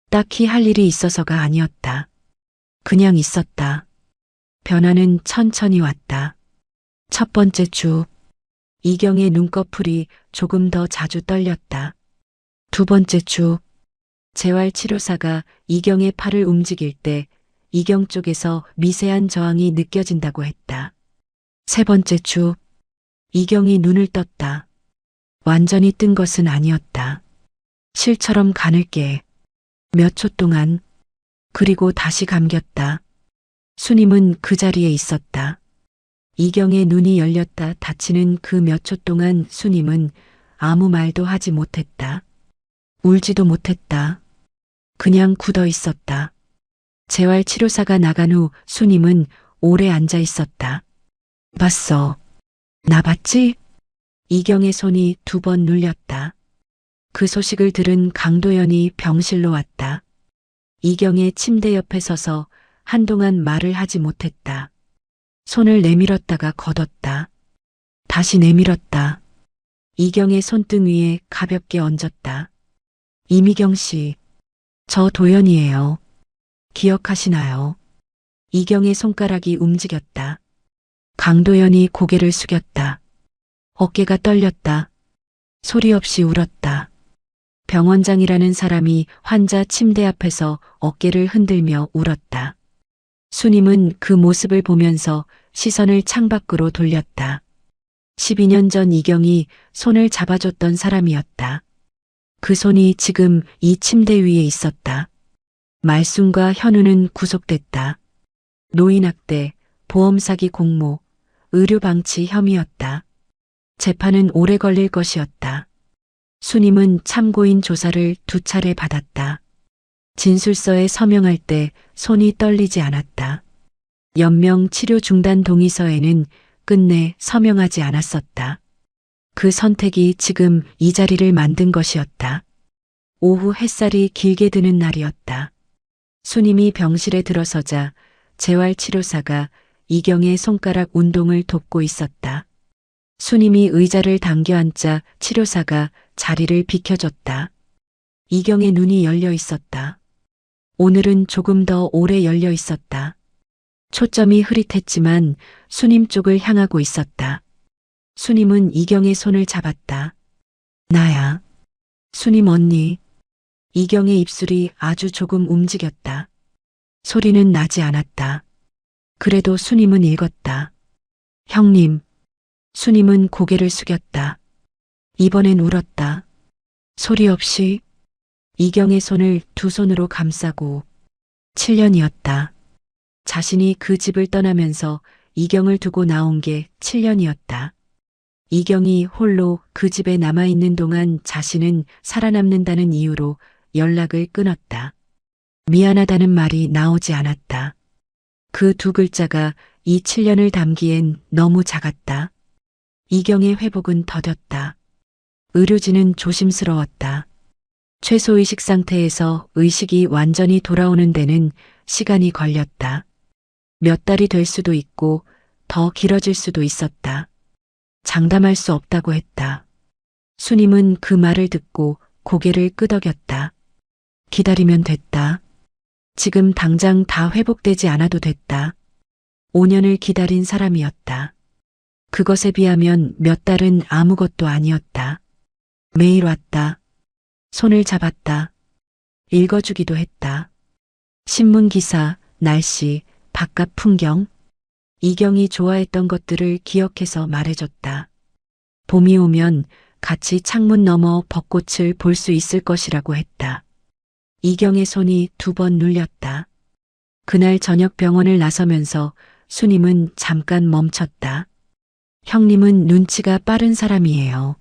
딱히 할 일이 있어서가 아니었다. 그냥 있었다. 변화는 천천히 왔다. 첫 번째 주, 이경의 눈꺼풀이 조금 더 자주 떨렸다. 두 번째 주, 재활치료사가 이경의 팔을 움직일 때 이경 쪽에서 미세한 저항이 느껴진다고 했다. 세 번째 주, 이경이 눈을 떴다. 완전히 뜬 것은 아니었다. 실처럼 가늘게 몇 초 동안. 그리고 다시 감겼다. 수님은 그 자리에 있었다. 이경의 눈이 열렸다 닫히는 그 몇 초 동안 수님은 아무 말도 하지 못했다. 울지도 못했다. 그냥 굳어 있었다. 재활치료사가 나간 후 수님은 오래 앉아 있었다. 봤어. 나 봤지? 이경의 손이 2번 눌렸다. 그 소식을 들은 강도연이 병실로 왔다. 이경의 침대 옆에 서서 한동안 말을 하지 못했다. 손을 내밀었다가 걷었다. 다시 내밀었다. 이경의 손등 위에 가볍게 얹었다. 이미경 씨, 저 도연이에요. 기억하시나요? 이경의 손가락이 움직였다. 강도연이 고개를 숙였다. 어깨가 떨렸다. 소리 없이 울었다. 병원장이라는 사람이 환자 침대 앞에서 어깨를 흔들며 울었다. 수님은 그 모습을 보면서 시선을 창밖으로 돌렸다. 12년 전 이경이 손을 잡아줬던 사람이었다. 그 손이 지금 이 침대 위에 있었다. 말순과 현우는 구속됐다. 노인학대, 보험사기 공모, 의료방치 혐의였다. 재판은 오래 걸릴 것이었다. 수님은 참고인 조사를 2차례 받았다. 진술서에 서명할 때 손이 떨리지 않았다. 연명 치료 중단 동의서에는 끝내 서명하지 않았었다. 그 선택이 지금 이 자리를 만든 것이었다. 오후 햇살이 길게 드는 날이었다. 수님이 병실에 들어서자 재활치료사가 이경의 손가락 운동을 돕고 있었다. 수님이 의자를 당겨 앉자 치료사가 자리를 비켜줬다. 이경의 눈이 열려 있었다. 오늘은 조금 더 오래 열려 있었다. 초점이 흐릿했지만 수님 쪽을 향하고 있었다. 수님은 이경의 손을 잡았다. 나야. 수님 언니. 이경의 입술이 아주 조금 움직였다. 소리는 나지 않았다. 그래도 수님은 읽었다. 형님. 수님은 고개를 숙였다. 이번엔 울었다. 소리 없이. 이경의 손을 2손으로 감싸고. 7년이었다. 자신이 그 집을 떠나면서 이경을 두고 나온 게 7년이었다. 이경이 홀로 그 집에 남아있는 동안 자신은 살아남는다는 이유로 연락을 끊었다. 미안하다는 말이 나오지 않았다. 그 2글자가 이 7년을 담기엔 너무 작았다. 이경의 회복은 더뎠다. 의료진은 조심스러웠다. 최소의식 상태에서 의식이 완전히 돌아오는 데는 시간이 걸렸다. 몇 달이 될 수도 있고 더 길어질 수도 있었다. 장담할 수 없다고 했다. 수님은 그 말을 듣고 고개를 끄덕였다. 기다리면 됐다. 지금 당장 다 회복되지 않아도 됐다. 5년을 기다린 사람이었다. 그것에 비하면 몇 달은 아무것도 아니었다. 매일 왔다. 손을 잡았다. 읽어주기도 했다. 신문 기사, 날씨, 바깥 풍경. 이경이 좋아했던 것들을 기억해서 말해줬다. 봄이 오면 같이 창문 너머 벚꽃을 볼 수 있을 것이라고 했다. 이경의 손이 2번 눌렸다. 그날 저녁 병원을 나서면서 수님은 잠깐 멈췄다. 형님은 눈치가 빠른 사람이에요.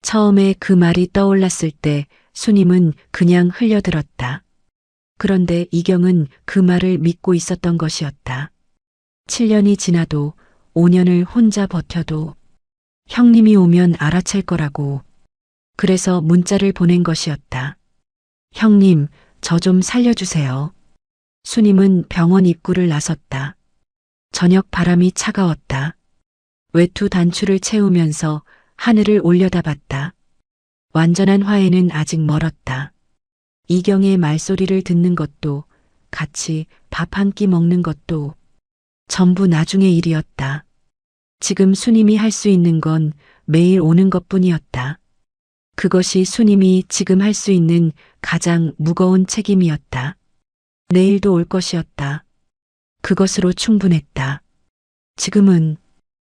처음에 그 말이 떠올랐을 때 수님은 그냥 흘려들었다. 그런데 이경은 그 말을 믿고 있었던 것이었다. 7년이 지나도 5년을 혼자 버텨도 형님이 오면 알아챌 거라고. 그래서 문자를 보낸 것이었다. 형님, 저 좀 살려주세요. 수님은 병원 입구를 나섰다. 저녁 바람이 차가웠다. 외투 단추를 채우면서 하늘을 올려다봤다. 완전한 화해는 아직 멀었다. 이경의 말소리를 듣는 것도, 같이 밥 한 끼 먹는 것도 전부 나중의 일이었다. 지금 수님이 할 수 있는 건 매일 오는 것뿐이었다. 그것이 수님이 지금 할 수 있는 가장 무거운 책임이었다. 내일도 올 것이었다. 그것으로 충분했다. 지금은